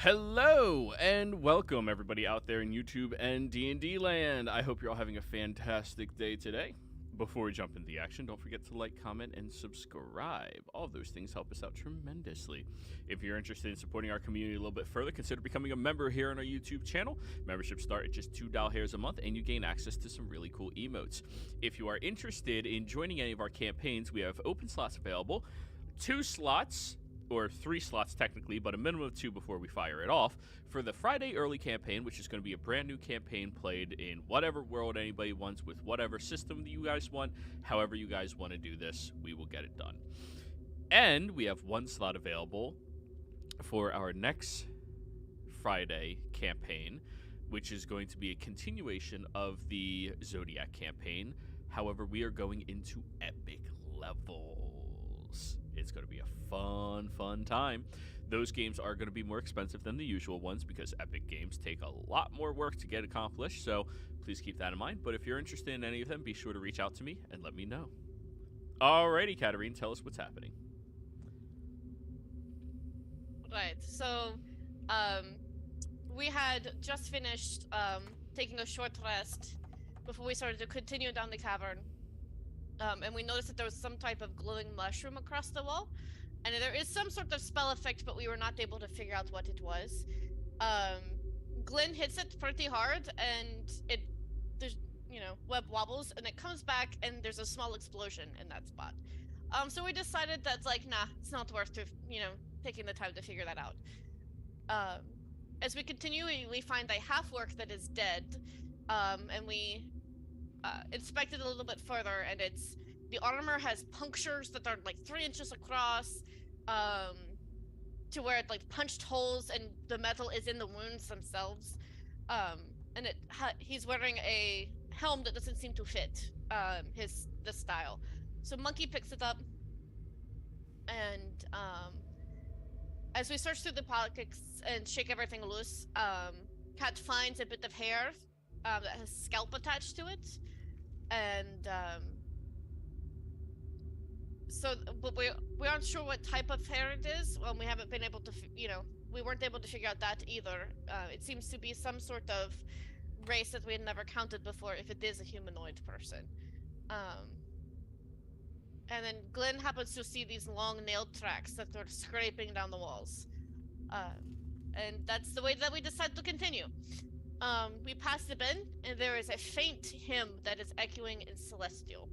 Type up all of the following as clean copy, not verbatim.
Hello and welcome everybody out there in YouTube and D&D land. I hope you're all having a fantastic day today. Before we jump into the action, don't forget to like, comment, and subscribe. All of those things help us out tremendously. If you're interested in supporting our community a little bit further, consider becoming a member here on our YouTube channel. Memberships start at just $2 a month, and you gain access to some really cool emotes. If you are interested in joining any of our campaigns, we have open slots available. 2 slots or 3 slots technically, but a minimum of 2 before we fire it off, for the Friday early campaign, which is going to be a brand new campaign played in whatever world anybody wants, with whatever system that you guys want. However you guys want to do this, we will get it done. And we have 1 slot available for our next Friday campaign, which is going to be a continuation of the Zodiac campaign. However, we are going into epic levels. It's going to be a fun time. Those games are going to be more expensive than the usual ones because epic games take a lot more work to get accomplished, so please keep that in mind. But if you're interested in any of them, be sure to reach out to me and let me know. Alrighty, Katarine, tell us what's happening. Right, so we had just finished taking a short rest before we started to continue down the cavern. And we noticed that there was some type of glowing mushroom across the wall. And there is some sort of spell effect, but we were not able to figure out what it was. Glenn hits it pretty hard, and web wobbles, and it comes back, and there's a small explosion in that spot. So we decided that's like, nah, it's not worth taking the time to figure that out. As we continue, we find a half-orc that is dead, and we inspect it a little bit further, and the armor has punctures that are like 3 inches across, to where it like punched holes, and the metal is in the wounds themselves. And he's wearing a helm that doesn't seem to fit the style. So Monkey picks it up, and as we search through the pockets and shake everything loose, Cat finds a bit of hair that has scalp attached to it, and but we aren't sure what type of hair it is. We haven't been able to, we weren't able to figure out that either. It seems to be some sort of race that we had never counted before, if it is a humanoid person. And then Glenn happens to see these long nail tracks that are scraping down the walls. And that's the way that we decide to continue. We pass the bin, and there is a faint hymn that is echoing in Celestial.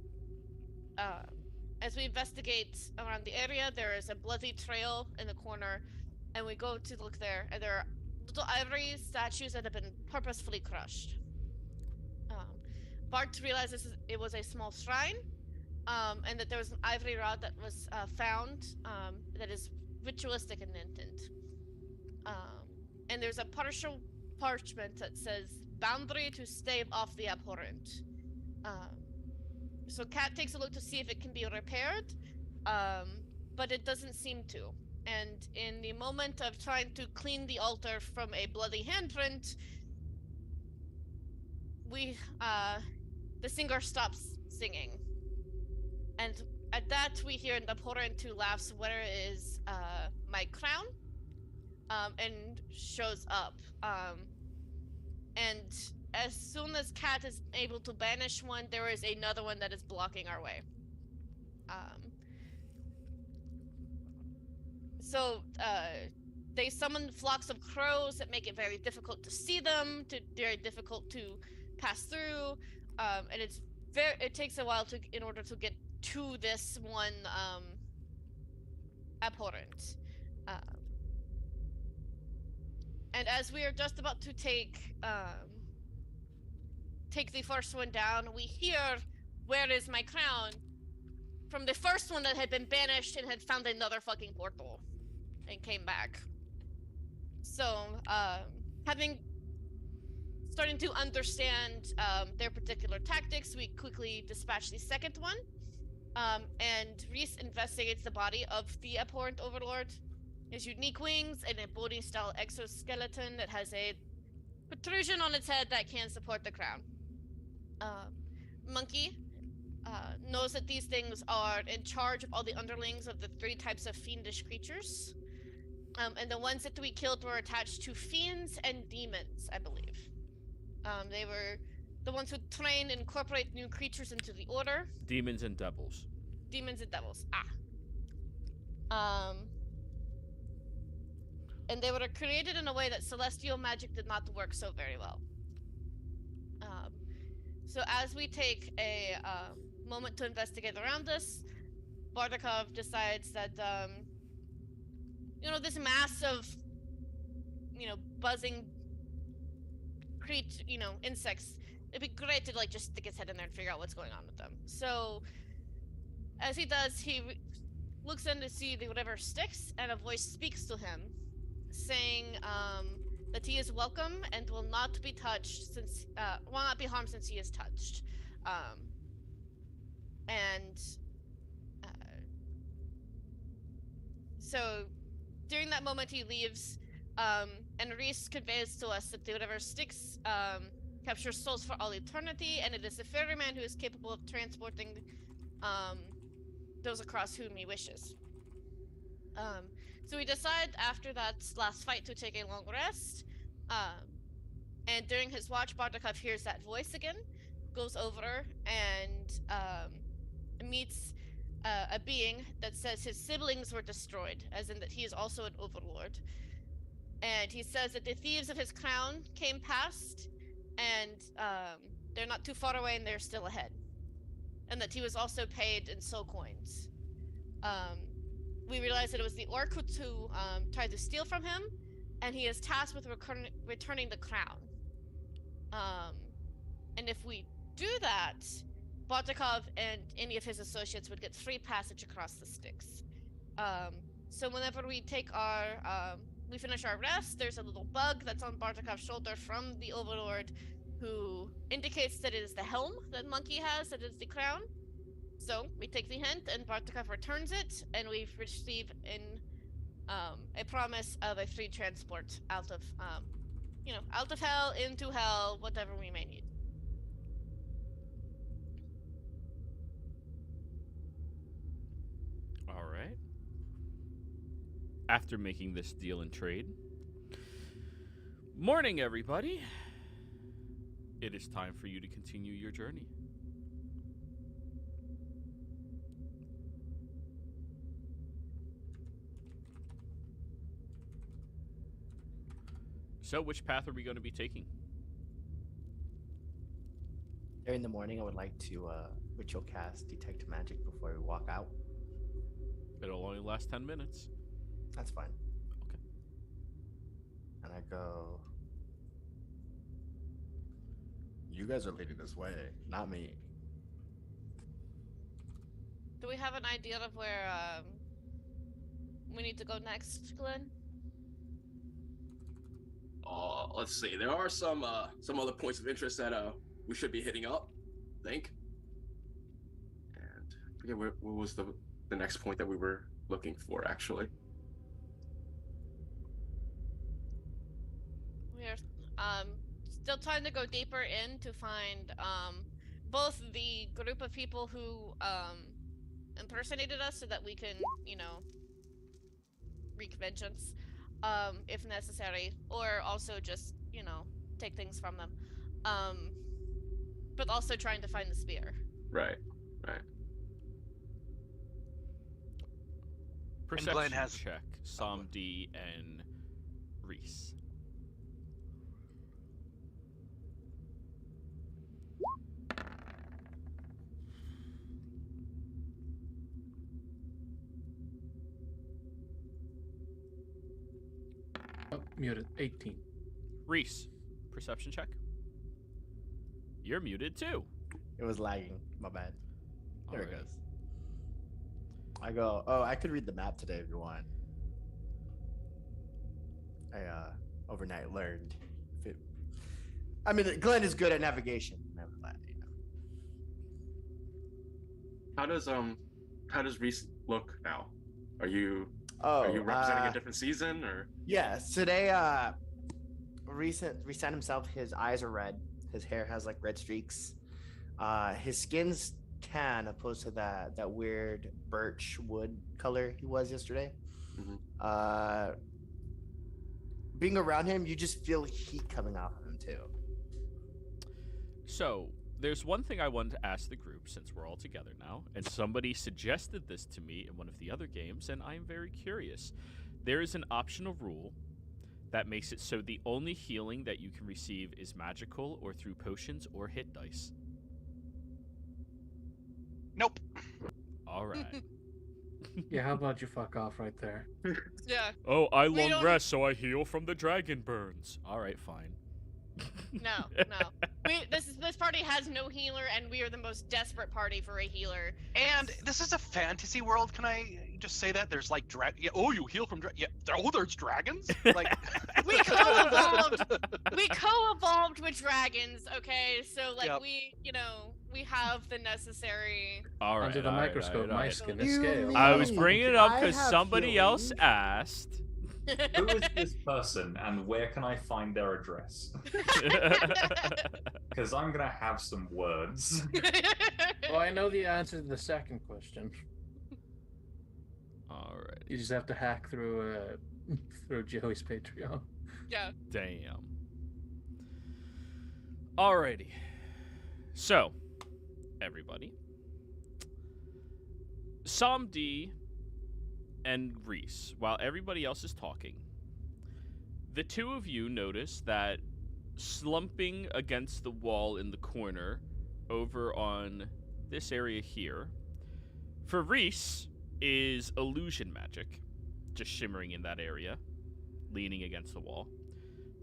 As we investigate around the area, there is a bloody trail in the corner, and we go to look there, and there are little ivory statues that have been purposefully crushed. Bart realizes it was a small shrine, and that there was an ivory rod that was found that is ritualistic in intent. And there's a partial parchment that says boundary to stave off the abhorrent. So Cat takes a look to see if it can be repaired, but it doesn't seem to. And in the moment of trying to clean the altar from a bloody handprint, the singer stops singing. And at that, we hear an abhorrent who laughs, "Where is my crown?" And shows up. And as soon as Cat is able to banish one, there is another one that is blocking our way. So they summon flocks of crows that make it very difficult to see them, very difficult to pass through, and it takes a while in order to get to this one abhorrent. And as we are just about to take the first one down, we hear, "Where is my crown?" from the first one that had been banished and had found another fucking portal and came back. So, starting to understand their particular tactics, we quickly dispatch the second one, and Reese investigates the body of the abhorrent overlord. His unique wings and a body-style exoskeleton that has a protrusion on its head that can support the crown. Monkey knows that these things are in charge of all the underlings of the 3 types of fiendish creatures. And the ones that we killed were attached to fiends and demons, I believe. They were the ones who train and incorporate new creatures into the order. Demons and devils. Demons and devils. And they were created in a way that celestial magic did not work so very well. So as we take a moment to investigate around us, Bardakov decides that, this mass of, buzzing insects, it'd be great to, like, just stick his head in there and figure out what's going on with them. So, as he does, he looks in to see whatever sticks, and a voice speaks to him, saying, that he is welcome and will not be touched will not be harmed since he is touched. So during that moment he leaves, and Reese conveys to us that whatever sticks captures souls for all eternity, and it is the ferryman who is capable of transporting those across whom he wishes. So we decide after that last fight to take a long rest. And during his watch, Bardakov hears that voice again, goes over and meets a being that says his siblings were destroyed, as in that he is also an overlord. And he says that the thieves of his crown came past, and they're not too far away and they're still ahead. And that he was also paid in soul coins. We realized that it was the orc who tried to steal from him, and he is tasked with returning the crown. And if we do that, Bardakov and any of his associates would get free passage across the Styx. So whenever we take we finish our rest, there's a little bug that's on Bardakov's shoulder from the Overlord, who indicates that it is the helm that Monkey has, that is the crown. So we take the hint, and Bardakov returns it, and we receive a promise of a free transport out of hell, into hell, whatever we may need. All right. After making this deal and trade, morning, everybody. It is time for you to continue your journey. So, which path are we going to be taking? During the morning, I would like to ritual cast Detect Magic before we walk out. It'll only last 10 minutes. That's fine. Okay. And I go, you guys are leading this way, not me. Do we have an idea of where we need to go next, Glenn? Let's see. There are some other points of interest that we should be hitting up, I think. And I forget what was the next point that we were looking for, actually. We're still trying to go deeper in to find both the group of people who impersonated us, so that we can, wreak vengeance, if necessary, or also just, take things from them. But also trying to find the spear. Right. Perception Glenn has check, Samdi and Reese. Oh, muted. 18. Reese, perception check. You're muted too. It was lagging. My bad. There it Alrighty. goes. I go, oh, I could read the map today if you want. I overnight learned. Glenn is good at navigation. Never mind, How does Reese look now? Are you Oh, representing a different season, or? Yeah, today Reese sent himself. His eyes are red. His hair has like red streaks. His skin's tan opposed to that weird birch wood color he was yesterday. Mm-hmm. being around him, you just feel heat coming off of him too. So, there's one thing I wanted to ask the group since we're all together now, and somebody suggested this to me in one of the other games, and I'm very curious. There is an optional rule that makes it so the only healing that you can receive is magical or through potions or hit dice. Nope. All right. Yeah, how about you fuck off right there? Yeah. Oh, I We long don't- rest so I heal from the dragon burns. All right, fine. No. This party has no healer, and we are the most desperate party for a healer. And this is a fantasy world. Can I just say that there's like yeah, oh, you heal from there's dragons. Like We co-evolved. We co-evolved with dragons. Okay, so like Yep. we have the necessary. All right. Under the all right, microscope, all my right. skin You is scale. mean- I was bringing it up I because have somebody else healing. asked. Who is this person and where can I find their address? Because I'm gonna have some words. Well, I know the answer to the second question. All right. You just have to hack through through Joey's Patreon. Yeah. Damn. Alrighty. So, everybody. Samdi and Reese, while everybody else is talking, the two of you notice that slumping against the wall in the corner over on this area here, for Reese, is illusion magic, just shimmering in that area, leaning against the wall.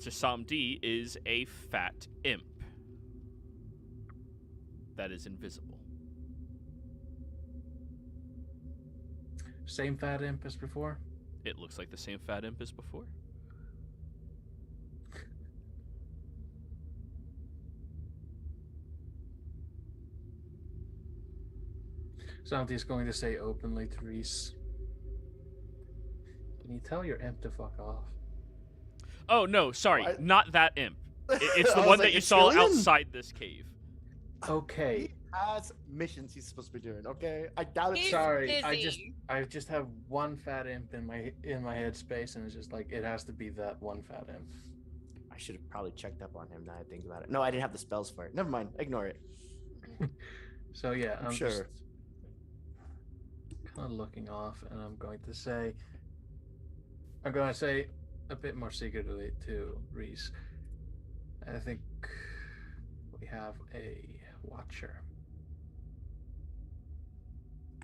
To Samdi is a fat imp that is invisible. Same fat imp as before. It looks like the same fat imp as before. Somebody's going to say openly to Reese. Can you tell your imp to fuck off? Oh, no, sorry, What? not that imp. It's I the was one like, that you "It's saw Julian?" outside this cave. Okay. He has missions he's supposed to be doing. Okay, I doubt He's it's. Sorry, busy. I just have one fat imp in my headspace, and it's just like it has to be that one fat imp. I should have probably checked up on him. Now I think about it. No, I didn't have the spells for it. Never mind. Ignore it. So yeah, I'm I'm sure. just kind of looking off, and I'm going to say a bit more secretly to Reese. I think we have a watcher.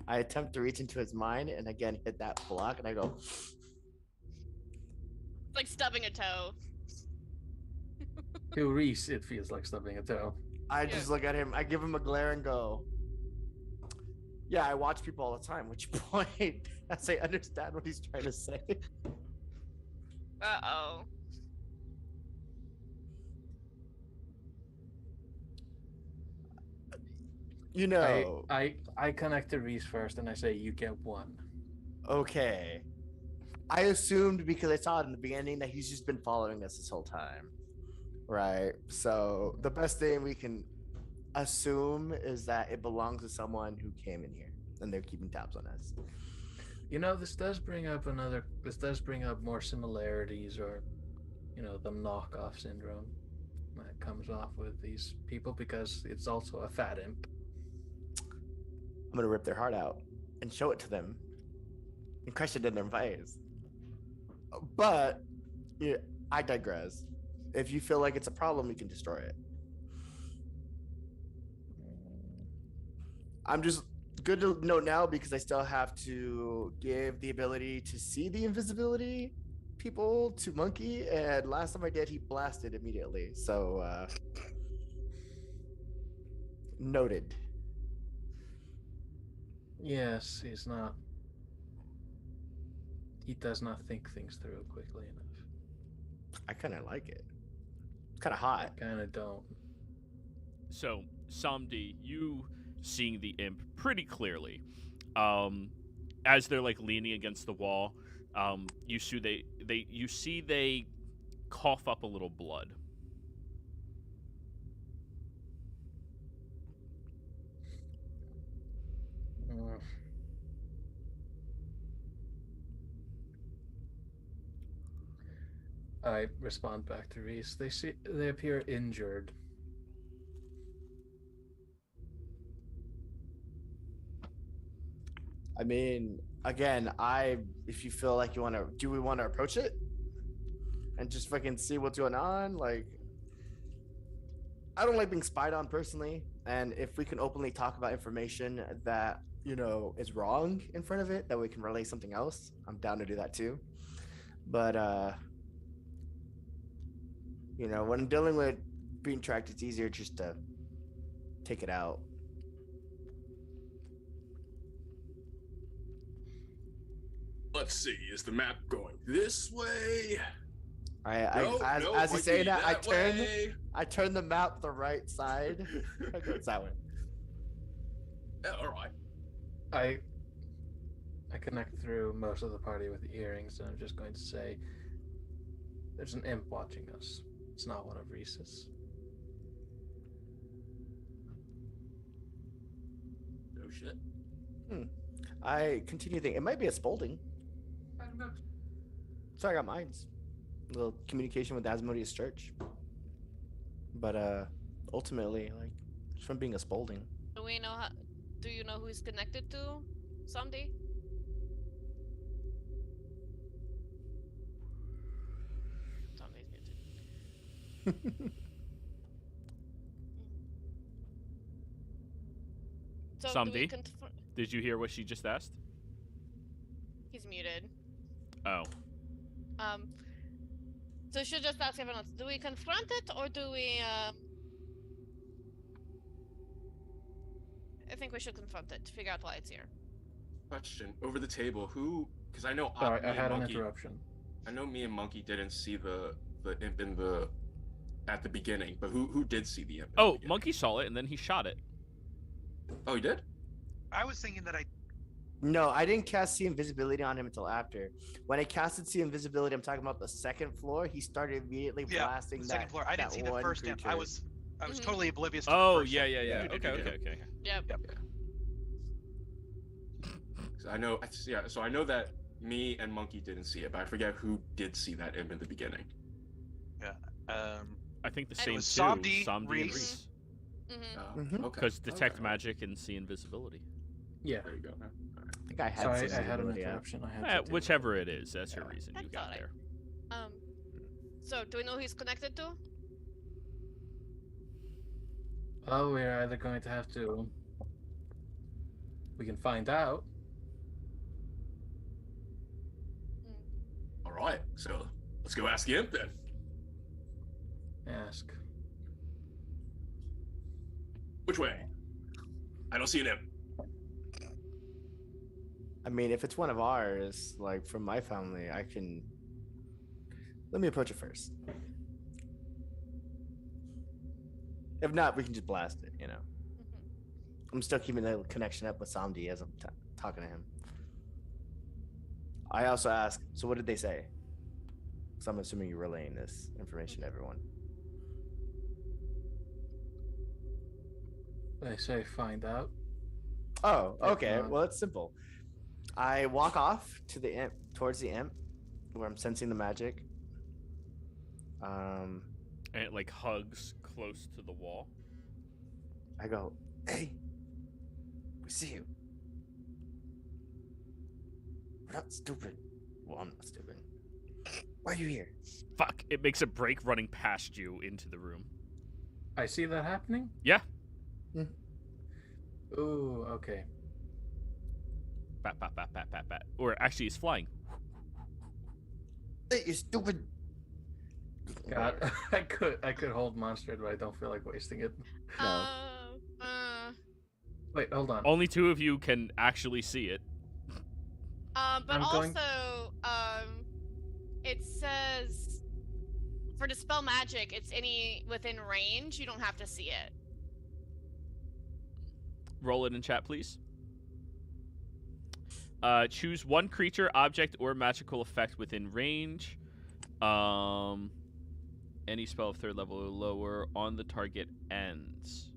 I attempt to reach into his mind and again hit that block, and I go. It's like stubbing a toe. To Reese, it feels like stubbing a toe. I just look at him. I give him a glare and go. Yeah, I watch people all the time. Which point, as I understand what he's trying to say. Uh-oh. You know. I connect to Reese first, and I say you get one. Okay. I assumed because I saw it in the beginning that he's just been following us this whole time. Right. So the best thing we can assume is that it belongs to someone who came in here and they're keeping tabs on us. You know, this does bring up more similarities, or the knockoff syndrome that comes off with these people, because it's also a fat imp. I'm gonna rip their heart out and show it to them and crush it in their face. But yeah, I digress. If you feel like it's a problem, you can destroy it. I'm just good to note now because I still have to give the ability to see the invisibility people to Monkey, and last time I did, he blasted immediately. So noted. Yes, he's not. He does not think things through quickly enough. I kind of like it. It's kind of I hot. kind of don't. So, Samdi, you seeing the imp pretty clearly. As they're like leaning against the wall, you see they cough up a little blood. I respond back to Reese. They appear injured. I mean, again, if you feel like you want to, do we want to approach it and just fucking see what's going on? Like, I don't like being spied on personally, and if we can openly talk about information that is wrong in front of it, that we can relay something else, I'm down to do that too. But when dealing with being tracked, it's easier just to take it out. Let's see. Is the map going this way? As you might say be that, way. I turn the map the right side. I go that way. Yeah, all right. I connect through most of the party with the earrings, and I'm just going to say, there's an imp watching us. It's not one of Reese's. No shit. I continue thinking it might be a Spaulding. So I got mines. A little communication with Asmodeus Church. But ultimately, like, just from being a Spaulding. Do you know who he's connected to? Someday? Somebody's muted. So do Someday? we Did you hear what she just asked? He's muted. Oh. So should just ask everyone else, do we confront it or do we I think we should confront it to figure out why it's here. Question over the table. Who? Because I know Sorry, me I and had an Monkey, interruption. I know me and Monkey didn't see the imp in at the beginning, but who did see the imp? In the Oh, beginning? Monkey saw it and then he shot it. Oh, he did. I was thinking that No, I didn't cast See Invisibility on him until after. When I casted See Invisibility, I'm talking about the second floor. He started immediately blasting the that. second floor. I didn't see the one first imp. I creature. was Mhm. totally oblivious to the Oh, first yeah, imp. yeah, yeah. Yeah, Okay, yeah, okay, yeah. okay. Yep. I know. Yeah. So I know that me and Monkey didn't see it, but I forget who did see that imp in the beginning. I think the And it same was two, Somdi, Somdi and Reese. Reese. Mm-hmm. Okay. Because detect okay. magic and see invisibility. Yeah. There you go. Man. I think I had. Sorry, See I had an Invisibility, yeah. interruption. I had to do Whichever it is, that's your Yeah. reason you That's got alright. there. So do we know who he's connected to? Oh, we're either going to have to. We can find out. All right. So let's go ask the imp then. Ask. Which way? I don't see an imp. I mean, if it's one of ours, like from my family, I can. Let me approach it first. If not, we can just blast it. I'm still keeping the connection up with Samdi as I'm talking to him. I also ask, so what did they say? Because I'm assuming you're relaying this information to everyone. They say find out. Oh, If okay. not- Well, it's simple. I walk off to the imp, towards the imp, where I'm sensing the magic. And it like hugs close to the wall. I go, hey, we see you. We're not stupid. Well, I'm not stupid. Why are you here? Fuck! It makes a break running past you into the room. I see that happening? Yeah. Ooh, okay. Bat, bat, bat, bat, bat, bat. Or actually, he's flying. Hey, you stupid. God, I could hold monster, but I don't feel like wasting it. No. Wait, hold on. Only two of you can actually see it. But I'm also, going- it says for dispel magic, it's any within range. You don't have to see it. Roll it in chat, please. Choose one creature, object, or magical effect within range. Any spell of third level or lower on the target ends.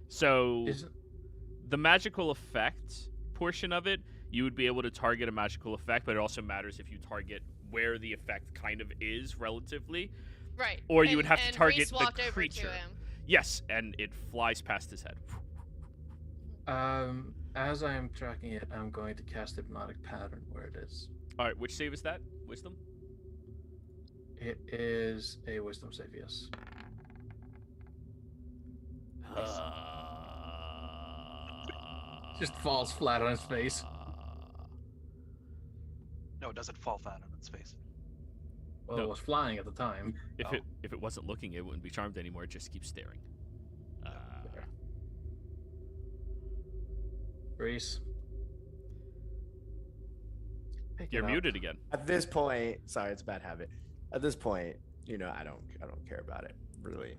So Is the magical effect portion of it, you would be able to target a magical effect, but it also matters if you target where the effect kind of is relatively. Right. Or you would have to and target Reese the walked over creature. to him. Yes, and it flies past his head. As I am tracking it, I'm going to cast Hypnotic Pattern where it is. All right, which save is that? Wisdom? It is a Wisdom save, yes. Just falls flat on his face. No, it doesn't fall flat on its face. Well, No. it was flying at the time. If it wasn't looking, it wouldn't be charmed anymore. It just keeps staring. Reese. Pick You're it up. muted again. At this point, sorry, it's a bad habit. At this point, you know, I don't care about it really.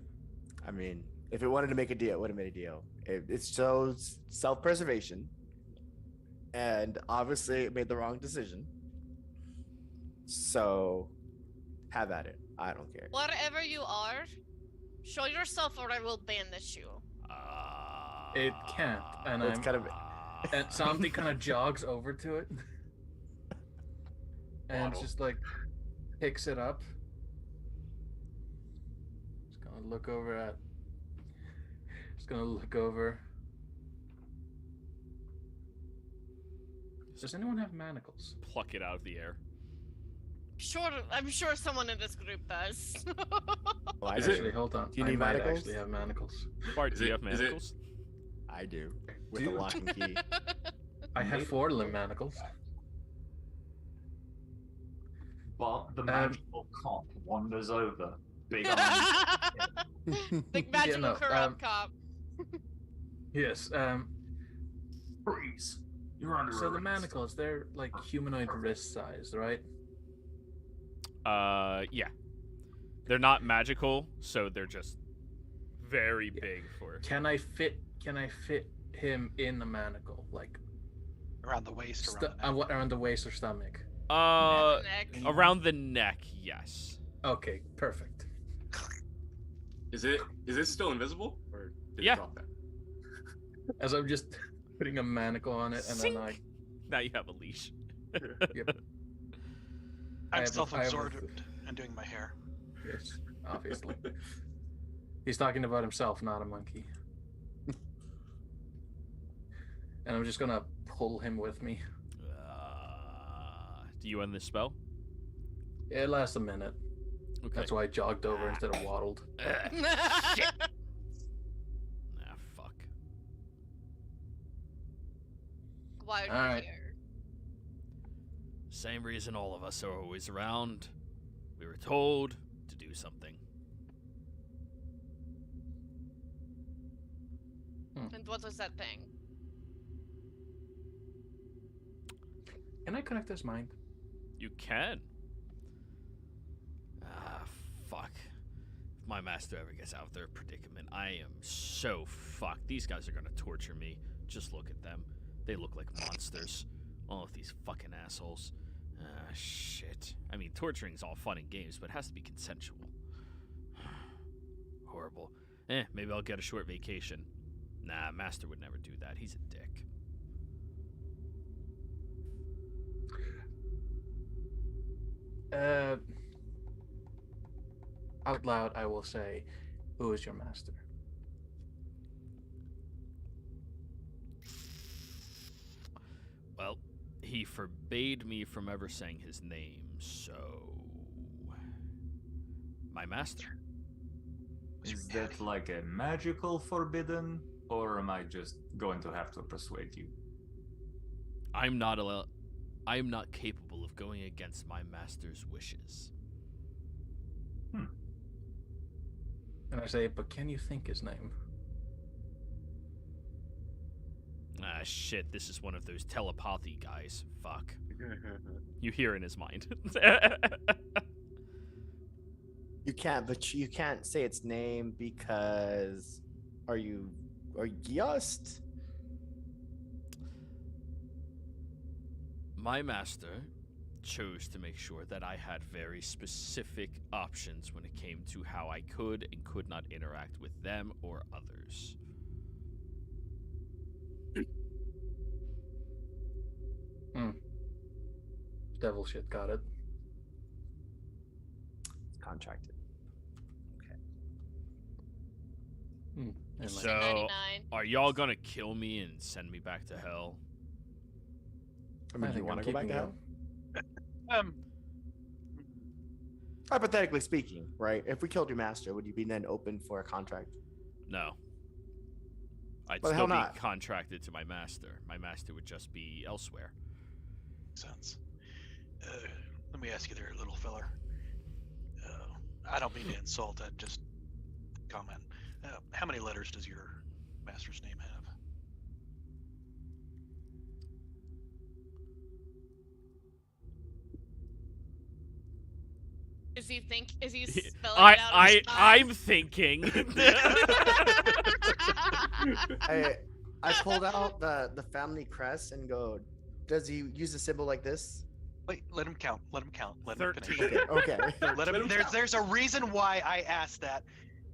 I mean, if it wanted to make a deal, it would have made a deal. It shows self-preservation, and obviously, it made the wrong decision. So, have at it. I don't care. Wherever you are, show yourself or I will banish you. It can't, and It's I'm kind of and something kind of jogs over to it, and Waddle. just like picks it up. Just gonna look over at. Just gonna look over. Does anyone have manacles? Pluck it out of the air. Sure, I'm sure someone in this group does. Oh, I Is do. it- Actually, hold on. Do you I need might manacles? actually have manacles. Bart, Is do you it- have is it- manacles? I do. With Do the you- lock and key. I have Maybe- 4 limb manacles. But the magical cop wanders over. Big arms. Big magical no, corrupt cop. Yes. Freeze. You're under So the arrest. manacles, they're like humanoid wrist size, right? Yeah. They're not magical, so they're just very big for. Can I fit him in the manacle, like Around the waist, around the neck. what, around the waist or stomach? Neck. Around the neck, yes. Okay, perfect. Is it still invisible, or did Yeah. it drop that? As I'm just putting a manacle on it, and then I Now you have a leash. yep. I I'm have a- self-absorbed and doing my hair. Yes, obviously. He's talking about himself, not a monkey. And I'm just gonna pull him with me. Do you end this spell? It lasts a minute. Okay. That's why I jogged over instead of waddled. Shit. Ah, fuck. Why are you Alright. here? Same reason all of us are always around. We were told to do something. And what was that thing? Can I connect his mind? You can. Ah, fuck. If my master ever gets out of their predicament, I am so fucked. These guys are gonna torture me. Just look at them. They look like monsters. All of these fucking assholes. Ah, shit. I mean, torturing's all fun and games, but it has to be consensual. Horrible. Maybe I'll get a short vacation. Nah, master would never do that. He's a dick. Out loud, I will say, who is your master? Well, he forbade me from ever saying his name, so... My master. Is that like a magical forbidden, or am I just going to have to persuade you? I'm not capable of going against my master's wishes. And I say, but can you think his name? Ah, shit, this is one of those telepathy guys. Fuck. You hear in his mind. You can't, but you can't say its name because are you Gyost? My master chose to make sure that I had very specific options when it came to how I could and could not interact with them or others. Devil shit, got it. It's contracted. And like, So, 99. are y'all gonna kill me and send me back to hell? I mean, do you think want I'm to go back to keeping hell? Um, Hypothetically speaking, right? If we killed your master, would you be then open for a contract? No. I'd Why the still hell be not? contracted to my master. My master would just be elsewhere. sense. Let me ask you there, little feller. I don't mean to insult. I just comment. How many letters does your master's name have? Is he spelling it out? on his I'm mind? thinking. I pulled out the family crest and go, does he use a symbol like this? Wait, let him count. Let him count. Let him 13. finish. Okay. Let him. There's a reason why I asked that.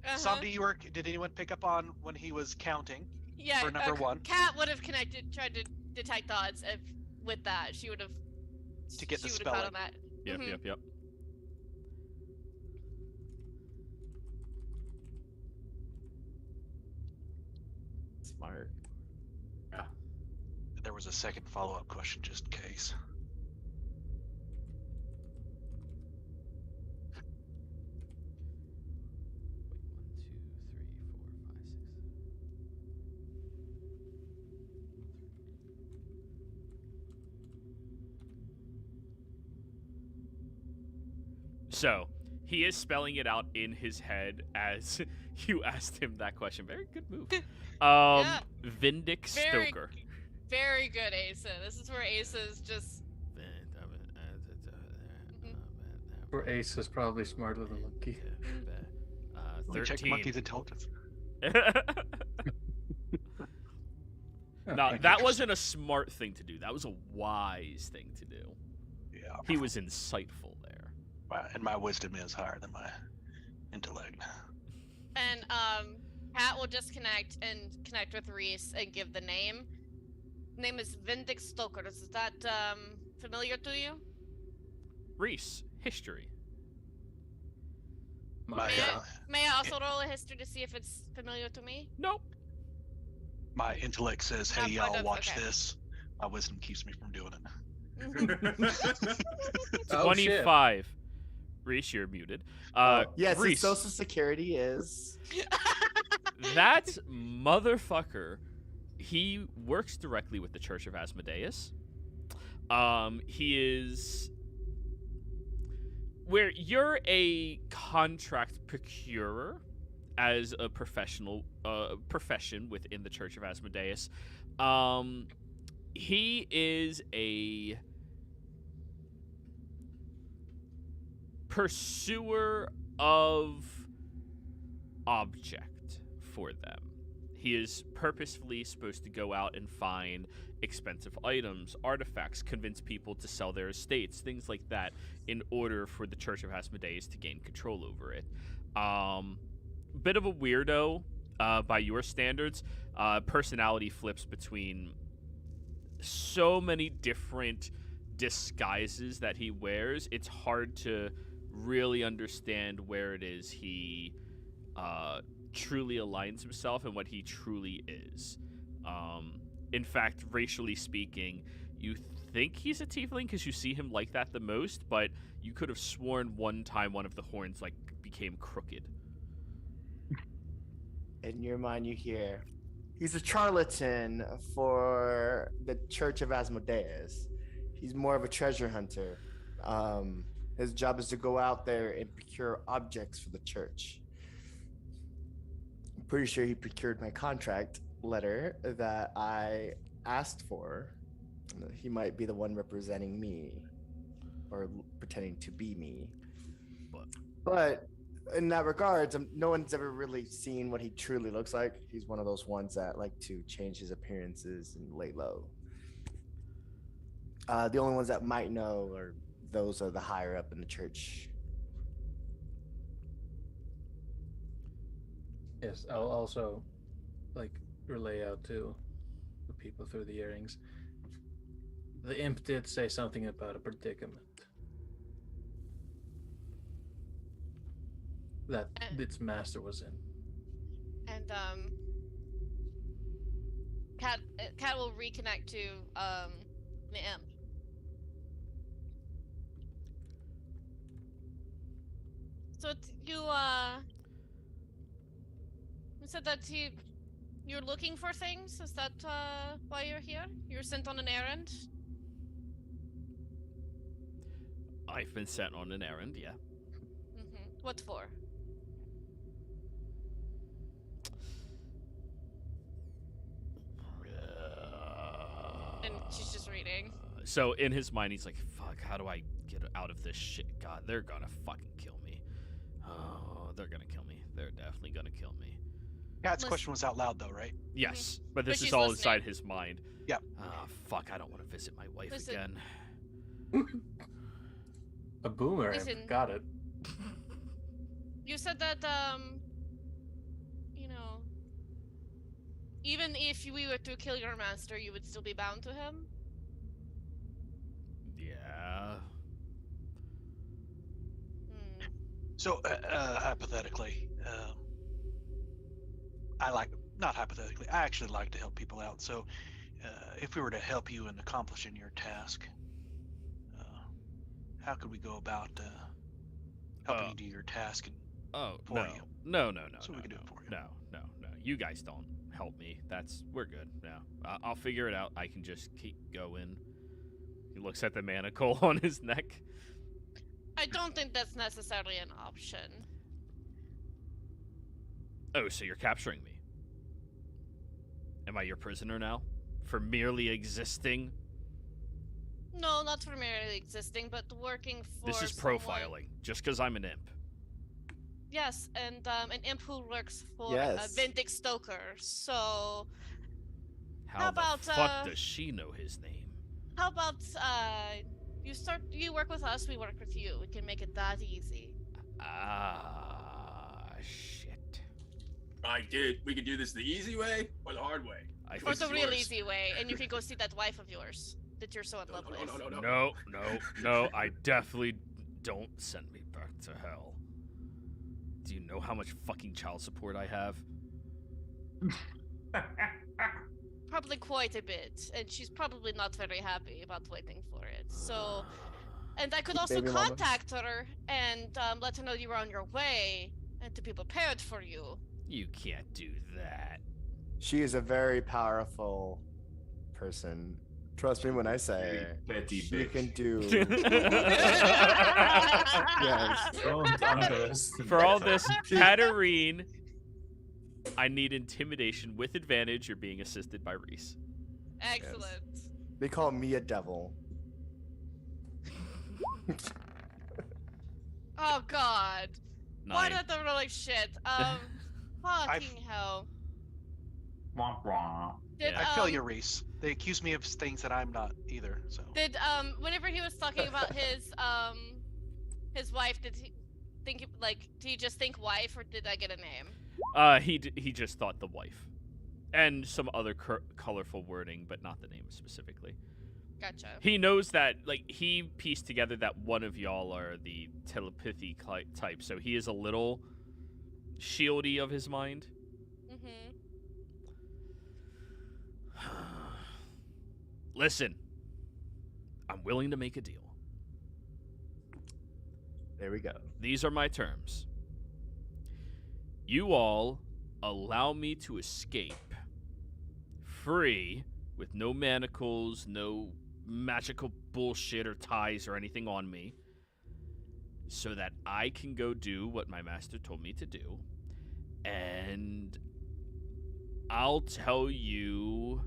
Uh-huh. Somebody, did anyone pick up on when he was counting? Yeah, for number one. Kat would have tried to detect odds with that. She would have. To get the she would have caught on spelling. that. Yep, Mhm. yep. Smart. There was a second follow-up question just in case. So, he is spelling it out in his head as you asked him that question. Very good move. Yeah. Vindic Very- Stoker. Very good, Asa. This is where Asa's just. where Ace is probably smarter than Monkey. Let me check 13. Monkey's intelligence. No, that wasn't a smart thing to do. That was a wise thing to do. Yeah. He was insightful there. And my wisdom is higher than my intellect. And Kat will just connect with Reese and give the name. Name is Vindic Stoker. Is that familiar to you? Reese, history. My, May I also roll a history to see if it's familiar to me? Nope. my intellect says, Not hey, part y'all, of- watch okay. this. My wisdom keeps me from doing it. Oh, shit. 25. Reese, you're muted. Yes, his Reese, social security is. that motherfucker, he works directly with the Church of Asmodeus. He is where you're a contract procurer as a professional profession within the Church of Asmodeus. He is a pursuer of object for them. He is purposefully supposed to go out and find expensive items, artifacts, convince people to sell their estates, things like that, in order for the Church of Asmodeus to gain control over it. Bit of a weirdo by your standards. Personality flips between so many different disguises that he wears. It's hard to really understand where it is he truly aligns himself and what he truly is. In fact, racially speaking, you think he's a tiefling because you see him like that the most, but you could have sworn one time one of the horns became crooked. In your mind, you hear, he's a charlatan for the Church of Asmodeus. He's more of a treasure hunter. His job is to go out there and procure objects for the church. I'm pretty sure he procured my contract letter that I asked for. He might be the one representing me, or pretending to be me. But in that regards, no one's ever really seen what he truly looks like. He's one of those ones that like to change his appearances and lay low. The only ones that might know are those are the higher up in the church. Yes, I'll also relay out to the people through the earrings. The imp did say something about a predicament that its master was in. And Cat will reconnect to the imp. So you said that you're looking for things. Is that why you're here? You're sent on an errand. I've been sent on an errand, yeah. What for? And she's just reading. So in his mind, he's like, fuck, how do I get out of this shit? God, they're gonna fucking kill me. Oh, they're gonna kill me. They're definitely gonna kill me. Cat's question was out loud, though, right? Yes, but But this is she's all listening. inside his mind. Yep. Ah, fuck, I don't want to visit my wife Listen. again. A boomer Listen. imp. Got it. You said that you know, even if we were to kill your master, you would still be bound to him. Yeah. So, hypothetically, not hypothetically, I actually like to help people out. So, if we were to help you in accomplishing your task, how could we go about helping you do your task? Oh, For no. you. No. So we can do it for you. No. You guys don't help me. We're good. No. I'll figure it out. I can just keep going. He looks at the manacle on his neck. I don't think that's necessarily an option. Oh, so you're capturing me. Am I your prisoner now? For merely existing? No, not for merely existing, but working for. This is someone- profiling, just because I'm an imp. Yes, and an imp who works for Yes. Vindic Stoker. So How about, the fuck does she know his name? how about you work with us, we work with you. We can make it that easy. Ah, shit. We could do this the easy way or the hard way. I Or think the is real yours. easy way, and you can go see that wife of yours that you're so in love with. No, I definitely don't send me back to hell. Do you know how much fucking child support I have? Probably quite a bit, and she's probably not very happy about waiting for it. So, and I could also Baby mamas. contact her and let her know you were on your way and to be prepared for you. You can't do that. She is a very powerful person. Trust me when I say Very petty she bitch. can do. Yes. Don't underestimate For all her. this, Katarine, I need intimidation with advantage. You're being assisted by Reese. Excellent. They call me a devil. Oh God. Why 9. did they roll like shit? Fucking hell. Wah, wah. Did, I feel you, Reese. They accuse me of things that I'm not either. So Did whenever he was talking about his wife, did he think did he just think wife, or did I get a name? He just thought the wife, and some other colorful wording, but not the name specifically. Gotcha. He knows that, he pieced together that one of y'all are the telepathy type, so he is a little shieldy of his mind. Mm-hmm. Listen, I'm willing to make a deal. There we go. These are my terms. You all allow me to escape free with no manacles, no magical bullshit or ties or anything on me, so that I can go do what my master told me to do, and I'll tell you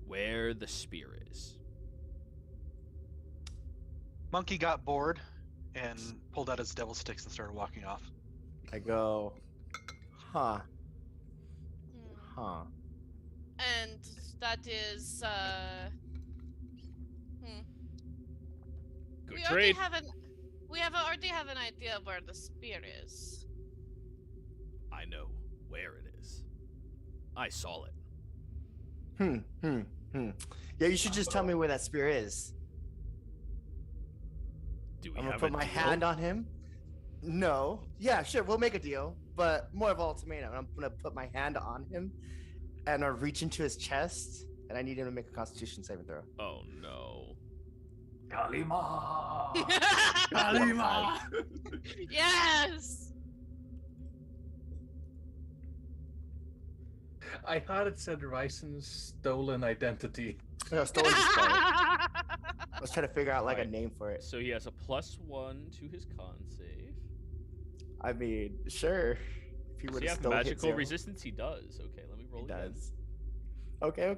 where the spear is. Monkey got bored and pulled out his devil sticks and started walking off. I go, huh. And that is Good we trade. already have an idea of where the spear is. I know where it is. I saw it. Yeah, you should just tell me where that spear is. Do we I'm gonna have put a my deal? hand on him. No. Yeah, sure, we'll make a deal, but more of an ultimatum. I'm gonna put my hand on him and I'll reach into his chest, and I need him to make a Constitution saving throw. Oh no. Kalima! Kalima! Yes. I thought it said Ryson's stolen identity. No, stolen display. I was trying to figure out like a Alright. name for it. So he has a +1 to his con save. I mean, sure. If he Does would he have have still hit magical zero. resistance? He does. Okay, let me roll He again. does. Okay.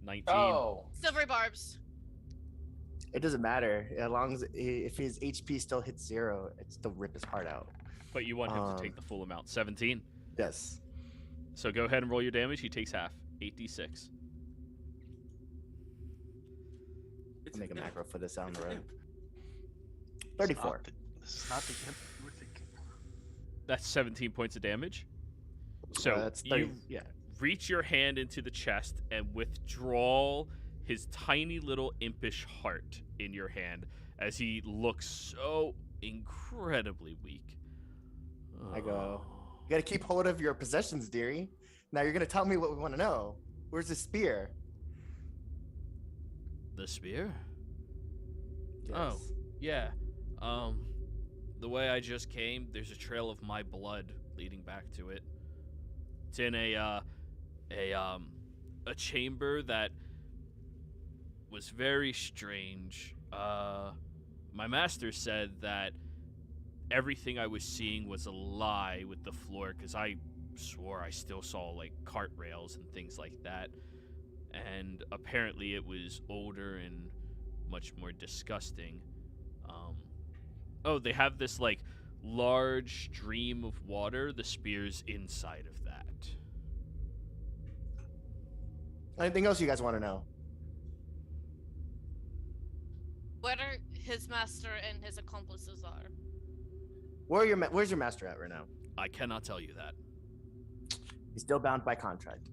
19. Oh, Silvery barbs. It doesn't matter as long as if his HP still hits 0, it still rip his heart out. But you want him to take the full amount. 17. Yes. So go ahead and roll your damage. He takes half. 8d6. I'll make a macro for this down the road. It's 34. not this is not the end you were thinking. That's 17 points of damage. So that's 30. you Yeah. reach your hand into the chest and withdraw his tiny little impish heart in your hand as he looks so incredibly weak. I go, you gotta keep hold of your possessions, dearie. Now you're gonna tell me what we want to know. Where's the spear? The spear? Yes. Oh. Yeah. The way I just came, there's a trail of my blood leading back to it. It's in a chamber that was very strange. My master said that everything I was seeing was a lie with the floor, because I swore I still saw like cart rails and things like that. And apparently it was older and much more disgusting. Oh, they have this like large stream of water. The spear's inside of that. Anything else you guys want to know? Where his master and his accomplices are. Where's your master at right now? I cannot tell you that. He's still bound by contract.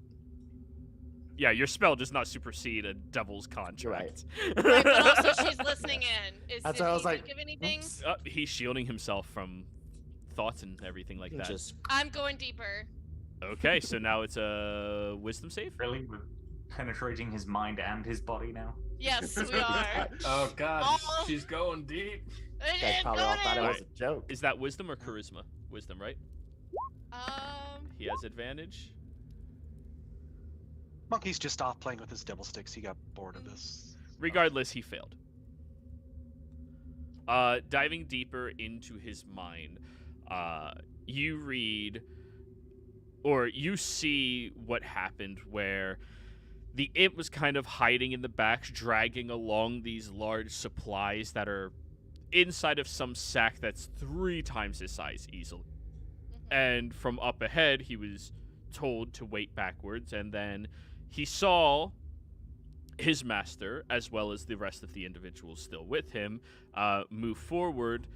Yeah, your spell does not supersede a devil's contract. Right, but also she's listening in. That's Did why I he was like, think of anything? oops. He's shielding himself from thoughts and everything like that. Just I'm going deeper. Okay, so now it's a wisdom save. Really? We're penetrating his mind and his body now? Yes, we are. oh God, Oh. she's going deep. you guys probably all thought it was a joke. Is that wisdom or charisma? Wisdom, right? He has advantage. Monkey's just off playing with his devil sticks. He got bored of this. Regardless, he failed. Diving deeper into his mind, you read, or you see what happened where the imp was kind of hiding in the back, dragging along these large supplies that are inside of some sack that's 3 times his size easily. And from up ahead, he was told to wait backwards, and then he saw his master, as well as the rest of the individuals still with him, move forward,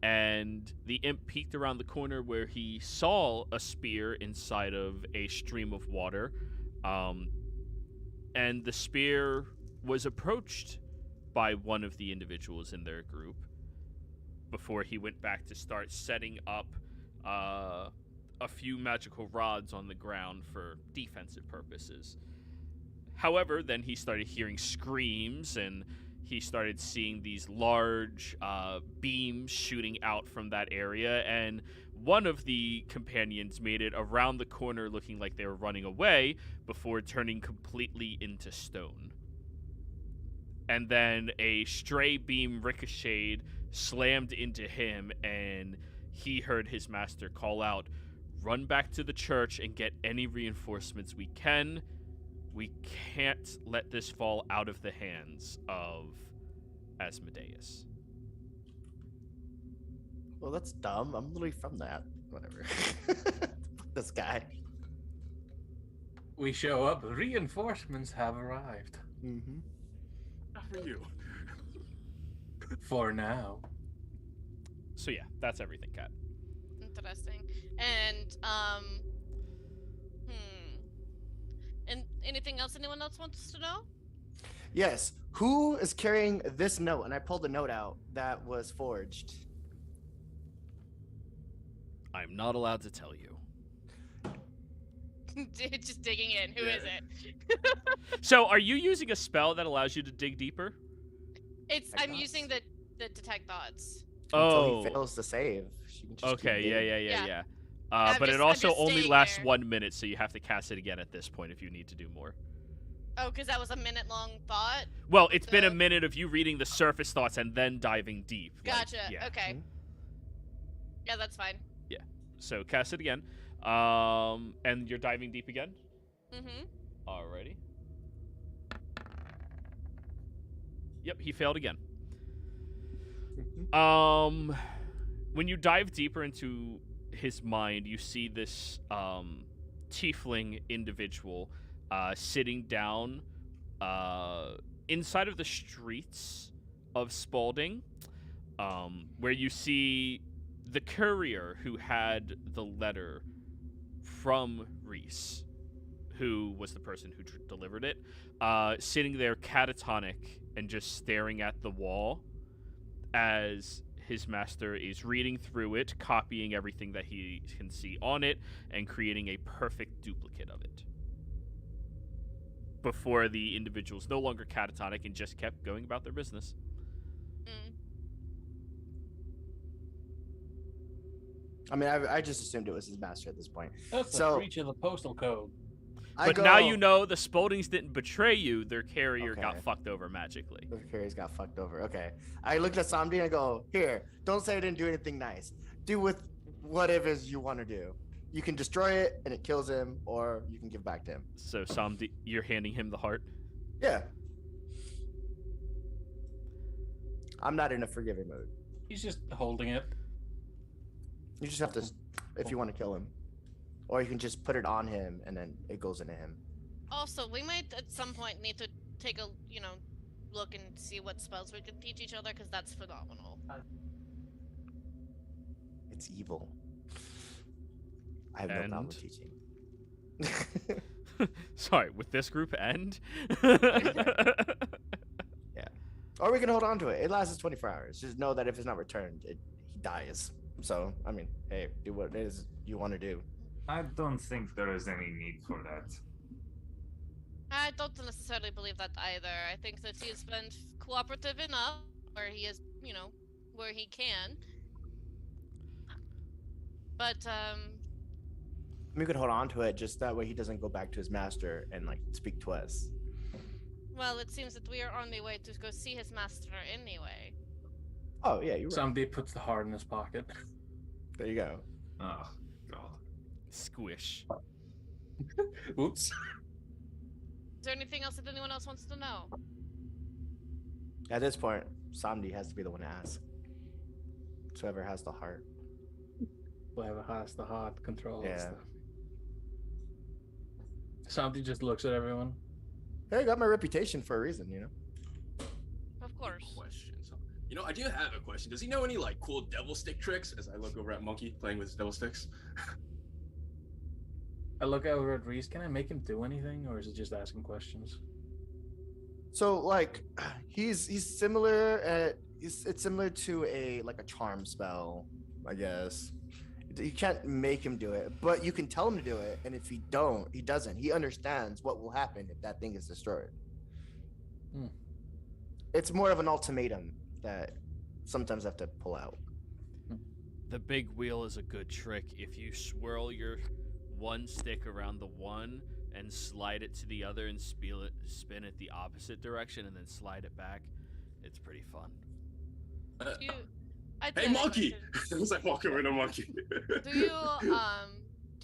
and the imp peeked around the corner where he saw a spear inside of a stream of water, and the spear was approached by one of the individuals in their group before he went back to start setting up a few magical rods on the ground for defensive purposes. However, then he started hearing screams, and he started seeing these large beams shooting out from that area, and one of the companions made it around the corner looking like they were running away before turning completely into stone. And then a stray beam ricocheted, slammed into him, and he heard his master call out, "Run back to the church and get any reinforcements we can. We can't let this fall out of the hands of Asmodeus." Well, that's dumb. I'm literally from that. Whatever. This guy. We show up. Reinforcements have arrived. Mm-hmm. Not for you. For now. So yeah, that's everything, Kat. Interesting. And And anything else anyone else wants to know? Yes. Who is carrying this note? And I pulled the note out that was forged. I'm not allowed to tell you. Just digging in. Who is it? So, are you using a spell that allows you to dig deeper? I'm using the detect odds. Until he fails to save. She can just Okay, keep digging. yeah. I'm But it just- I'm also just only staying lasts there. 1 minute, so you have to cast it again at this point if you need to do more. Oh, because that was a minute-long thought? Well, it's been a The- minute of you reading the surface thoughts and then diving deep. Gotcha. Yeah. Okay. Mhm. Yeah, that's fine. So cast it again. And you're diving deep again? Mm-hmm. Alrighty. Yep, he failed again. When you dive deeper into his mind, you see this tiefling individual sitting down inside of the streets of Spalding, where you see the courier who had the letter from Reese, who was the person who delivered it, sitting there catatonic and just staring at the wall as his master is reading through it, copying everything that he can see on it, and creating a perfect duplicate of it. Before the individual's no longer catatonic and just kept going about their business. Mm. I mean, I just assumed it was his master at this point. That's a So- breach of the postal code. But now you know the Spaldings didn't betray you, their carrier got Okay. fucked over magically. The carrier's got fucked over. Okay. I looked at Samdi and I go, here, don't say I didn't do anything nice. Do with whatever you want to do. You can destroy it and it kills him, or you can give back to him. So, Samdi, you're handing him the heart? Yeah. I'm not in a forgiving mood. He's just holding it. You just have to, if you want to kill him. Or you can just put it on him and then it goes into him. Also, we might at some point need to take a, look and see what spells we can teach each other, because that's phenomenal. It's evil. I have no problem And? with teaching. Sorry, with this group end? Or we can hold on to it. It lasts 24 hours. Just know that if it's not returned, he dies. So, I mean, hey, do what it is you want to do. I don't think there is any need for that. I don't necessarily believe that either. I think that he has been cooperative enough where he is, where he can. But, We could hold on to it just that way he doesn't go back to his master and speak to us. well, it seems that we are on the way to go see his master anyway. Oh yeah, you're right. Somebody puts the heart in his pocket. There you go. Oh, God. Squish. Oops. Is there anything else that anyone else wants to know? At this point, Samdi has to be the one to ask. It's whoever has the heart. Whoever has the heart control Yeah. stuff. Somebody just looks at everyone. Hey, I got my reputation for a reason, Of course. Questions. I do have a question. Does he know any cool devil stick tricks? As I look over at Monkey playing with his devil sticks. I look over at Reese. Can I make him do anything, or is it just asking questions? So he's similar. It's similar to a charm spell, I guess. You can't make him do it, but you can tell him to do it, and if he doesn't. He understands what will happen if that thing is destroyed. Hmm. It's more of an ultimatum that sometimes I have to pull out. The big wheel is a good trick. If you swirl your one stick around the one and slide it to the other and spin it the opposite direction and then slide it back, it's pretty fun. You, I Hey, did have a Monkey! question. As I walk over to Monkey. Do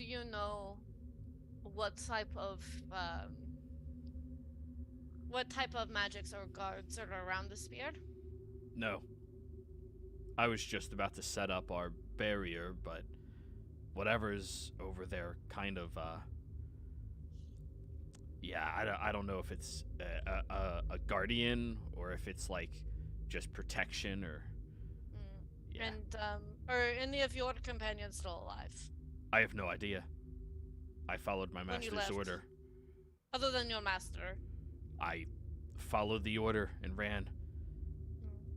you know what type of magics or guards are around the spear? No. I was just about to set up our barrier, but whatever's over there kind of, I don't know if it's a guardian or if it's just protection or... Yeah. And are any of your companions still alive? I have no idea. I followed my When you master's left. order. Other than your master. I followed the order and ran.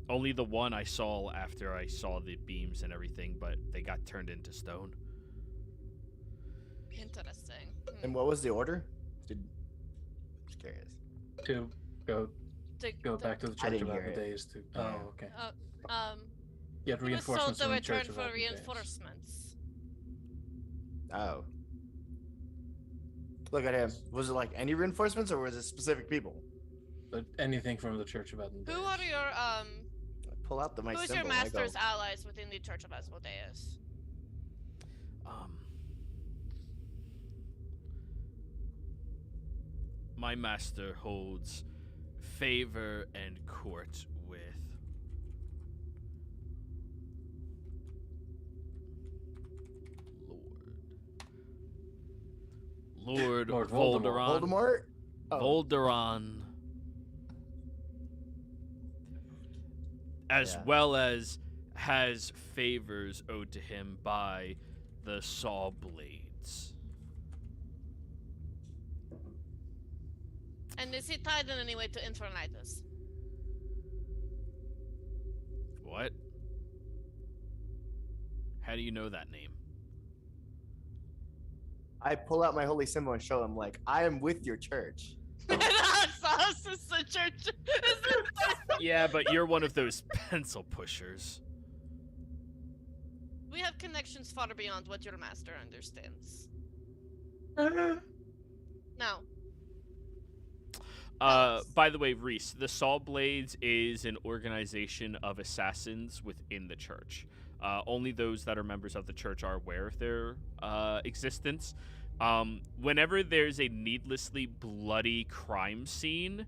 Only the one I saw after I saw the beams and everything, but they got turned into stone. Interesting. And what was the order? Just curious. To go back to the I Church of didn't hear it. Amadeus to. Yeah. Oh, okay. He You had was told reinforcements to from the return Church of for Amadeus. reinforcements. Oh. Look at him. Was it like any reinforcements or was it specific people? But anything from the Church of Amadeus. Who are your I pull out my who's symbol. your and I go, master's allies within the Church of Asmodeus? My master holds favor and court with Lord Lord Voldemort. Voldemort? Oh. Volderon, as Yeah. well as has favors owed to him by the Saw Blades. And is he tied in any way to Infernitus? What? How do you know that name? I pull out my holy symbol and show him, like, I am with your church. This is the church. Yeah, but you're one of those pencil pushers. We have connections far beyond what your master understands. Now, By the way, Reese, the Saw Blades is an organization of assassins within the church. Only those that are members of the church are aware of their existence. Whenever there's a needlessly bloody crime scene,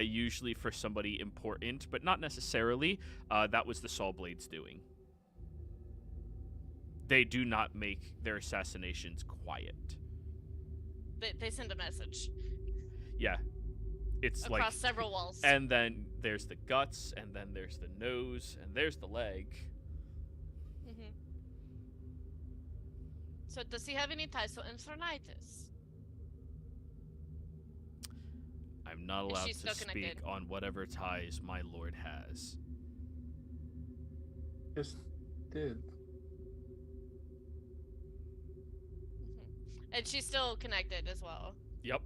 usually for somebody important, but not necessarily, that was the Saw Blades doing. They do not make their assassinations quiet. they send a message Yeah. It's across like, several walls. and then there's the guts, and then there's the nose, and there's the leg. Mhm. So does he have any ties to Infernitus? I'm not Is allowed she to still speak connected? on whatever ties my lord has. Just, dude. Mhm. And she's still connected as well. Yep.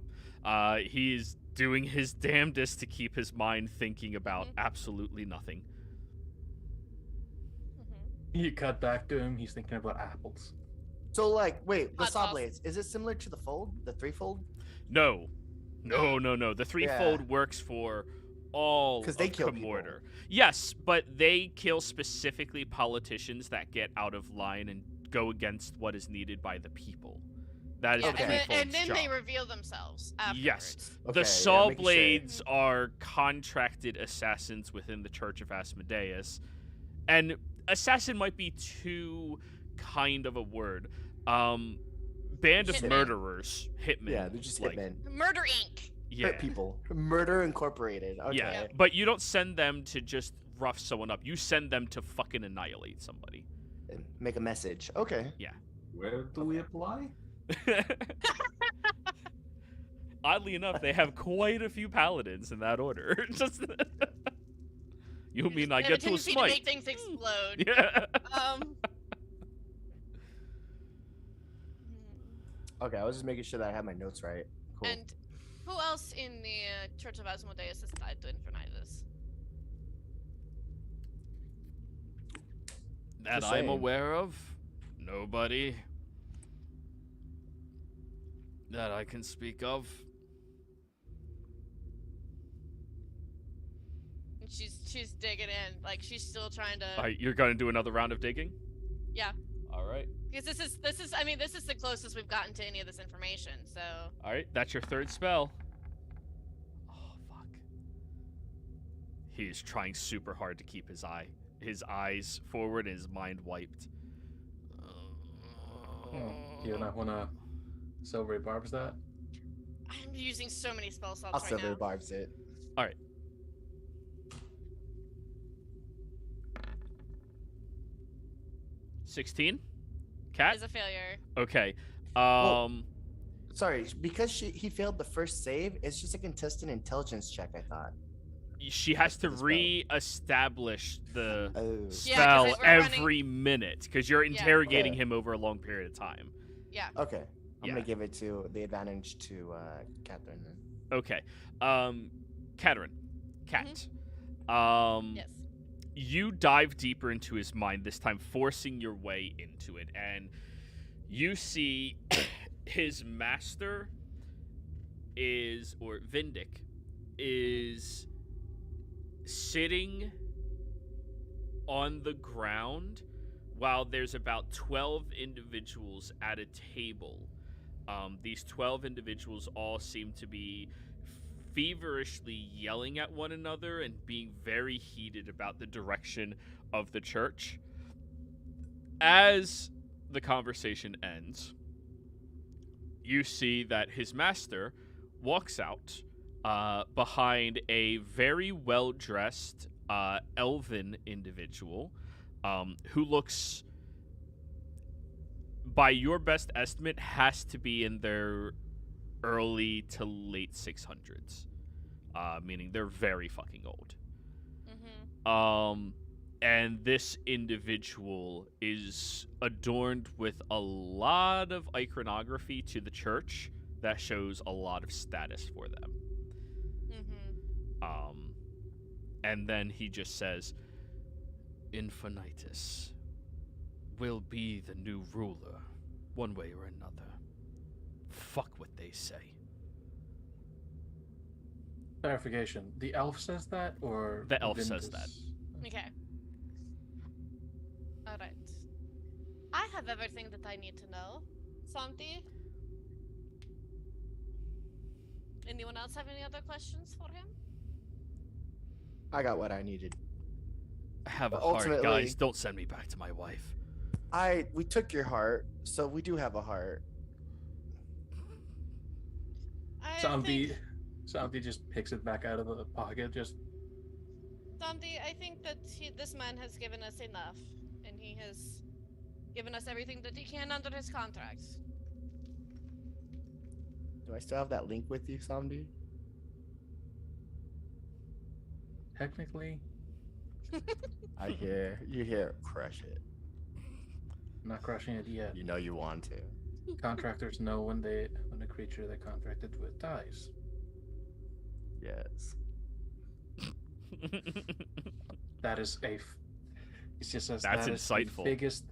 He's doing his damnedest to keep his mind thinking about absolutely nothing. Mhm. You cut back to him. He's thinking about apples. So, like, wait, the Hot saw sauce. blades, is it similar to the fold? The threefold? No. No. The threefold works for all 'Cause of they kill people. Komortar. Yes, but they kill specifically politicians that get out of line and go against what is needed by the people. That is Yeah, the and then, threefold's they job. reveal themselves afterwards. Yes. Okay, The yeah, Saw making sure. Blades are contracted assassins within the Church of Asmodeus. And assassin might be too kind of a word. Band of Hitman. murderers. Hitmen. Yeah, they're just like, hitmen. Murder Inc. Yeah. Hurt people. Murder Incorporated. Okay. Yeah, but you don't send them to just rough someone up. You send them to fucking annihilate somebody. And make a message. Okay. Where do we apply? Oddly enough, they have quite a few paladins in that order. Just you mean I They have get to a tendency to smite? make things explode. Yeah. Okay, I was just making sure that I had my notes right. Cool. And who else in the Church of Asmodeus is tied to Infernitus? That Just I'm saying. aware of, nobody that I can speak of. And she's digging in, like she's still trying to. All right, you're gonna do another round of digging. Yeah. All right. Because this is this is the closest we've gotten to any of this information. So All right, that's your third spell. Oh fuck. He's trying super hard to keep his eyes forward and his mind wiped. Do you not want to silvery barbs that? I'm using so many spell slots I'll right silver now. barbs it. All right. $16? Cat? Is a failure. Okay. Well, Sorry, because he failed the first save, it's just a contested intelligence check, I thought. She has to For the spell. re-establish the Oh. Yeah, 'cause spell we're running- every minute because you're interrogating Okay. him over a long period of time. Yeah. Okay. I'm Yeah. gonna give it to the advantage to Catherine then. Okay. Katerin. Kat. Yes. You dive deeper into his mind this time, forcing your way into it, and you see his master Vindic is sitting on the ground while there's about 12 individuals at a table. These 12 individuals all seem to be feverishly yelling at one another and being very heated about the direction of the church. As the conversation ends, you see that his master walks out behind a very well-dressed elven individual who looks, by your best estimate, has to be in their early to late 600s, meaning they're very fucking old. And this individual is adorned with a lot of iconography to the church that shows a lot of status for them. And then he just says, Infinitus will be the new ruler, one way or another. Fuck what they say. Clarification. The elf says that, or The elf says Vintus? that. Okay. All right. I have everything that I need to know. Santi? Anyone else have any other questions for him? I got what I needed. I have a But heart, ultimately- guys. Don't send me back to my wife. We took your heart, so we do have a heart. I Santi think, just picks it back out of the pocket. Just Santi, I think that this man has given us enough, and he has given us everything that he can under his contracts. Do I still have that link with you, Samdi? technically I hear you hear crush it. not crushing it yet. You know you want to. Contractors know when a creature they contracted with dies. Yes. That is it's just as That's that is the insightful.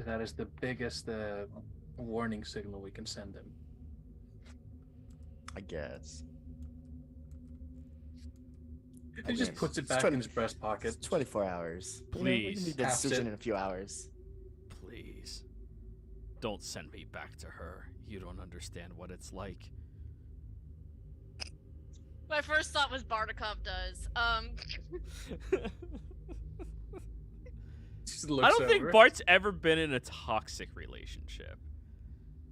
that is the biggest warning signal we can send them. I guess. He just Okay, puts it it's back 20 in his breast pocket. It's 24 hours. You know, we Please. can make the Taps decision it. in a few hours. Please. Don't send me back to her. You don't understand what it's like. My first thought was Bardakov does. Just I looks don't think over. Bart's ever been in a toxic relationship.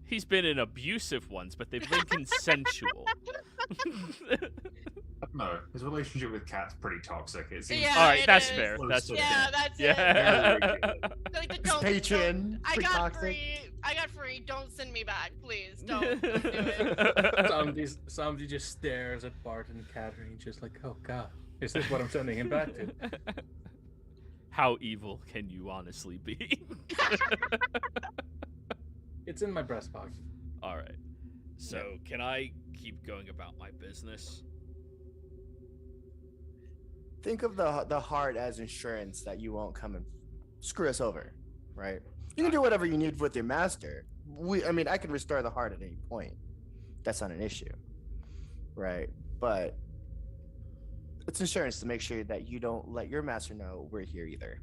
He's been in abusive ones, but they've been consensual. No, his relationship with Kat's pretty toxic. It seems Yeah, All right, it that's is. fair. Close That's to fair. yeah, that's Yeah. it. Like, His don't- patron, I pretty got toxic. free. I got free. Don't send me back, please. Don't do it. Somebody just stares at Bart and Catherine, just like, oh god, is this what I'm sending him back to? How evil can you honestly be? It's in my breast pocket. All right. So, can I keep going about my business? Think of the heart as insurance that you won't come and screw us over, right? You can do whatever you need with your master. I can restore the heart at any point. That's not an issue, right? But it's insurance to make sure that you don't let your master know we're here either.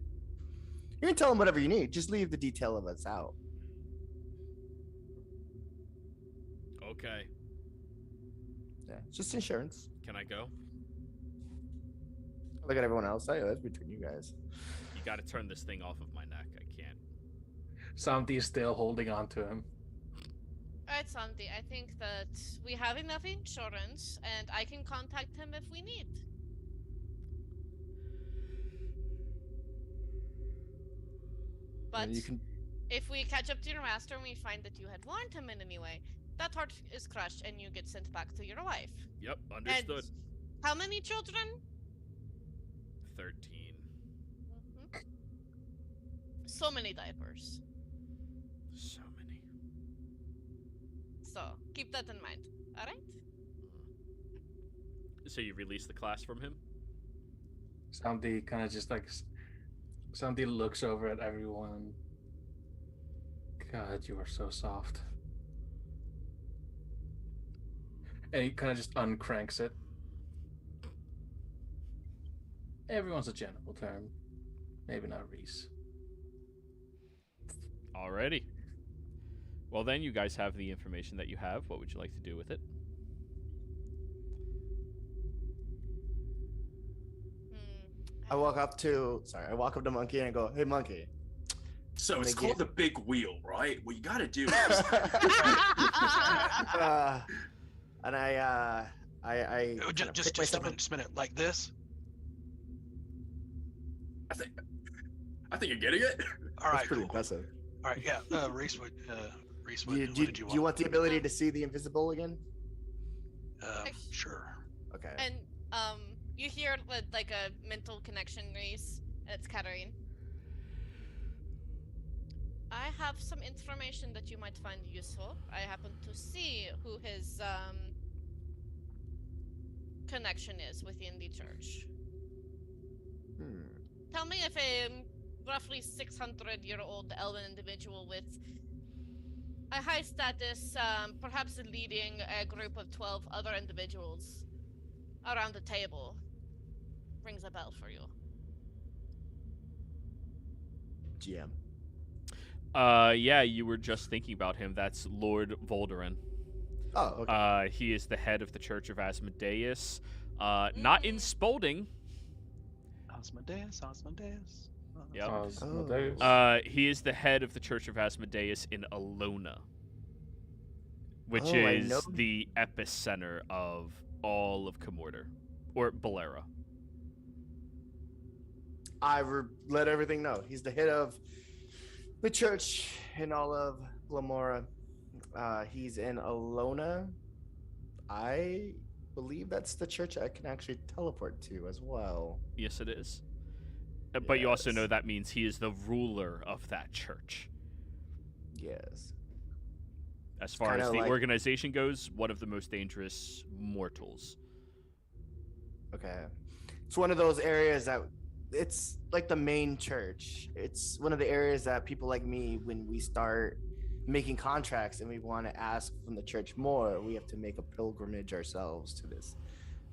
You can tell him whatever you need. Just leave the detail of us out. Okay. Yeah, it's just insurance. Can I go? Look at everyone else. Hey, that's between you guys. You got to turn this thing off of my neck. I can't. Santi is still holding on to him. Alright, Santi. I think that we have enough insurance, and I can contact him if we need. But And you can. if we catch up to your master and we find that you had warned him in any way, that heart is crushed and you get sent back to your wife. Yep, understood. And how many children? 13. Mhm. So many diapers. So many. So keep that in mind. All right. So you release the class from him? Somebody kind of just like somebody looks over at everyone. God, you are so soft. And he kind of just uncranks it. Everyone's a genital term. Maybe not Reese. Alrighty. Well, then you guys have the information that you have. What would you like to do with it? I walk up to Monkey and I go, "Hey, Monkey." So it's They called get- the big wheel, right? What you gotta do is And I Oh, kinda just pick myself up. just a minute, like this. I think you're getting it. All right, That's pretty cool. impressive. All right, yeah. Reese, what Do you, what do, did you do you want? want the ability to see the invisible again? Sure. Okay. And you hear like a mental connection, Reese. It's Katarine. I have some information that you might find useful. I happen to see who his connection is within the church. Tell me if a roughly 600-year-old elven individual with a high status, perhaps leading a group of 12 other individuals around the table, rings a bell for you. GM. Yeah, you were just thinking about him. That's Lord Volderin. Oh, okay. He is the head of the Church of Asmodeus. Not in Spalding. Asmodeus. Yep. Asmodeus. He is the head of the Church of Asmodeus in Alona, which Oh, I is know. the epicenter of all of Komortar, or Bolera. Let everything know. He's the head of the church in all of Glamora. He's in Alona. I believe that's the church I can actually teleport to as well. Yes, it is. But you also Yes. know that means he is the ruler of that church. Yes. As far as kinda the like- organization goes, one of the most dangerous mortals. Okay. It's one of those areas that it's like the main church. It's one of the areas that people like me, when we start making contracts and we want to ask from the church more, we have to make a pilgrimage ourselves to this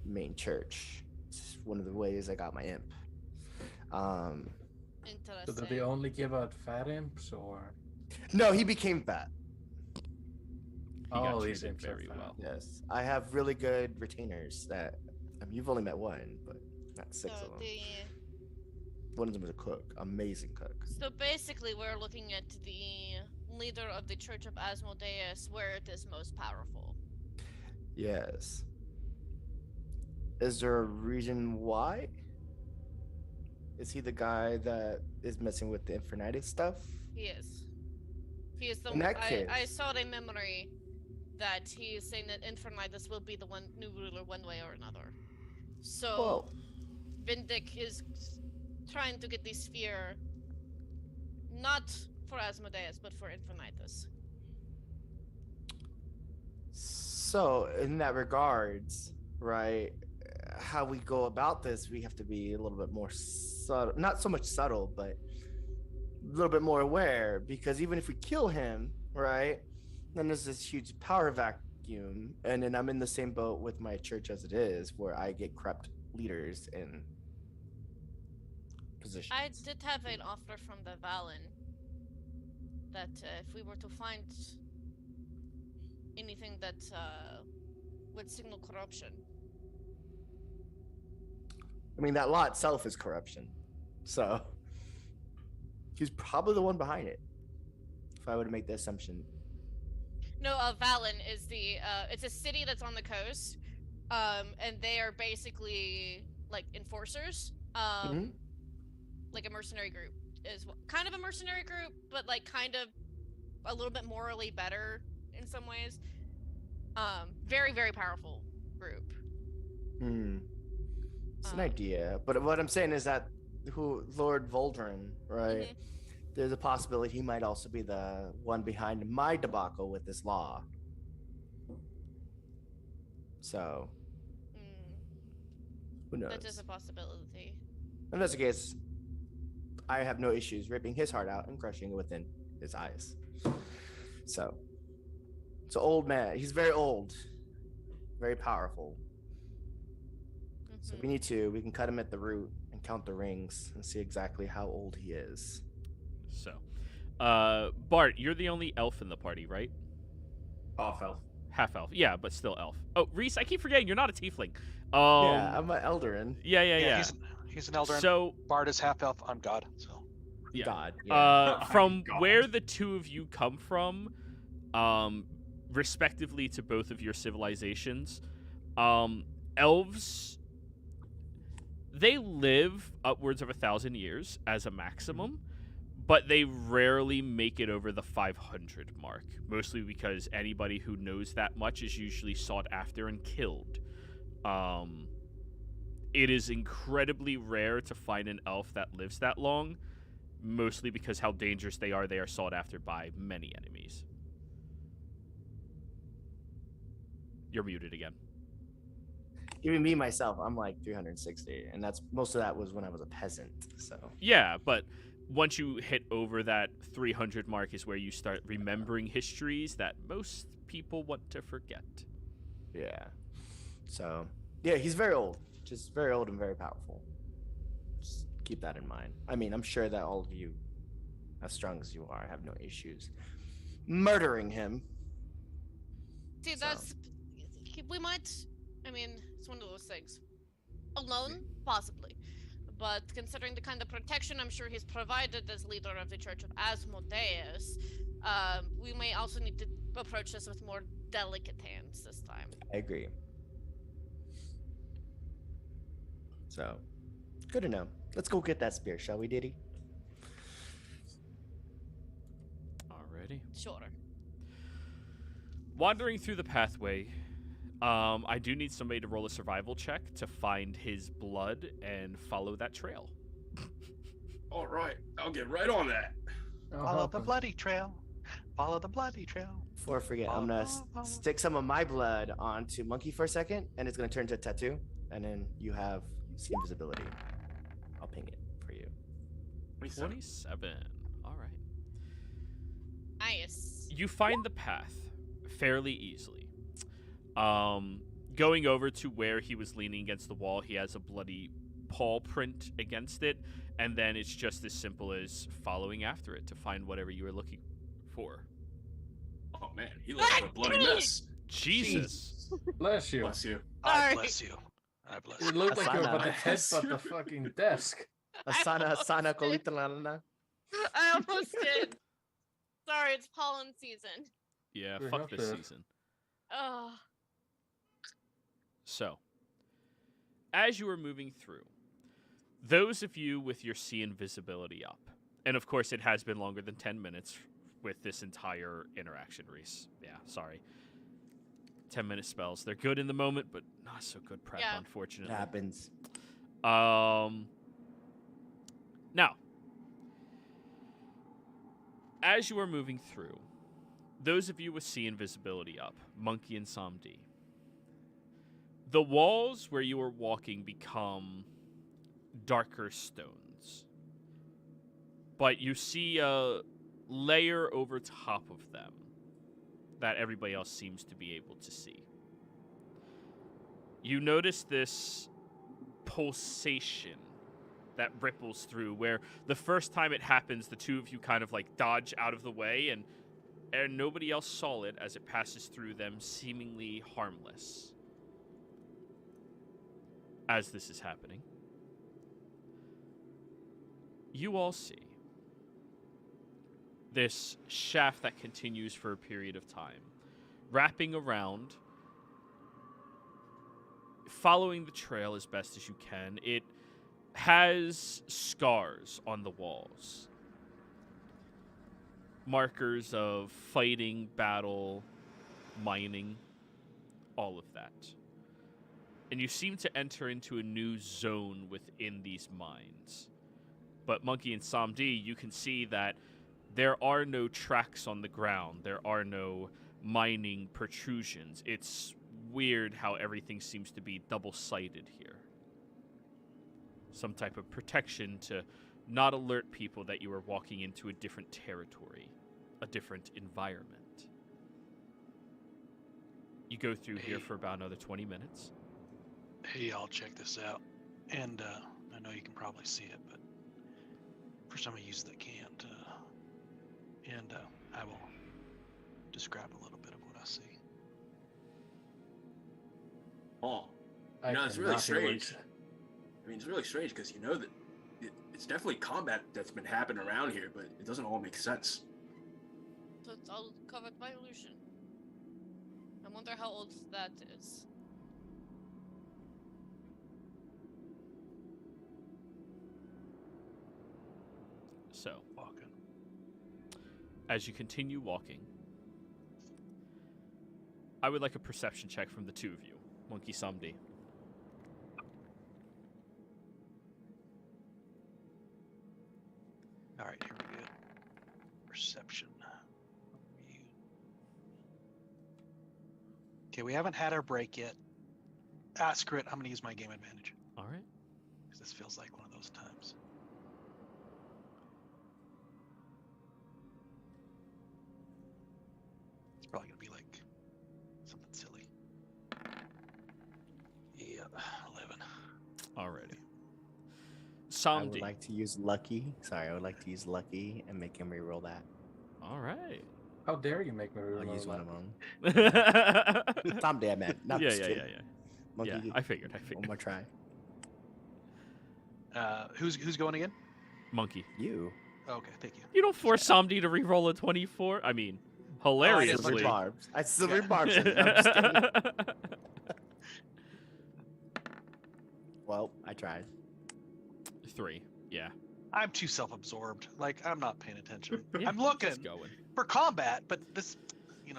main church. It's one of the ways I got my imp. Interesting. So do they only give out fat imps or? No, he became fat. He got Oh, these treated imps are very fat. well. Yes. I have really good retainers that you've only met one, but not six So of them. the One of them is a cook, amazing cook. So basically, we're looking at the leader of the Church of Asmodeus, where it is most powerful. Yes. Is there a reason why? Is he the guy that is messing with the Infernitis stuff? He is. He is the In that I case- saw a memory that he is saying that Infernitus will be the one new ruler one way or another. So Whoa. Vindic is trying to get the sphere not for Asmodeus, but for Infernitus. So, in that regards, right, how we go about this, we have to be a little bit more subtle. Not so much subtle, but a little bit more aware, because even if we kill him, right, then there's this huge power vacuum. And then I'm in the same boat with my church as it is, where I get corrupt leaders in positions. I did have an offer from the Valen that if we were to find anything that would signal corruption. I mean, that law itself is corruption. So, he's probably the one behind it. If I were to make the assumption. No, Valen is the it's a city that's on the coast, and they are basically like enforcers, Mhm. like a mercenary group is kind of a mercenary group, but like kind of a little bit morally better in some ways. Very, very powerful group. It's an Um, idea, but what I'm saying is that Lord Voldrin, right? Mhm. There's a possibility he might also be the one behind my debacle with this law. So who knows? That is a possibility. If that's the case, I have no issues ripping his heart out and crushing it within his eyes. So, it's an old man. He's very old, very powerful. So we can cut him at the root and count the rings and see exactly how old he is. So, Bart, you're the only elf in the party, right? Half elf. Half elf, yeah, but still elf. Oh, Reese, I keep forgetting you're not a tiefling. Yeah, I'm an Eldarin. Yeah. He's an elder. So, Bard is half elf. I'm god. So yeah. God. Yeah. From God. where the two of you come from, respectively to both of your civilizations, elves, they live upwards of 1,000 years as a maximum, but they rarely make it over the 500 mark, mostly because anybody who knows that much is usually sought after and killed. It is incredibly rare to find an elf that lives that long, mostly because how dangerous they are sought after by many enemies. You're muted again. Even me myself, I'm like 360, and that's most of that was when I was a peasant. So Yeah, but once you hit over that 300 mark is where you start remembering histories that most people want to forget. yeah, so yeah, he's very old, just very old and very powerful. Just keep that in mind. I mean, I'm sure that all of you, as strong as you are, have no issues murdering him. See, that's we might. I mean, it's one of those things. Alone, possibly, but considering the kind of protection I'm sure he's provided as leader of the Church of Asmodeus, we may also need to approach this with more delicate hands this time. I agree. So, good to know. Let's go get that spear, shall we, Diddy? Alrighty. Sure. Wandering through the pathway, I do need somebody to roll a survival check to find his blood and follow that trail. All right, I'll get right on that. follow the bloody trail. Follow the bloody trail. Before I forget, I'm gonna stick some of my blood onto Monkey for a second, and it's gonna turn into a tattoo, and then you see invisibility. I'll ping it for you. 27. All right. Nice. You find the path fairly easily. Going over to where he was leaning against the wall, he has a bloody paw print against it, and then it's just as simple as following after it to find whatever you were looking for. Oh man, he looks like a bloody mess. Jesus. Bless you. Bless you. I Sorry. bless you. I bless It you. looked like you were about to Asana. headbutt the fucking desk. Asana, Asana, Kolita, Lana. I almost did. Sorry, it's pollen season. Yeah, Fair fuck enough, this Dad. season. Oh. So, as you are moving through, those of you with your see invisibility up, and of course it has been longer than 10 minutes with this entire interaction, Reese. Yeah, sorry. 10-minute spells. They're good in the moment, but not so good prep, Yeah. It unfortunately. happens. Now, as you are moving through, those of you with see invisibility up, Monkey and Samdi, the walls where you are walking become darker stones. But you see a layer over top of them that everybody else seems to be able to see. You notice this pulsation that ripples through, where the first time it happens, the two of you kind of like dodge out of the way, and nobody else saw it as it passes through them, seemingly harmless. As this is happening, you all see this shaft that continues for a period of time, wrapping around, following the trail as best as you can. It has scars on the walls, markers of fighting, battle, mining. all of that. And you seem to enter into a new zone within these mines. But Monkey and Samdi, you can see that there are no tracks on the ground. There are no mining protrusions. It's weird how everything seems to be double-sided here. Some type of protection to not alert people that you are walking into a different territory, a different environment. You go through here for about another 20 minutes. Hey, y'all, check this out. And I know you can probably see it, but for some of you that can't, I will describe a little bit of what I see. Oh, I it's really cannot hear what strange. I mean, it's really strange because you know that it's definitely combat that's been happening around here, but it doesn't all make sense. So it's all covered by illusion. I wonder how old that is. So, Walking. as you continue walking, I would like a perception check from the two of you, Monkey Samdi. All right, here we go. Perception. View. Okay, we haven't had our break yet. Screw it. I'm going to use my game advantage. All right. Because this feels like one of those times. It's probably going to be like something silly. Yeah, 11. Alrighty. I would Samdi. like to use lucky. Sorry, I would like to use lucky and make him reroll that. All right. How dare you make me I'll reroll use one that? of them. Someday I meant. No, yeah. just kidding. Monkey, Yeah, I figured. one more try. Who's going again? Monkey. You. Okay, thank you. You don't force Samdi to re-roll a 24. I mean, hilariously. Silver barbs. I silver Yeah. barbs. I'm just kidding. Well, I tried. 3. Yeah. I'm too self-absorbed. Like, I'm not paying attention. Yeah, I'm looking just going. for combat, but this,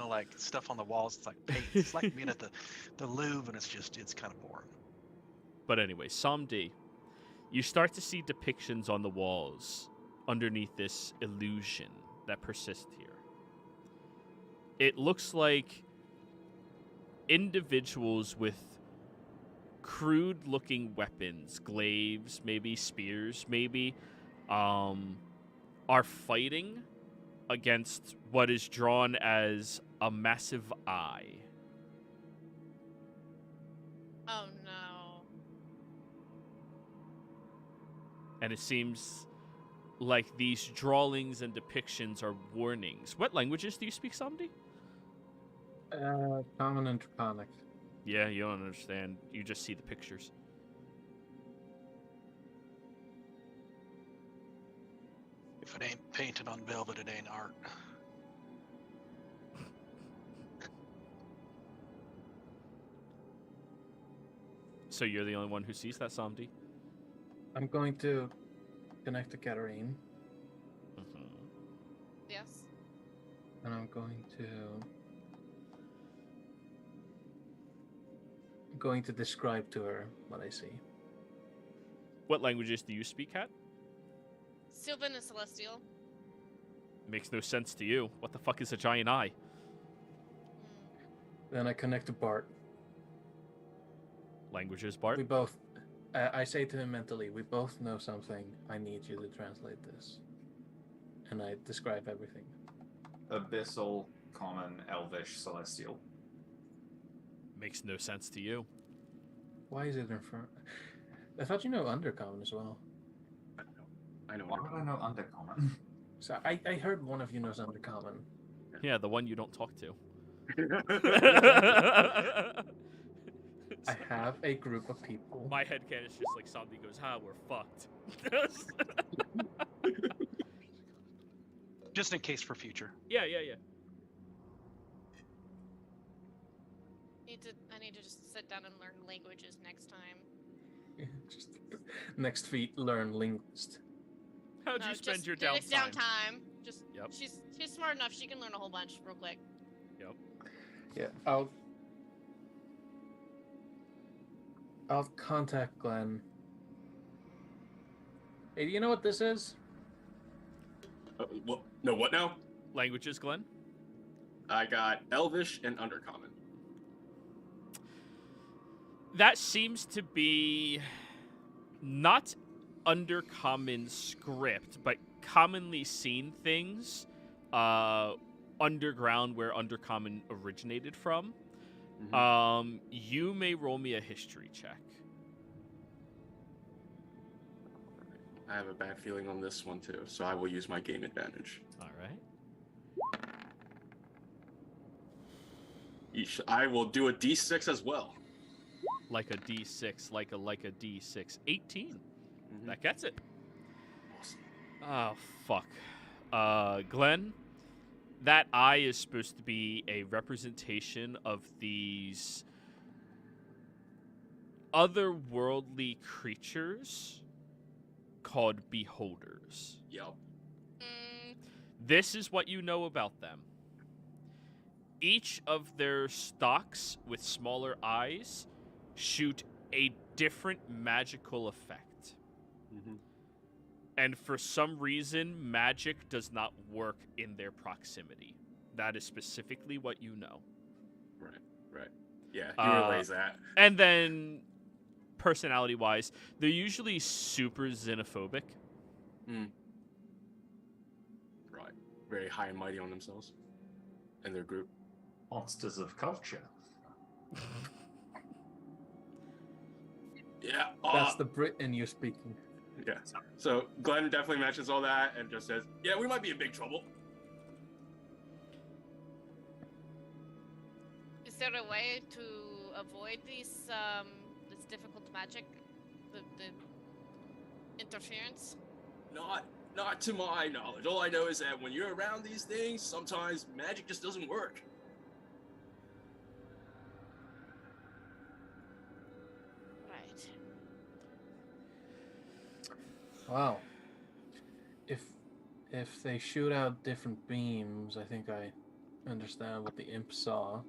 like stuff on the walls, it's like paint. It's like being at the Louvre, and it's kind of boring. But anyway, Samdi, you start to see depictions on the walls underneath this illusion that persists here. It looks like individuals with crude-looking weapons, glaives, maybe spears, maybe, are fighting against what is drawn as a massive eye. Oh no. And it seems like these drawings and depictions are warnings. What languages do you speak, Samdi? Common and Draconic. Yeah, you don't understand. You just see the pictures. If it ain't painted on velvet, it ain't art. So you're the only one who sees that, Samdi? I'm going to connect to Katarine, Mm-hmm. Yes. and I'm going to describe to her what I see. What languages do you speak, Kat? Sylvan and Celestial. Makes no sense to you. What the fuck is a giant eye? Then I connect to Bart. Languages, Bart? We both. I say to him mentally, we both know something. I need you to translate this. And I describe everything. Abyssal, Common, Elvish, Celestial. Makes no sense to you. Why is it in front? I thought you know Undercommon as well. I know. Why would I know Undercommon? So I heard one of you knows Undercommon. Yeah, the one you don't talk to. I have a group of people. My headcanon is just like Samdi goes, we're fucked. Just in case for future. Yeah. I need to just sit down and learn languages next time. Just next feat, learn linguist. How'd No, you spend just your it's downtime? downtime. Just Yep. she's smart enough. She can learn a whole bunch real quick. Yep. Yeah, I'll I'll contact Glenn. Hey, do you know what this is? What now? Languages, Glenn? I got Elvish and Undercommon. That seems to be not Undercommon script, but commonly seen things underground where Undercommon originated from. Mhm. You may roll me a history check. I have a bad feeling on this one too, so I will use my game advantage. All right. I will do a D6 as well. Like a D6, like a D6. 18. Mhm. That gets it. Awesome. Oh, fuck. Glenn, that eye is supposed to be a representation of these otherworldly creatures called beholders. Yep. This is what you know about them. Each of their stalks with smaller eyes shoot a different magical effect. Mm-hmm. And for some reason, magic does not work in their proximity. That is specifically what you know. Right. Yeah, he relays that. And then, personality-wise, they're usually super xenophobic. Right. Very high and mighty on themselves and their group. Monsters of culture. Yeah. That's the Brit in you speaking. Yeah. So Glenn definitely mentions all that and just says, "Yeah, we might be in big trouble." Is there a way to avoid this difficult magic, the interference? Not to my knowledge. All I know is that when you're around these things, sometimes magic just doesn't work. Right. Wow. If they shoot out different beams, I think I understand what the imp saw.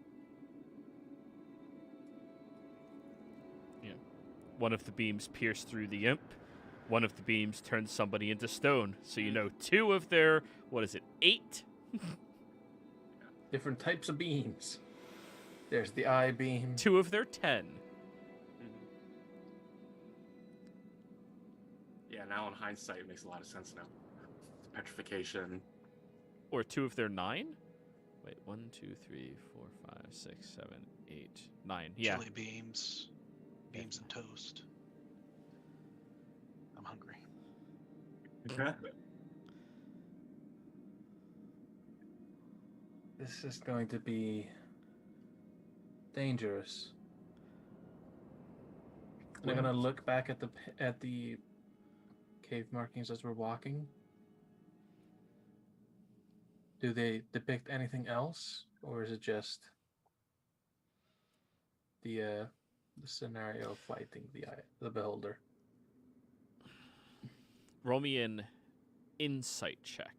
Yeah. One of the beams pierced through the imp. One of the beams turns somebody into stone. So you know 2 of their, 8? Different types of beams. There's the eye beam. 2 of their 10. Yeah, now in hindsight, it makes a lot of sense now. Petrification. Or 2 of their 9? Wait, 1, 2, 3, 4, 5, 6, 7, 8, 9. Yeah. Chili beams, beams and toast. I'm hungry. Okay. This is going to be dangerous. And I'm gonna look back at the cave markings as we're walking. Do they depict anything else, or is it just the scenario of fighting the beholder? Roll me an insight check.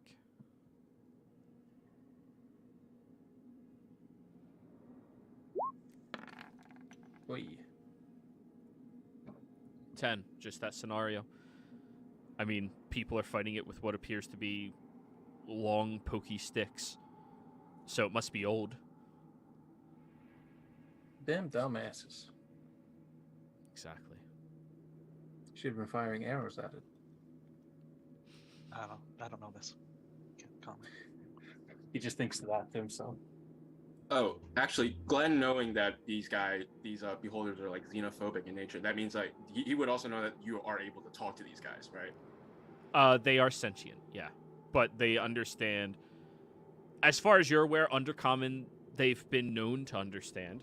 Oi. 10, just that scenario. I mean, people are fighting it with what appears to be long, pokey sticks. So it must be old. Them dumbasses. Exactly. Should have been firing arrows at it. I don't know this. Can't comment. He just thinks that to himself. Oh, actually, Glenn, knowing that these beholders are like xenophobic in nature, that means like he would also know that you are able to talk to these guys, right? They are sentient, yeah. But they understand. As far as you're aware, Undercommon, they've been known to understand.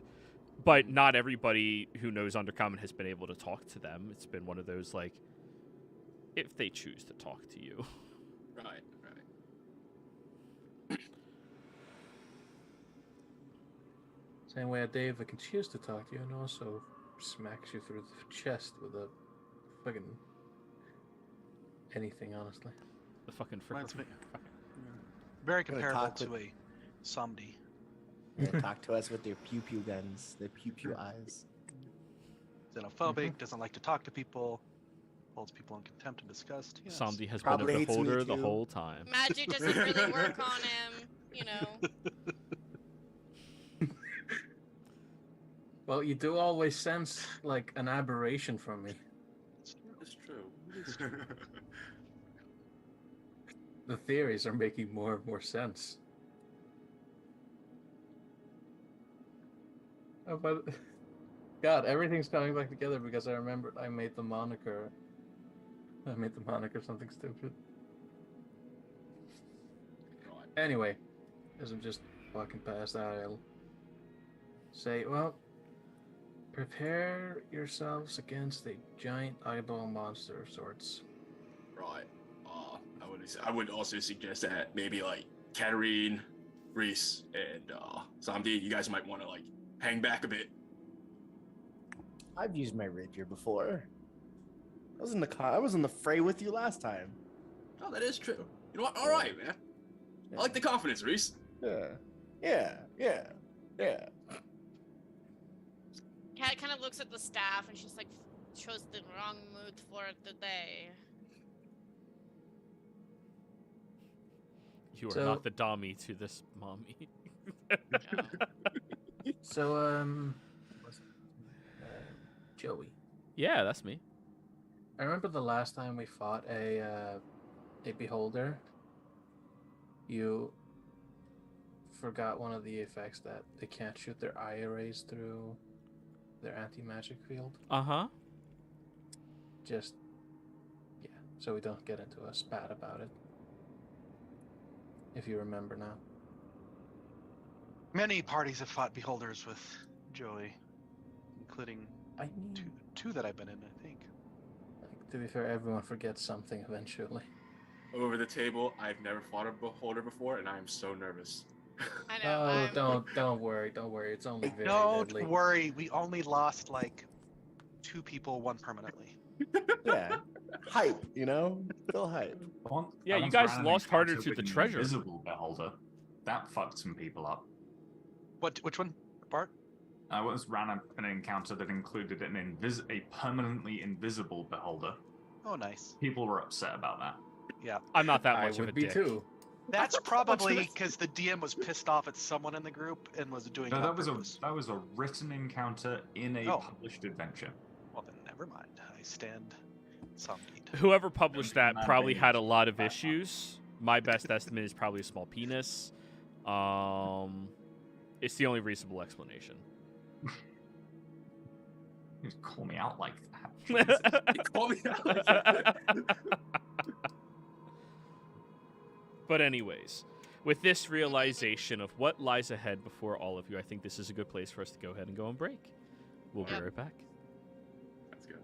But not everybody who knows Undercommon has been able to talk to them. It's been one of those, like, if they choose to talk to you. Right. Same way a Dave can choose to talk to you and also smacks you through the chest with a fucking anything, honestly. The fucking Reminds frickin' me. Very Gonna comparable talk to a somebody. They talk to us with their pew pew guns, their pew pew eyes. xenophobic, doesn't like to talk to people, holds people in contempt and disgust. Yes. Samdi has Probably been a hates me beholder the too. whole time. Magic doesn't really work on him, you know. Well, you do always sense like an aberration from me. It's true. It's true. The theories are making more and more sense. Oh, but God, everything's coming back together because I remembered I made the moniker. I made the moniker something stupid. Right. Anyway, as I'm just walking past that, I'll say, well, prepare yourselves against a giant eyeball monster of sorts. Right. I would also suggest that maybe like Katarine, Reese, and Samdi, you guys might want to like hang back a bit. I've used my rapier before. I was in the fray with you last time. Oh, that is true. You know what? All right, man. I like the confidence, Reese. Yeah. Cat kind of looks at the staff and she's like, chose the wrong mood for the day. You are So- not the Dami to this mommy. So, Joey. Yeah, that's me. I remember the last time we fought a beholder. You forgot one of the effects that they can't shoot their eye arrays through their anti-magic field. Uh-huh. Just, yeah, so we don't get into a spat about it. If you remember now. Many parties have fought beholders with Joey, including I mean, two that I've been in, I think. to be fair, everyone forgets something eventually. Over the table, I've never fought a beholder before, and I am so nervous. I know. Oh, don't worry. It's only very Don't deadly. worry, we only lost like 2 people, 1 permanently. Yeah. Hype, you know? Still hype. Yeah, I you once guys ran an lost harder encounter to the with an treasure. Invisible beholder. That fucked some people up. Which one, Bart? I once ran an encounter that included a permanently invisible beholder. Oh, nice. People were upset about that. Yeah. I'm not that I much of a would be dick. too. That's probably because the DM was pissed off at someone in the group and was doing No, it that on was purpose. that was a written encounter in a Oh. published adventure. Well, then never mind. I stand some need. Whoever published that Man, probably they had a just lot of back up. issues. My best estimate is probably a small penis. It's the only reasonable explanation. You just call me out like that. You call me out like that. But anyways, with this realization of what lies ahead before all of you, I think this is a good place for us to go ahead and go on break. We'll be Yep. right back. That's good.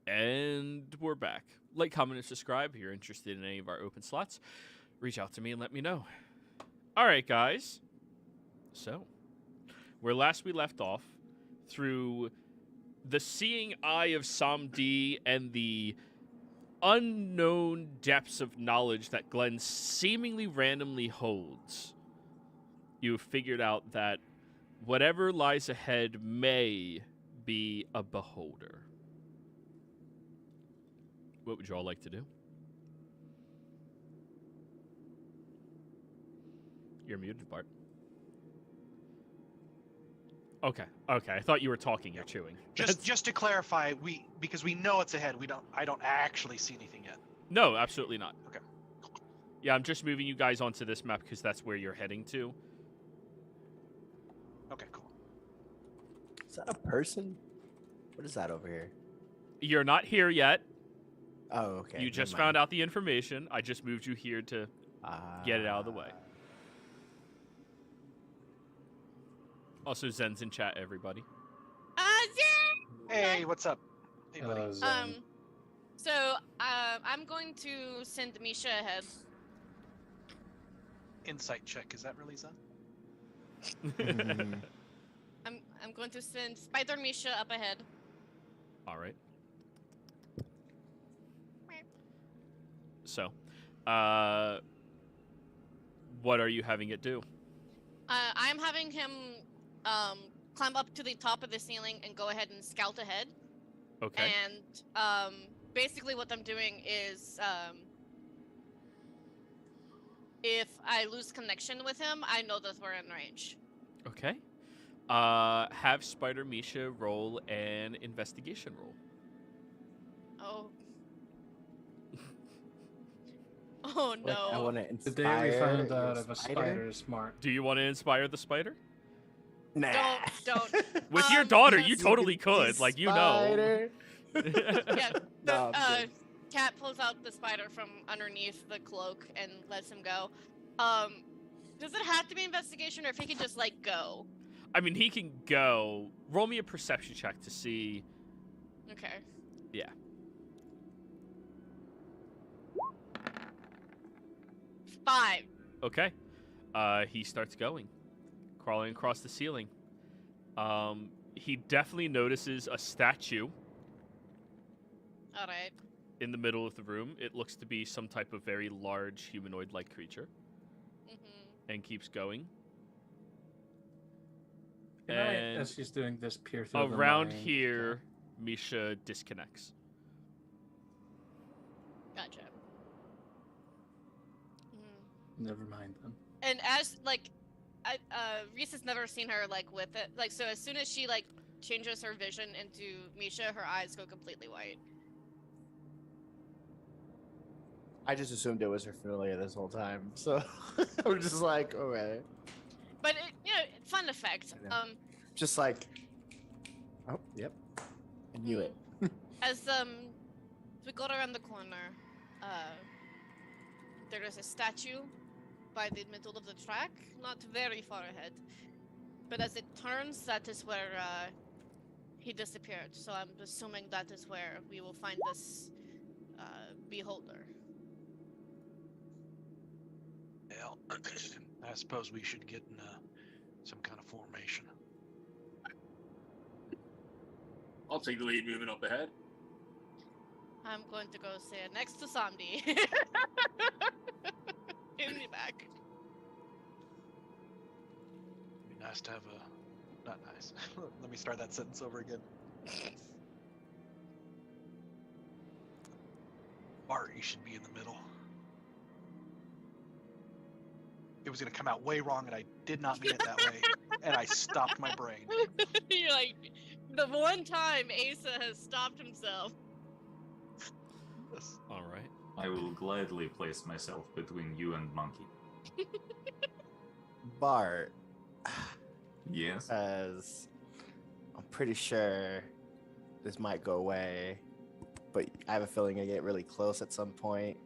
And we're back. Like, comment, and subscribe if you're interested in any of our open slots. Reach out to me and let me know. All right, guys. So, where last we left off, through the seeing eye of Samdi and the unknown depths of knowledge that Glenn seemingly randomly holds, you've figured out that whatever lies ahead may be a beholder. What would you all like to do? You're muted, Bart. Okay. I thought you were talking. You're chewing. Just to clarify, because we know it's ahead. I don't actually see anything yet. No, absolutely not. Okay. Yeah, I'm just moving you guys onto this map because that's where you're heading to. Okay, cool. Is that a person? What is that over here? You're not here yet. Oh, okay. You just found out the information. I just moved you here to get it out of the way. Also, Zen's in chat, everybody. Zen! Hey, what's up? Hey, buddy. Hello, Zen. So, I'm going to send Misha ahead. Insight check. Is that really Zen? I'm going to send Spider Misha up ahead. All right. So, what are you having it do? I'm having him climb up to the top of the ceiling and go ahead and scout ahead. Okay. And basically what I'm doing is if I lose connection with him, I know that we're in range. Okay. Have Spider Misha roll an investigation roll. Oh. Oh Like, I no. want to The inspire. day we found your out if a spider is smart. Do you want to inspire the spider? Nah. Don't. With your daughter, you yes. totally could. Like, you know. Spider. Yeah. No, I'm kidding. Cat pulls out the spider from underneath the cloak and lets him go. Does it have to be investigation, or if he can just like go? I mean, he can go. Roll me a perception check to see. Okay. Yeah. Five. Okay. He starts going, crawling across the ceiling. He definitely notices a statue All right. in the middle of the room. It looks to be some type of very large humanoid-like creature, and keeps going. Can I, And as she's doing this, peer through the around mind? here, Misha disconnects. Gotcha. Never mind then. And as like, Reese has never seen her like with it. Like, so as soon as she like changes her vision into Misha, her eyes go completely white. I just assumed it was her familiar this whole time, so I'm just like, okay. But it, you know, fun effect. I know. Just like, oh, yep, I knew it. As we got around the corner, there is a statue by the middle of the track, not very far ahead. But as it turns, that is where he disappeared. So I'm assuming that is where we will find this beholder. Well, I suppose we should get in some kind of formation. I'll take the lead moving up ahead. I'm going to go sit next to Samdi. In the back. It'd be nice to have a... Not nice. Let me start that sentence over again. Bart, you should be in the middle. It was going to come out way wrong, and I did not mean it that way. And I stopped my brain. You're like, the one time Asa has stopped himself. Yes. All right. I will gladly place myself between you and Monkey. Bart, Yes? as I'm pretty sure this might go away, but I have a feeling I get really close at some point,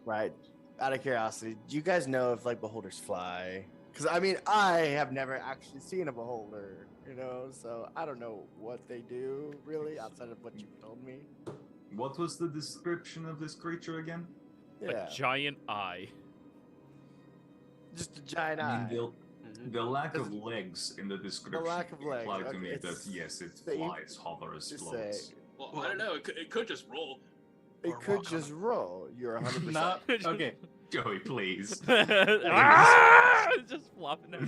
right? out of curiosity, do you guys know if like beholders fly? Because I mean, I have never actually seen a beholder, you know, so I don't know what they do really outside of what you told me. What was the description of this creature again? Yeah, A giant eye. just a giant I eye. mean, the lack of Doesn't- legs in the description lack of legs, implied to okay, me that it's yes, it say- flies, hovers, just floats. say- Well, I don't know. It could just roll. It Or could walk on just roll. You're 100%. Not okay. Joey, please. Ah! Just flopping out.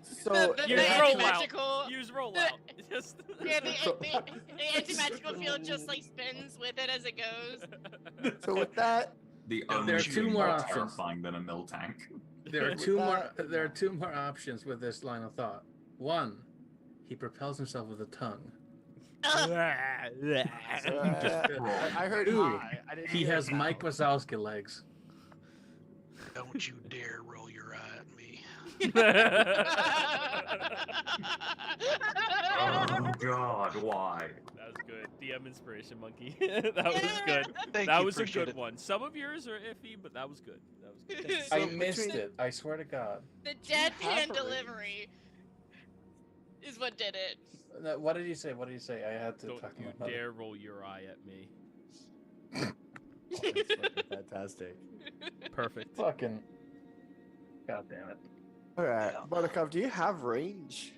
So the Use it- roll anti-magical. out. Use roll out. Just. Yeah, the, So- the anti-magical field just like spins with it as it goes. so with that, The There are only two thing more more options. terrifying than a mill tank. There are With two more. that- There are two more options with this line of thought. One, he propels himself with a tongue. so, Just roll. I heard Two, high. I didn't He hear has how. Mike Wazowski legs. Don't you dare roll your eye at me. Oh God, why? That was good. DM inspiration monkey. That was good. Thank That you, was a appreciate good it. one. Some of yours are iffy, but that was good. That was good. So I missed between- it. I swear to God. The have deadpan a delivery is what did it. No, what did you say? What did you say? I had to Don't talk you about it. dare roll your eye at me. Oh, that's fucking fantastic. Perfect. Fucking. God damn it. All right, Yeah. Buttercup, do you have range?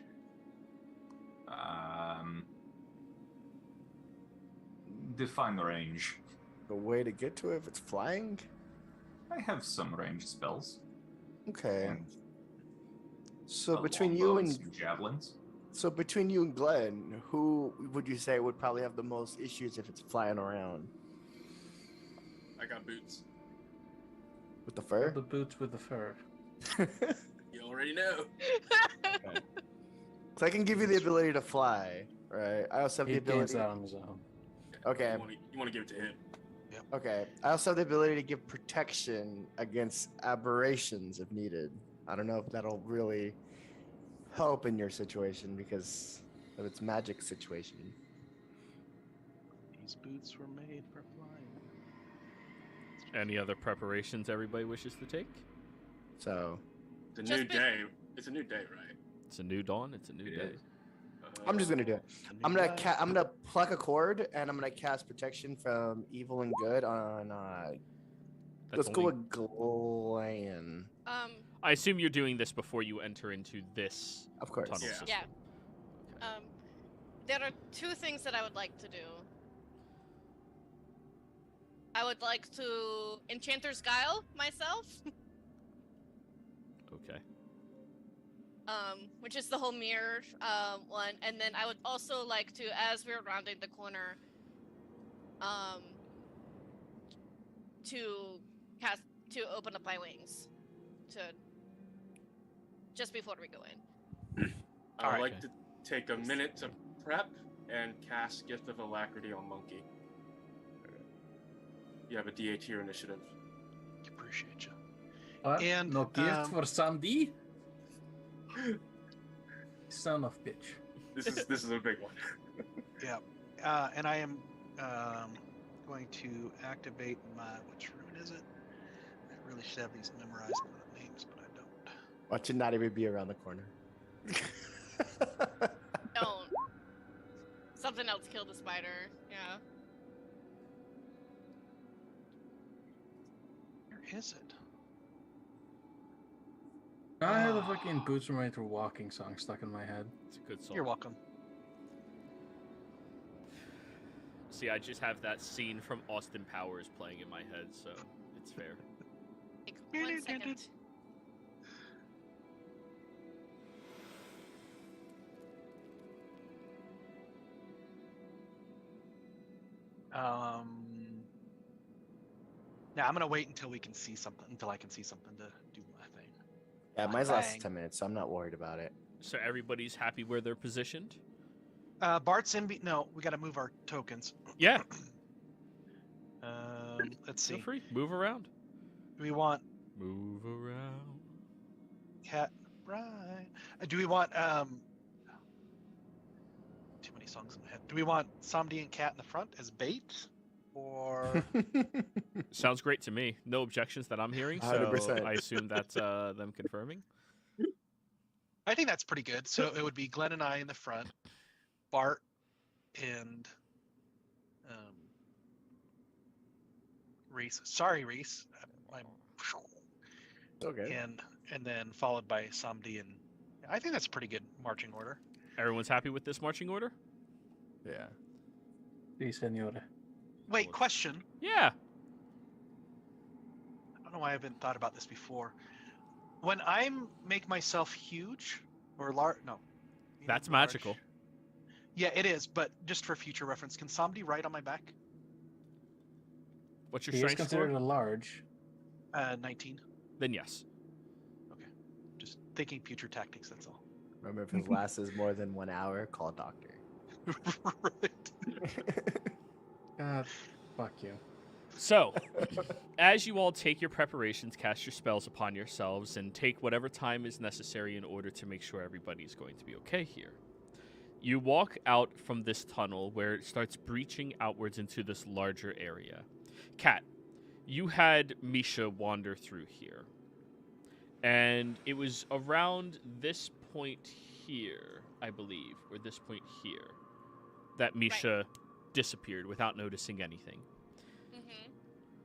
Define range. The way to get to it if it's flying? I have some range spells. Okay. and So a between you longbow and some javelins. between you and Glenn, who would you say would probably have the most issues if it's flying around? I got boots. With the fur? The boots with the fur. You already know. So I can give you the ability to fly, right? I also have the He gains ability. that on his own. Okay. You want to give it to him. Okay. I also have the ability to give protection against aberrations if needed. I don't know if that'll really help in your situation because of its magic situation. These boots were made for flying. Any other preparations everybody wishes to take? So It's a Just new be- day. It's a new day, right? It's a new dawn. It's a new It day. is. I'm just gonna do it. A new I'm gonna life. I'm gonna pluck a cord and I'm gonna cast protection from evil and good on That's let's go only- with Glenn. I assume you're doing this before you enter into this Of course. tunnel Yeah. system. Yeah. There are two things that I would like to do. I would like to Enchanter's Guile myself, Okay. which is the whole mirror one, and then I would also like to, as we're rounding the corner, to open up my wings, to just before we go in. I would Alright. like to take a minute to prep and cast Gift of Alacrity on Monkey. You have a D8 tier initiative. Appreciate you. What? And, no gift um, for Sandy? Son of bitch. This is a big one. And I am going to activate my, which rune is it? I really should have these memorized names, but I don't. Watch it not even be around the corner. Don't. Something else killed the spider. Yeah. Where is it? Now I have a fucking Boots from Right Through Walking song stuck in my head. It's a good song. You're welcome. See, I just have that scene from Austin Powers playing in my head, so it's fair. Like, 1 second. Now I'm gonna wait until we can see something, until I can see something to do my thing. Yeah, mine's last Bang. 10 minutes, so I'm not worried about it. So everybody's happy where they're positioned? Bart's in. No, we got to move our tokens. Yeah. Let's Feel see. free. Move around. Do we want Move around. cat? Right. Do we want too many songs in my head. Do we want Somdi and Cat in the front as bait? Or Sounds great to me. No objections that I'm hearing, so 100%. I assume that's them confirming. I think that's pretty good. So it would be Glenn and I in the front, Bart and Reese. Sorry, Reese. I'm Okay. and then followed by Samdi, and I think that's a pretty good marching order. Everyone's happy with this marching order? Yeah. Sí, señora. Wait, question. Yeah. I don't know why I haven't thought about this before. When I make myself huge or large, no. That's large. magical. Yeah, it is. But just for future reference, can Samdi ride on my back? What's your He is strength considered score? a large. 19. Then yes. Just thinking future tactics. That's all. Remember, if his lasts is more than 1 hour, call a doctor. Right. God, fuck you. So, as you all take your preparations, cast your spells upon yourselves, and take whatever time is necessary in order to make sure everybody's going to be okay here, you walk out from this tunnel where it starts breaching outwards into this larger area. Kat, you had Misha wander through here, and it was around this point here, I believe, or this point here, that Misha disappeared without noticing anything.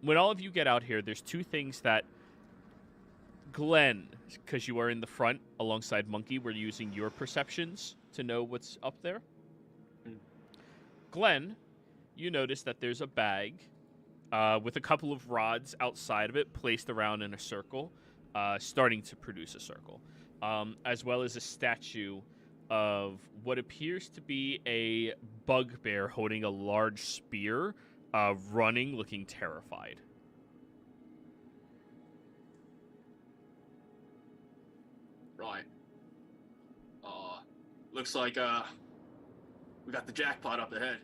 When all of you get out here, there's two things that Glenn, because you are in the front alongside Monkey, we're using your perceptions to know what's up there. Glenn, you notice that there's a bag with a couple of rods outside of it placed around in a circle, starting to produce a circle, as well as a statue of what appears to be a bugbear holding a large spear, running, looking terrified. Right. Looks like we got the jackpot up ahead.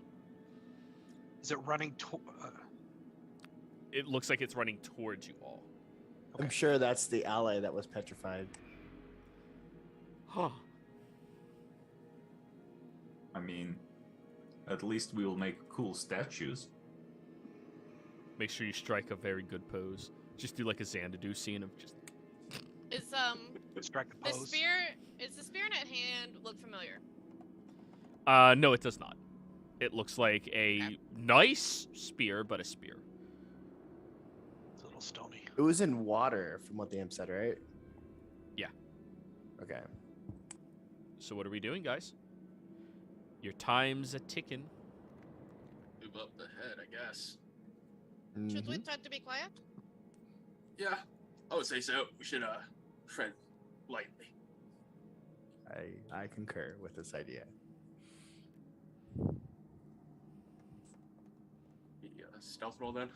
Is it running? It looks like it's running towards you all. I'm sure that's the ally that was petrified. Huh. I mean, at least we will make cool statues. Make sure you strike a very good pose. Just do like a Xanadu scene of just... Is Strike a the pose. spear? Is the spear in at hand look familiar? No, it does not. It looks like a nice spear, but a spear. It's a little stony. It was in water, from what the imp said, right? Yeah. Okay. So what are we doing, guys? Your time's a ticking. Move up the head, I guess. Should we Mhm. try to be quiet? Yeah, I would say so. We should tread lightly. I concur with this idea. Yeah, stealth roll then.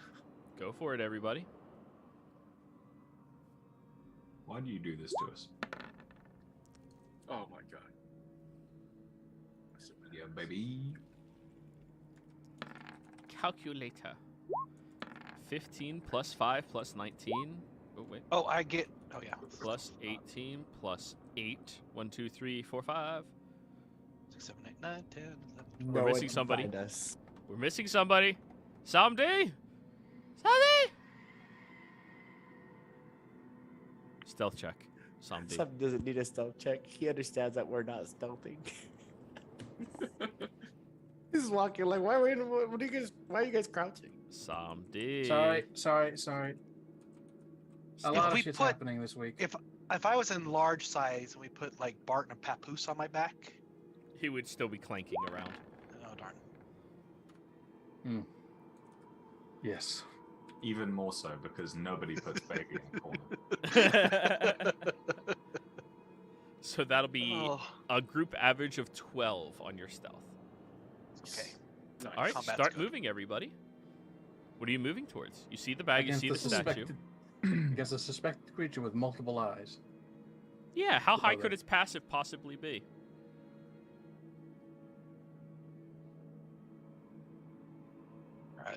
Go for it, everybody. Why do you do this to us? Oh my god. Yeah, baby. Calculator. 15 plus 5 plus 19. Oh, wait. Oh, I get. Oh yeah. Plus 18 plus 8. 1, 2, 3, 4, 5. 6, 7, 8, 9, 10, 11. We're No one missing can somebody. find us. We're missing somebody. Somebody! Somebody! Stealth check. Somebody. Sam doesn't need a stealth check. He understands that we're not stealthing. He's walking like, why are you guys crouching? Somebody. Sorry. A lot of we shit's put- happening this week. If I was in large size and we put like Bart and a papoose on my back, He would still be clanking around. oh darn. Yes. Even more so because nobody puts baby in the corner. So that'll be Oh, a group average of 12 on your stealth. okay. Nice. All right, Combat's start good. moving, everybody. What are you moving towards? You see the bag, you see the statue. Against a suspected creature with multiple eyes. Yeah, how high Okay. could its passive possibly be?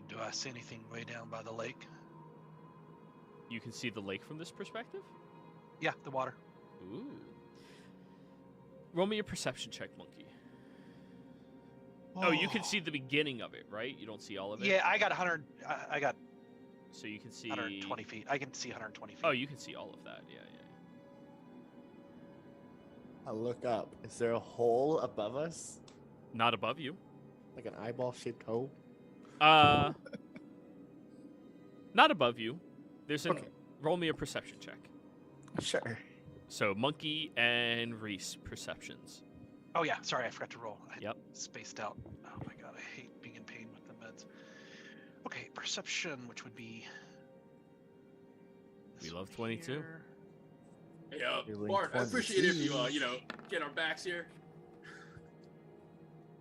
Do I see anything way down by the lake? You can see the lake from this perspective? Yeah, the water. Ooh. Roll me a perception check, Monkey. Oh, you can see the beginning of it, right? You don't see all of it? Yeah, I got 100. I got So you can see 120 feet. I can see 120 feet. Oh, you can see all of that. Yeah, yeah. I look up. Is there a hole above us? Not above you. Like an eyeball-shaped hole? Not above you. There's an Okay. roll me a perception check. Sure. So Monkey and Reese perceptions. Oh yeah, sorry, I forgot to roll. I Yep. spaced out. Oh my god, I hate being in pain with the meds. Okay, perception, which would be. We this love one 22. here. Hey, Feeling Bart, I appreciate it if you, positive. get our backs here.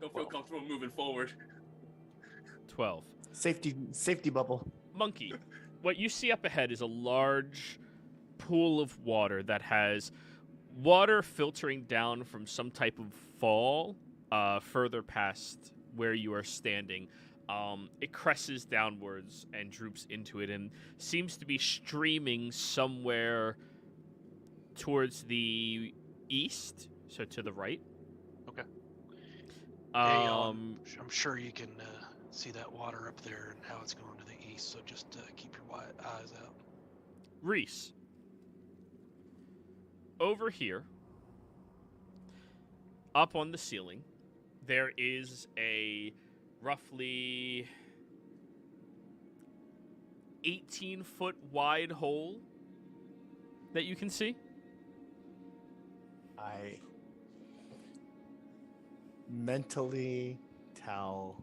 Don't feel comfortable moving forward. 12. Safety bubble. Monkey, what you see up ahead is a large pool of water that has water filtering down from some type of fall further past where you are standing. It cresses downwards and droops into it and seems to be streaming somewhere towards the east, so to the right. Okay. Um, I'm sure you can see that water up there and how it's going to the east. So just keep your eyes out. Reese, over here, up on the ceiling, there is a roughly 18-foot wide hole that you can see. I mentally tell,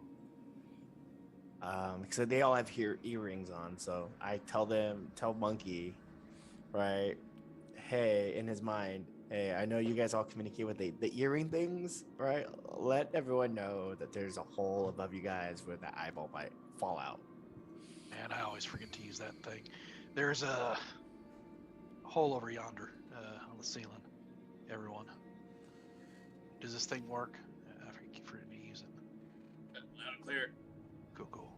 because they all have earrings on, so I tell Monkey, right? Hey, in his mind, hey, I know you guys all communicate with the earring things, right? Let everyone know that there's a hole above you guys where the eyeball might fall out. Man, I always forget to use that thing. There's a hole over yonder on the ceiling. Everyone, does this thing work? I keep forgetting to use it. Loud and clear. Cool.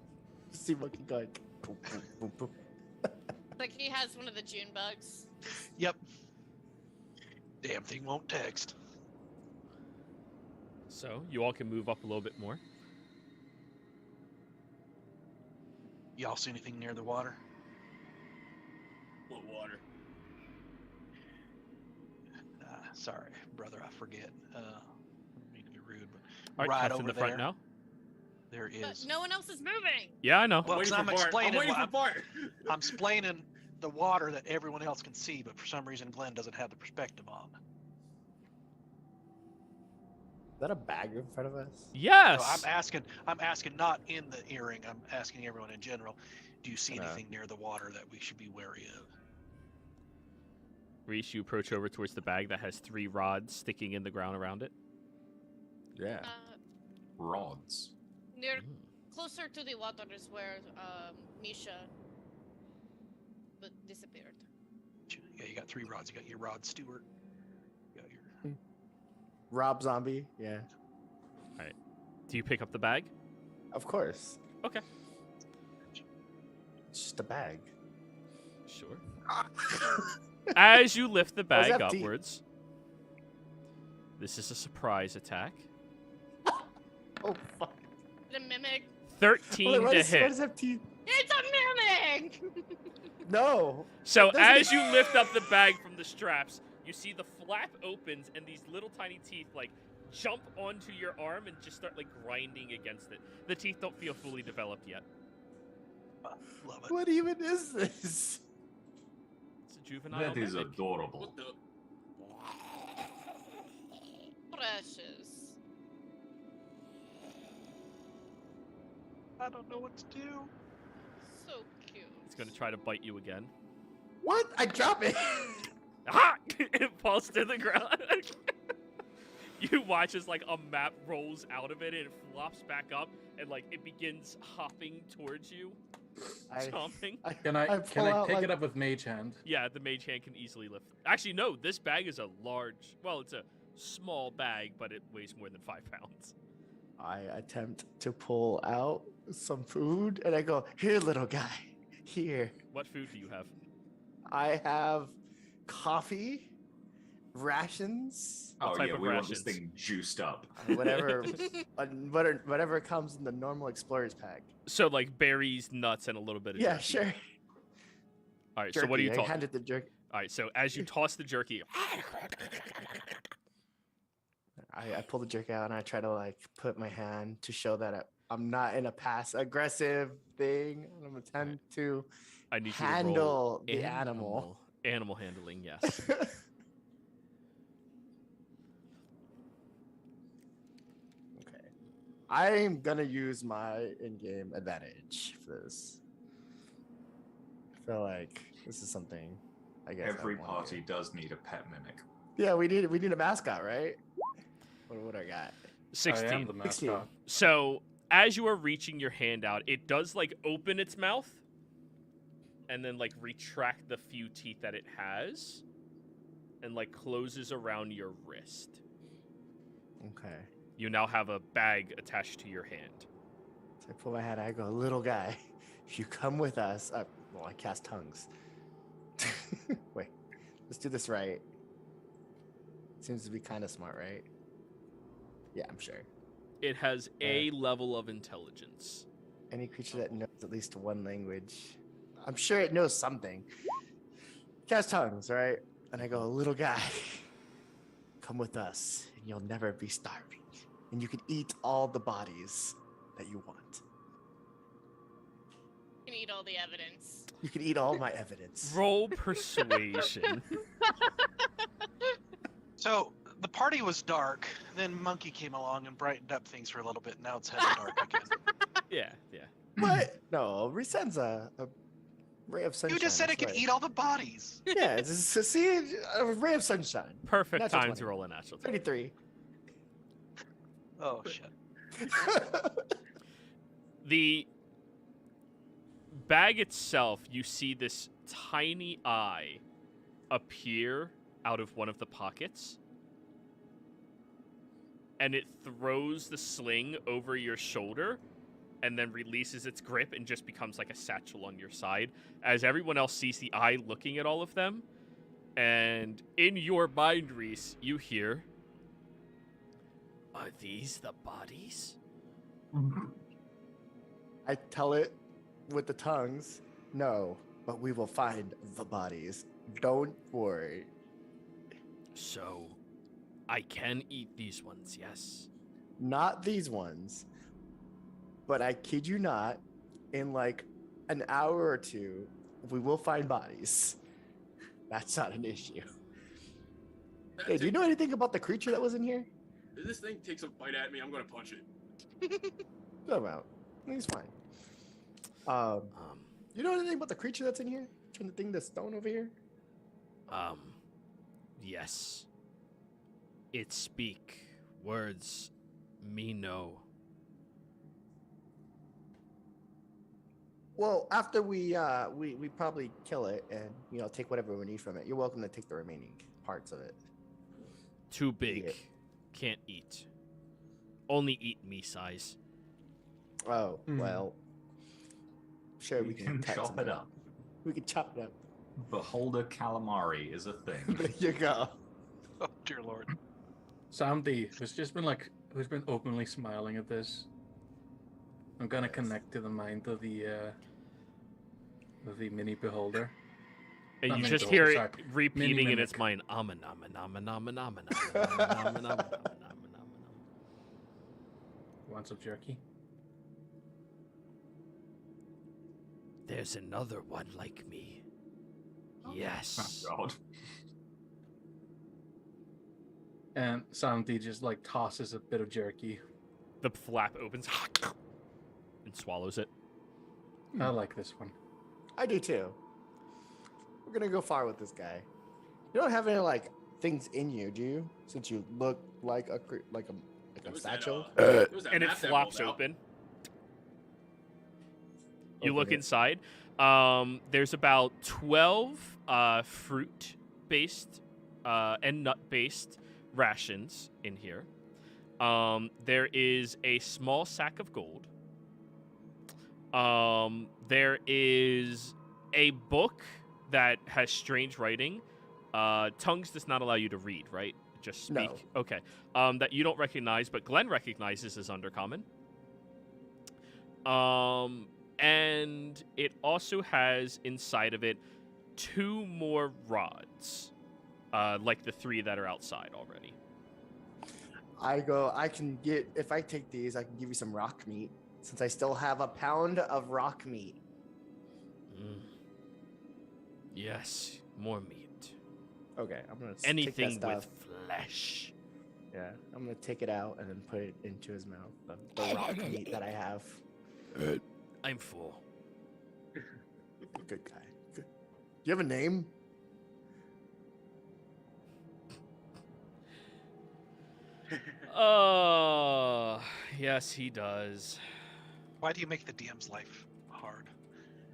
See Monkey going. Boom, boom, boom, boom. Like he has one of the June bugs. Yep. Damn thing won't text. So you all can move up a little bit more. Y'all see anything near the water? What water? Sorry, brother, I forget. I don't mean to be rude, but All right, right Captain, over the front there, now. there But is. no one else is moving. Yeah, I know. Well, waiting 'cause for I'm Bart. explaining I'm waiting what for Bart. I'm explaining the water that everyone else can see, but for some reason Glenn doesn't have the perspective on. Is that a bag in front of us? Yes. So I'm asking not in the earring. I'm asking everyone in general. Do you see anything near the water that we should be wary of? Reese, you approach over towards the bag that has 3 rods sticking in the ground around it. Yeah. Rods. Near closer to the water is where Misha disappeared. Yeah, you got 3 rods. You got your Rod Stewart. You got your. Rob Zombie. Yeah. Do you pick up the bag? Of course. Okay. It's just a bag. Sure. As you lift the was bag empty. upwards, this is a surprise attack. Oh fuck. The mimic. 13 What to is hit. FT? It's a mimic. No. So That doesn't as you lift up the bag from the straps, you see the flap opens and these little tiny teeth like jump onto your arm and just start like grinding against it. The teeth don't feel fully developed yet. Love it. What even is this? It's a juvenile That is mimic. adorable. What the? Precious. I don't know what to do. So cute. It's gonna try to bite you again. What? I drop it. Ah! It falls to the ground. You watch as like a map rolls out of it and it flops back up and like it begins hopping towards you, stomping. Can I pull out, pick like- it up with Mage Hand? Yeah, the mage hand can easily lift. Actually, no, this bag is a large. Well, it's a small bag, but it weighs more than 5 pounds. I attempt to pull out some food and I go, here, little guy. Here. What food do you have? I have coffee, rations. What Oh type yeah, of we want this rations? thing juiced up. Whatever, whatever comes in the normal explorers pack. So like berries, nuts, and a little bit of Yeah, jerky. sure. All right. Jerky. So what are you I talking? handed the jerky. All right. So as you toss the jerky, I pull the jerky out and I try to like put my hand to show that I'm not in a pass aggressive thing. I'm gonna tend to I need you to handle roll the animal. Animal handling, yes. Okay. I'm gonna use my in-game advantage for this. I feel like this is something I guess Every I wanna party do. does need a pet mimic. Yeah, we need a mascot, right? What I got? 16. I am the 16. mascot. So as you are reaching your hand out, it does like open its mouth and then like retract the few teeth that it has and like closes around your wrist. Okay. You now have a bag attached to your hand. So I pull my hat. I go, little guy, if you come with us, well, I cast tongues. Wait, let's do this right. Seems to be kind of smart, right? Yeah, I'm sure. It has a level of intelligence. Any creature that knows at least one language, I'm sure it knows something. Cast tongues, right? And I go, little guy, come with us, and you'll never be starving, and you can eat all the bodies that you want. You can eat all the evidence. You can eat all my evidence. Roll persuasion. So the party was dark. Then Monkey came along and brightened up things for a little bit. Now it's headed dark again. Yeah, yeah. What? No, Resend's a ray of sunshine. You just said it that's could right. eat all the bodies. Yeah, see, a ray of sunshine. Perfect Natural time 20. to roll a natural 20. 33. Oh shit. The bag itself, you see this tiny eye appear out of one of the pockets. And it throws the sling over your shoulder and then releases its grip and just becomes like a satchel on your side as everyone else sees the eye looking at all of them. And in your mind, Reese, you hear, "Are these the bodies?" I tell it with the tongues, no, but we will find the bodies. Don't worry. So, I can eat these ones, yes? Not these ones, but I kid you not, in like an hour or two, we will find bodies. That's not an issue. Hey, do you know anything about the creature that was in here? If this thing takes a bite at me, I'm gonna punch it. No about. He's fine. You know anything about the creature that's in here? Trying to think the stone over here? Yes. It speak words me know. Well, after we probably kill it and take whatever we need from it. You're welcome to take the remaining parts of it. Too big. Yeah. Can't eat. Only eat me size. Oh well. Sure, we can cut chop some it of up. We can chop it up. Beholder calamari is a thing. There you go. Oh dear lord. Sandy, who's been openly smiling at this. I'm gonna connect to the mind of the mini beholder. And Not you mini just beholder, hear it sorry. repeating Mini in its mimic. mind. Want some jerky? There's another one like me. Yes. Oh, God. And Sandy just like tosses a bit of jerky. The flap opens and swallows it. I like this one. I do too. We're gonna go far with this guy. You don't have any like things in you, do you? Since you look like a There was satchel. there was that And it map that flops rolled out. open. You Open look it. inside. There's about 12 fruit-based and nut-based rations in here. There is a small sack of gold. There is a book that has strange writing Tongues does not allow you to read, right? Just speak. No. Okay. That you don't recognize, but Glenn recognizes as Undercommon. And it also has inside of it 2 more rods, like the 3 that are outside already. If I take these, I can give you some rock meat, since I still have a pound of rock meat. Yes, more meat. Okay, I'm gonna Anything take that with stuff. flesh. Yeah, I'm gonna take it out and then put it into his mouth. The rock meat that I have. I'm full. Good guy. Good. Do you have a name? Yes, he does. Why do you make the DM's life hard?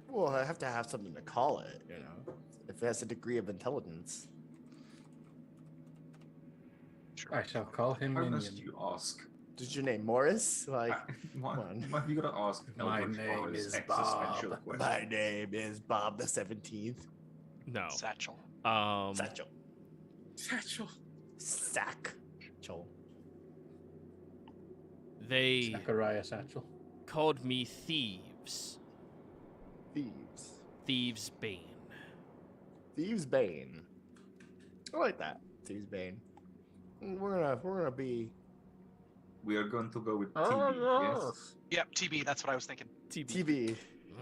Well, I have to have something to call it, you know. If it has a degree of intelligence. Sure. I shall call him How must Minion. you ask? Did your name Morris? Like, Why on. why you gotta ask? My Eldritch name powers is existential Bob. questions? my name is Bob the 17th. No. Satchel. Satchel. Satchel. Sack. Chol. They Zachariah Satchel. called me Thieves. Thieves. Thieves' Bane. Thieves Bane. I like that. Thieves Bane. We're gonna be We are going to go with Oh, TV, yes. yes? Yep, TB. That's what I was thinking. TB.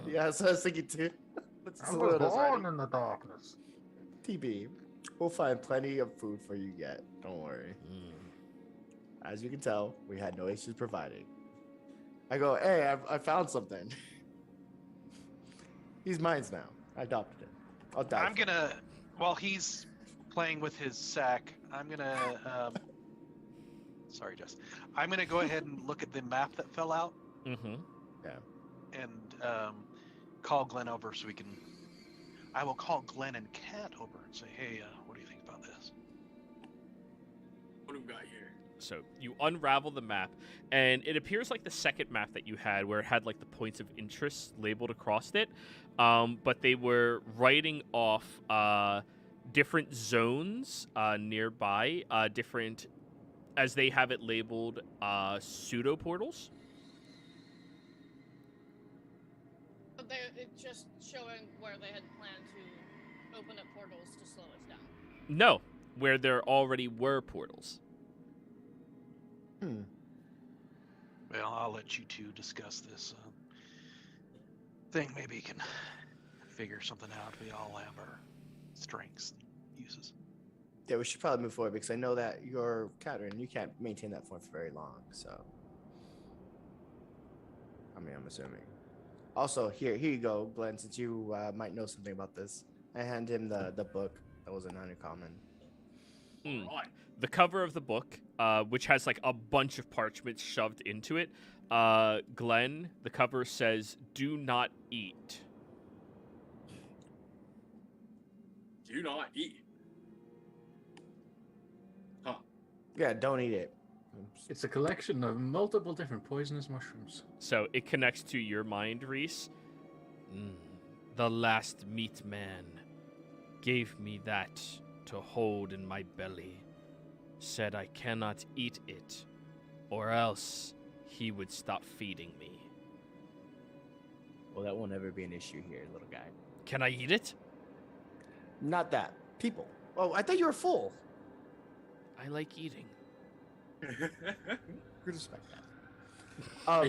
Yeah, that's what I was thinking too. Let's I just was load us born ready. in the darkness. TB. We'll find plenty of food for you yet. Don't worry. As you can tell, we had no issues providing. I go, hey, I found something. He's mine now. I adopted it. I'll die. I'm gonna, while he's playing with his sack, I'm gonna, sorry, Jess. I'm gonna go ahead and look at the map that fell out Mm-hmm. and call Glenn over so we can. I will call Glenn and Kat over and say, hey, what do you think about this? What do we got here? So you unravel the map, and it appears like the second map that you had, where it had like the points of interest labeled across it, but they were writing off different zones nearby, different, as they have it labeled, pseudo portals. But it's just showing where they had planned to open up portals to slow us down. No, where there already were portals. Well, I'll let you two discuss this thing. Maybe you can figure something out. We all have our strengths and uses. Yeah, we should probably move forward because I know that you're Catherine. You can't maintain that form for very long. So, I mean, I'm assuming. Also, here you go, Glenn. Since you might know something about this, I hand him the book that was in Uncommon. Right. The cover of the book, which has like a bunch of parchments shoved into it, Glenn, the cover says, "Do not eat." Do not eat. Huh. Yeah, don't eat it. It's a collection of multiple different poisonous mushrooms. So it connects to your mind, Reese. The last meat man gave me that to hold in my belly. Said I cannot eat it, or else he would stop feeding me. Well, that won't ever be an issue here, little guy. Can I eat it? Not that. People. Oh, I thought you were full. I like eating. Good respect that. I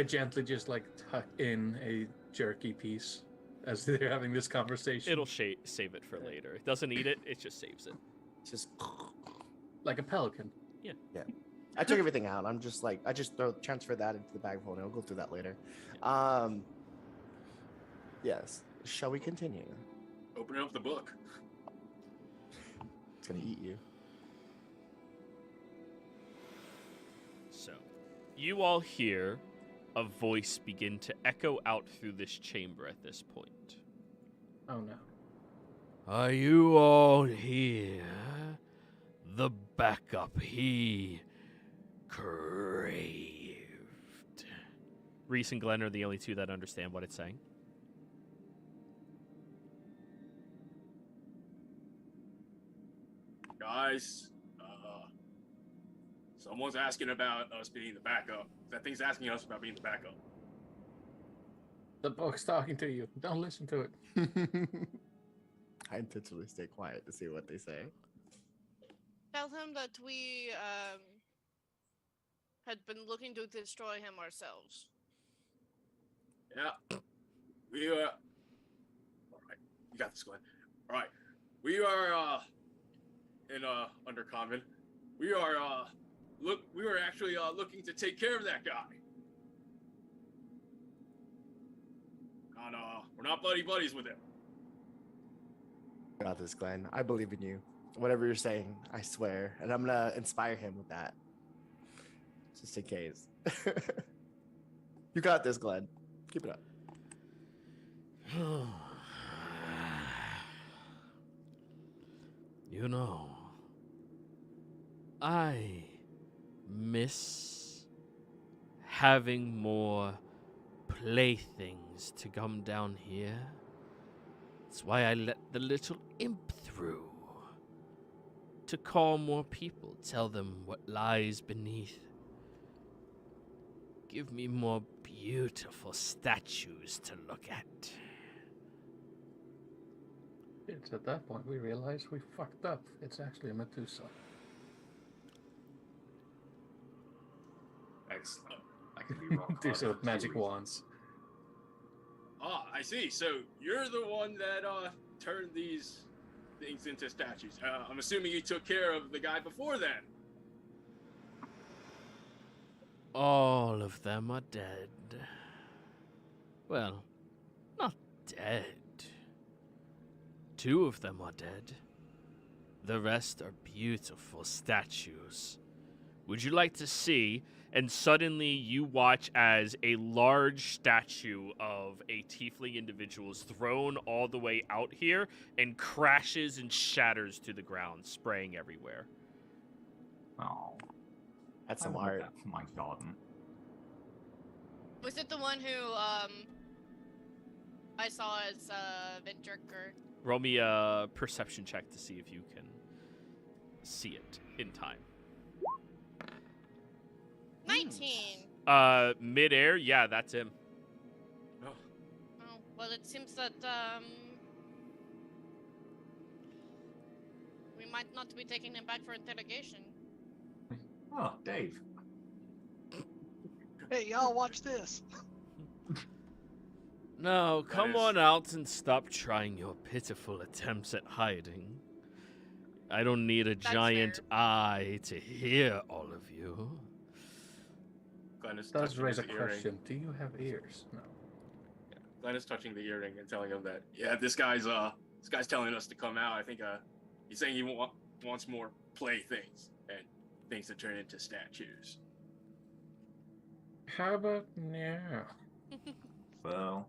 gently just like tuck in a jerky piece as they're having this conversation. It'll save it for later. It doesn't eat it, it just saves it. Just like a pelican. I took everything out. I'm just like I just transfer that into the bag folder. I'll go through that later. Yes. Shall we continue? Opening up the book. It's gonna eat you. So, you all hear a voice begin to echo out through this chamber at this point. Oh no. Are you all here? The backup he craved. Reese and Glenn are the only two that understand what it's saying. Guys, someone's asking about us being the backup. That thing's asking us about being the backup. The book's talking to you. Don't listen to it. I intentionally stay quiet to see what they say. Tell him that we had been looking to destroy him ourselves. Yeah. We all right. You got this, Glenn. All right. We are in Undercommon. We are we were actually looking to take care of that guy. And we're not buddies with him. Got this, Glenn. I believe in you. Whatever you're saying, I swear. And I'm gonna inspire him with that. Just in case. You got this, Glenn. Keep it up. You know, I miss having more playthings to come down here. That's why I let the little imp through. To call more people, tell them what lies beneath. Give me more beautiful statues to look at. It's at that point we realize we fucked up. It's actually a Medusa. Excellent. I could be wrong. These are magic wands. Ah, I see. So you're the one that turned these things into statues. I'm assuming you took care of the guy before then. All of them are dead. Well, not dead. 2 of them are dead. The rest are beautiful statues. Would you like to see? And suddenly you watch as a large statue of a tiefling individual is thrown all the way out here and crashes and shatters to the ground, spraying everywhere. Oh, That's I some want art. that for my garden. Was it the one who I saw as Ventricker? Roll me a perception check to see if you can see it in time. 19. Midair, yeah, that's him. Oh, Oh, well, it seems that we might not be taking him back for interrogation. Oh, Dave. Hey, y'all, watch this. No, come is- on out and stop trying your pitiful attempts at hiding. I don't need a That's giant fair. eye to hear all of you. Glenn is Does touching raise a his earring. question. Do you have ears? No. Glenn is touching the earring and telling him that, yeah, this guy's telling us to come out. I think he's saying he wants more playthings and things to turn into statues. How about now? Well,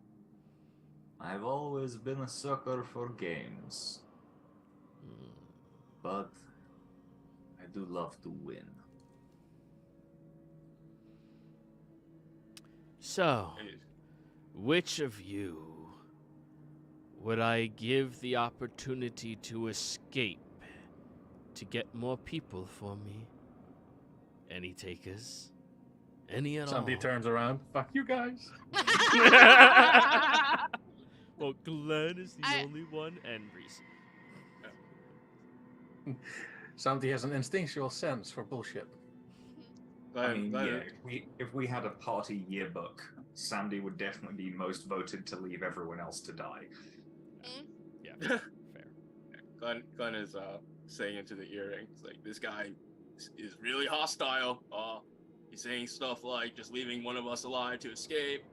I've always been a sucker for games, but I do love to win. So, And which of you would I give the opportunity to escape to get more people for me? Any takers? Any at all? Somebody turns around. Fuck you guys. Well, Glenn is the I- only one, and Reese. Somebody has an instinctual sense for bullshit. I mean, Glenn, yeah, if we had a party yearbook, Sandy would definitely be most voted to leave everyone else to die. Yeah, fair. Glenn is saying into the earring, it's like, this guy is really hostile. He's saying stuff like just leaving one of us alive to escape.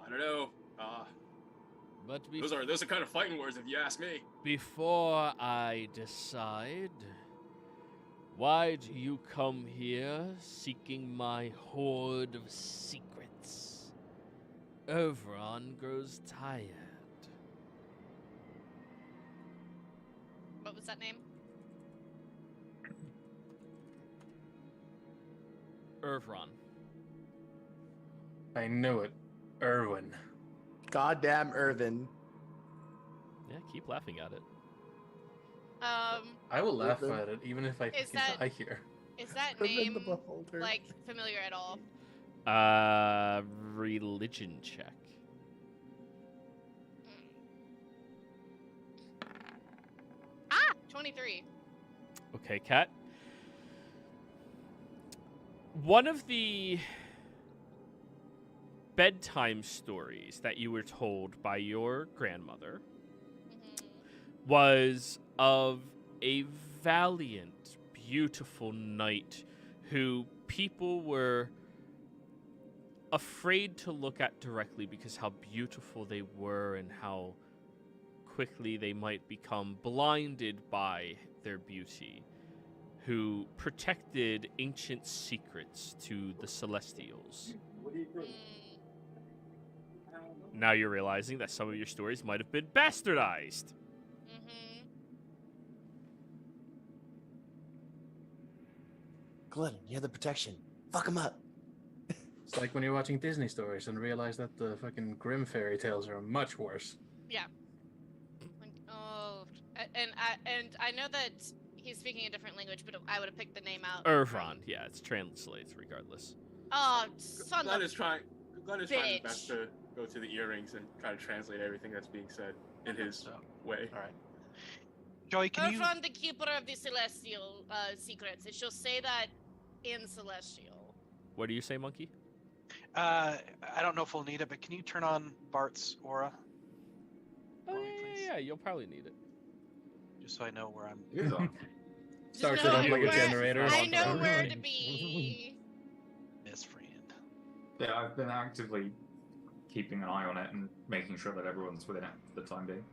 I don't know. But Those are kind of fighting words if you ask me. before I decide, why do you come here seeking my hoard of secrets? Overon grows tired. What was that name? Irvron. I knew it. Irwin. Goddamn Irvin. Yeah, keep laughing at it. I will laugh Then- at it, even if I Is fucking that- die here. Is that Put it in name the beholder. like familiar at all? Religion check. Ah, 23. Okay, Kat. One of the bedtime stories that you were told by your grandmother was of a valiant, beautiful knight who people were afraid to look at directly because how beautiful they were and how quickly they might become blinded by their beauty, who protected ancient secrets to the Celestials. Now you're realizing that some of your stories might have been bastardized. Glenn, you have the protection. Fuck him up. It's like when you're watching Disney stories and realize that the fucking Grimm fairy tales are much worse. Yeah. Oh, and I know that he's speaking a different language, but I would have picked the name out. Irfan, yeah, it's translates regardless. Oh, son Glenn of is trying his bitch. best to go to the earrings and try to translate everything that's being said in his way. All right. Joey, can you? Irfan, the keeper of the celestial secrets. It shall say that in celestial. What do you say, Monkey? I don't know if we'll need it, but can you turn on Bart's aura? Oh, For me, yeah, please? yeah, you'll probably need it. Just so I know where I'm. It is on. Starts know it up like a where- generator. I know Alright. where to be. Miss friend. Yeah, I've been actively keeping an eye on it and making sure that everyone's within it for the time being.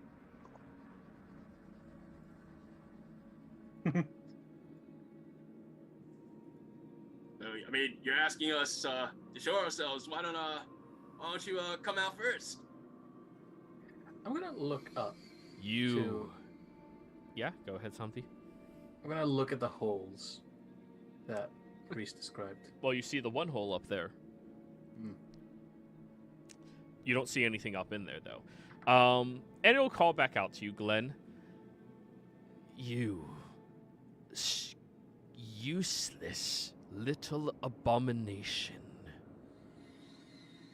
So, I mean, you're asking us to show ourselves. Why don't you come out first? I'm gonna look up. You. To- Yeah, go ahead, Santi. I'm gonna look at the holes that Reese described. Well, you see the one hole up there. Hmm. You don't see anything up in there, though. And it'll call back out to you, Glenn. You. Useless little abomination.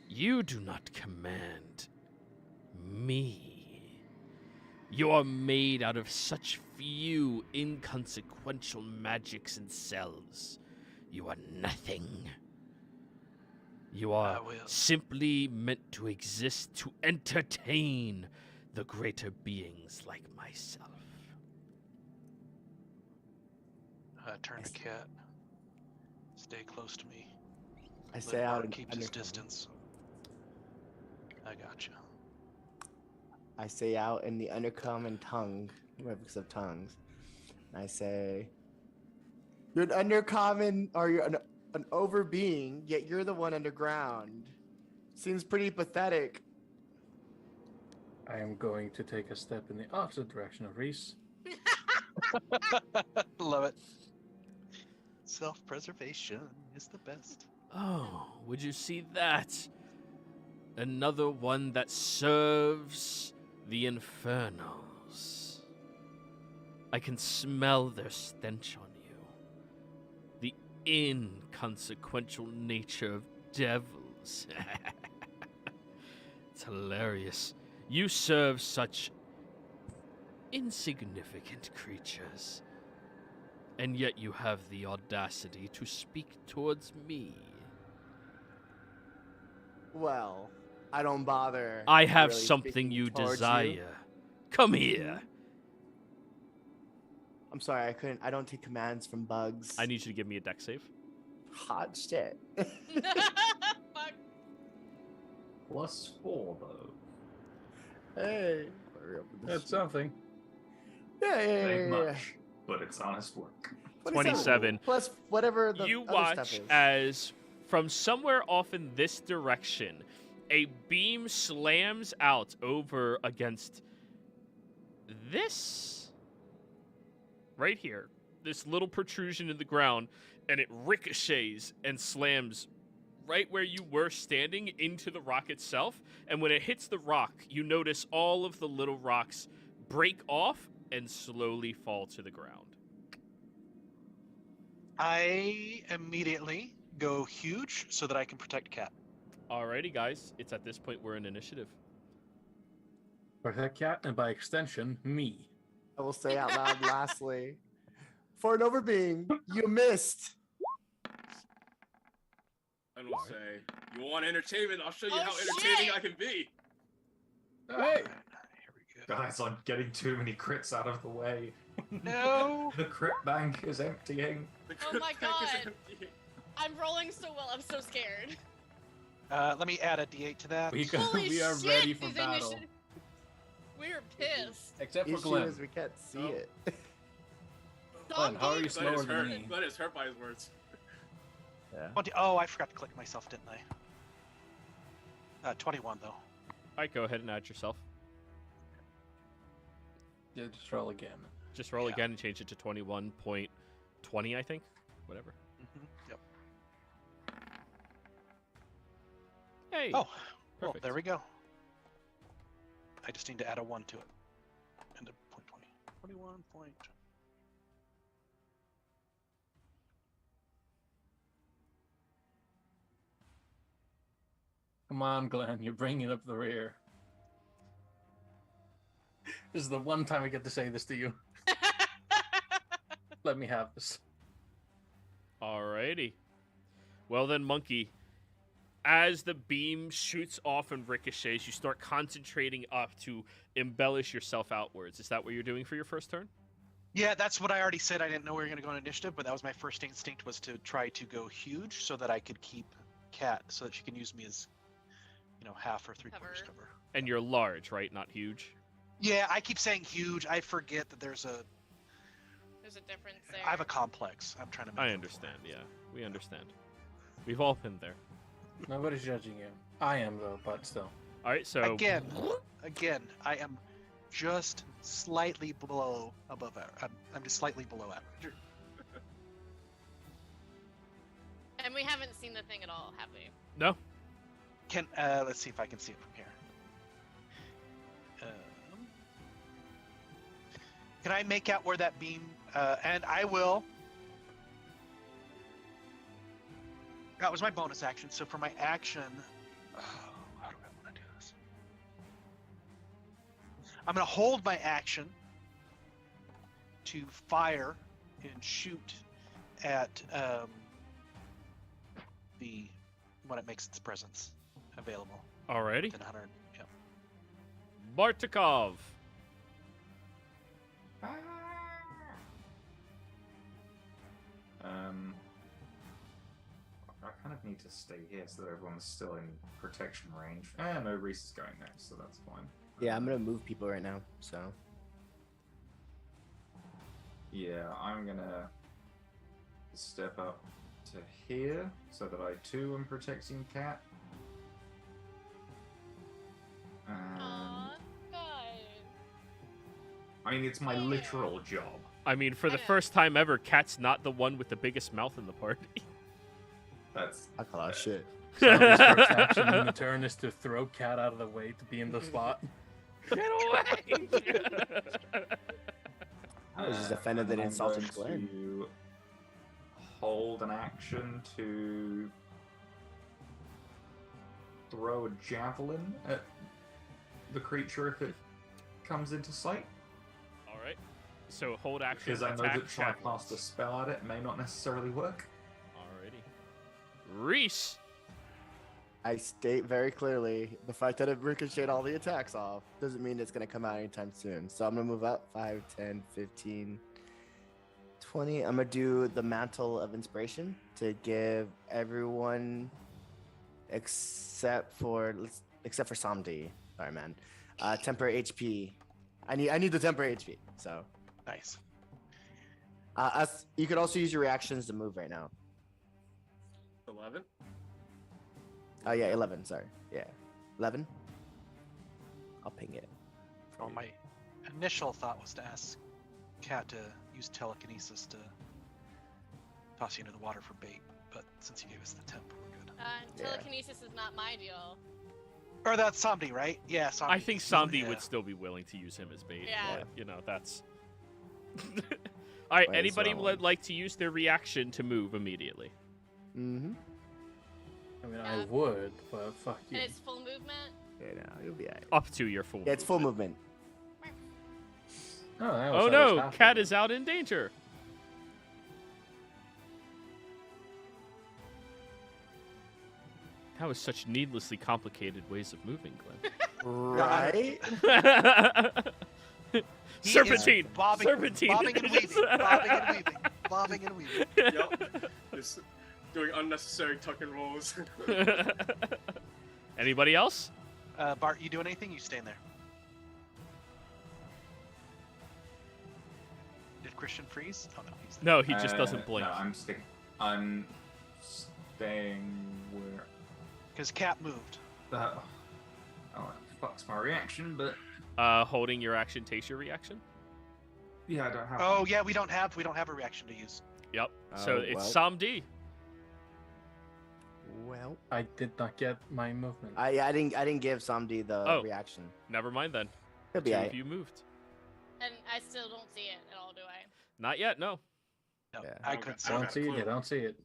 You do not command me. You are made out of such few inconsequential magics and cells. You are nothing. You are I will. simply meant to exist to entertain the greater beings like myself. Turn to Cat. Stay close to me. I Let say out Bart in keep his undercover. distance. I gotcha. I say out in the undercommon tongue, because of tongues. And I say, you're an undercommon, or you're an overbeing, yet you're the one underground. Seems pretty pathetic. I am going to take a step in the opposite direction of Reese. Love it. Self-preservation is the best. Oh, would you see that? Another one that serves the infernals. I can smell their stench on you. The inconsequential nature of devils. It's hilarious. You serve such insignificant creatures. And yet you have the audacity to speak towards me. Well, I don't bother. I have really something speaking you towards desire. Come here. I'm sorry, I don't take commands from bugs. I need you to give me a deck save. Hot shit. Fuck. +4 though. Hey. That's something. Yeah, Ain't much, but it's honest work. 27. Plus whatever the You other watch stuff is. as from somewhere off in this direction, a beam slams out over against this right here, this little protrusion in the ground, and it ricochets and slams right where you were standing into the rock itself. And when it hits the rock, you notice all of the little rocks break off and slowly fall to the ground. I immediately go huge so that I can protect Cat. Alrighty, guys. It's at this point we're in initiative. Protect Cat, and by extension, me. I will say out loud, lastly, for an overbeing, you missed. And we'll say, you want entertainment? I'll show you Oh, how entertaining shit! I can be. Hey! Here we go. Guys, I'm getting too many crits out of the way. No! The crit bank is emptying. The Oh my crit bank is God. empty. I'm rolling so well. I'm so scared. Let me add a D8 to that. Holy We are shit, ready for these battle. initiative- We're pissed. Except for Issue Glenn. is we can't see Oh. it. Glenn, how are you Zombie- slower Glenn is than hurt. me? Glenn is hurt by his words. Yeah. 20, oh, I forgot to click myself, didn't I? 21, though. Alright, go ahead and add yourself. Yeah, just roll again. Just roll Yeah. again and change it to 21.20, I think. Whatever. Yep. Hey. Oh, well, perfect. there we go. I just need to add a 1 to it. And a point 20. 21 point. Come on, Glenn, you're bringing up the rear. This is the one time I get to say this to you. Let me have this. Alrighty. Well then, Monkey, as the beam shoots off and ricochets, you start concentrating up to embellish yourself outwards. Is that what you're doing for your first turn? Yeah, that's what I already said. I didn't know we were going to go on initiative, but that was my first instinct, was to try to go huge so that I could keep Cat, so that she can use me as, half or 3/4 cover. And you're large, right? Not huge? Yeah, I keep saying huge. I forget that there's a difference there. I have a complex. I'm trying to make I up for. understand, yeah. We understand. We've all been there. Nobody's judging you. I am, though, but still. Alright, so... Again, I am just slightly below above average. I'm just slightly below average. And we haven't seen the thing at all, have we? No? Let's see if I can see it from here. Can I make out where that beam? And I will. That was my bonus action. So for my action, how do I want to do this? I'm going to hold my action to fire and shoot at the when it makes its presence available. Alrighty. Within 100. Yep. Bartikov. I kind of need to stay here so that everyone's still in protection range. No, Reese is going next, so that's fine. Yeah, I'm gonna move people right now. So Yeah, I'm gonna step up to here so that I too am protecting Cat. Aw, guys. I mean, it's my literal job. I mean, for the I know. first time ever, Cat's not the one with the biggest mouth in the party. That's I call that shit. Zombie's first action in the turn is to throw Cat out of the way to be in the spot. Get away! I was just offended that and it I'm insulted going Glenn. to hold an action to throw a javelin at the creature if it comes into sight. Alright. So hold action. Because I know attack, that trying to javelins. cast a spell at it may not necessarily work. Alrighty. Reese! I state very clearly the fact that it ricocheted all the attacks off doesn't mean it's going to come out anytime soon. So I'm going to move up 5, 10, 15, 20. I'm going to do the Mantle of Inspiration to give everyone except for Samdi. Sorry, man. Temper HP. I need the temper HP. So Nice. you could also use your reactions to move right now. 11. Oh yeah, 11. Sorry. Yeah, 11. I'll ping it. Well, my initial thought was to ask Cat to use telekinesis to toss you into the water for bait, but since you gave us the temp, we're good. Yeah. Telekinesis is not my deal. Or that's Somdi, right? Yeah, Somdi. I think Samdi would still be willing to use him as bait. Yeah. But, that's... All right. Wait, Anybody so- would like to use their reaction to move immediately? Mm-hmm. I mean, Yeah. I would, but fuck you. And it's full movement. Yeah, no, you'll be alright. Up to your full. Yeah, it's full movement. movement. Oh, I Oh always thought it was no! half Cat of is out in danger. That was such needlessly complicated ways of moving, Right? Glenn. He Serpentine. is bobbing, Serpentine. bobbing and weaving, bobbing and weaving, bobbing and weaving. Yep. Just doing unnecessary tuck and rolls. Anybody else? Bart, you doing anything? You staying there? Did Christian freeze? Oh no, he's there. No, he just doesn't blink. No, I'm staying where. Because Cat moved. Oh, that fucks my reaction, but Holding your action takes your reaction. yeah, I don't have. Oh yeah, we don't have a reaction to use. Yep. Oh, So it's well. Sam D. Well, I did not get my movement. I didn't give Samdi the Oh. reaction. Never mind then. He'll be Two alright. of you moved. And I still don't see it at all, do I? Not yet. No. No, Yeah. I Okay. couldn't I see don't don't it. got a see it. clue. You don't see it.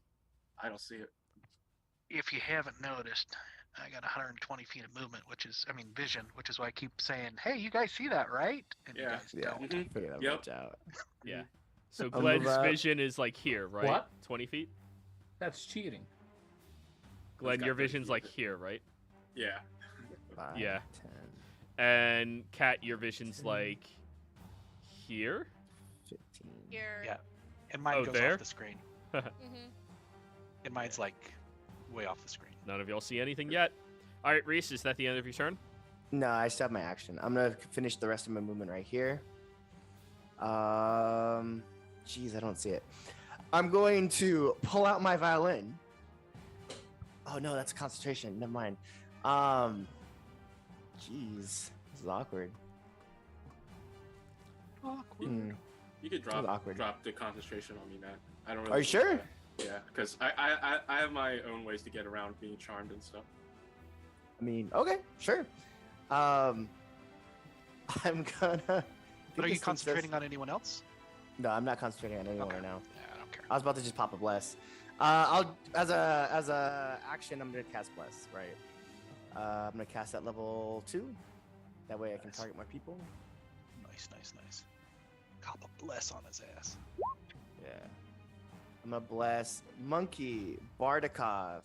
I don't see it. If you haven't noticed, I got 120 feet of movement, vision, which is why I keep saying, "Hey, you guys see that, right?" And you Yeah. guys Yeah. don't. Mhm. Figure that Yep. much out. Yeah. So I'll Glenn's move up. vision is like here, right? What? 20 feet. That's cheating. Glenn, got your 30 vision's feet like of it. here, right? Yeah. 5, Yeah. 10, And Cat, your vision's like here. 15. Here. Yeah. And mine Oh, goes there? off the screen. Mm-hmm. And mine's like way off the screen. None of y'all see anything yet. All right, Reese, is that the end of your turn? No, I still have my action. I'm gonna finish the rest of my movement right here. Jeez, I don't see it. I'm going to pull out my violin. Oh no, that's concentration. Never mind. Jeez, this is awkward. Hmm. You could That was drop awkward. the concentration on me, man. I don't. Are you think sure? that- Yeah, because I have my own ways to get around being charmed and stuff. I mean, okay, sure. I'm gonna. But are you concentrating on anyone else? No, I'm not concentrating on anyone Okay. right now. Yeah, I don't care. I was about to just pop a bless. I'll as a action, I'm gonna cast bless. Right. I'm gonna cast at level 2. That way I can Nice. target my people. Nice. Cop a bless on his ass. Yeah. I'm gonna bless Monkey, Bardakov,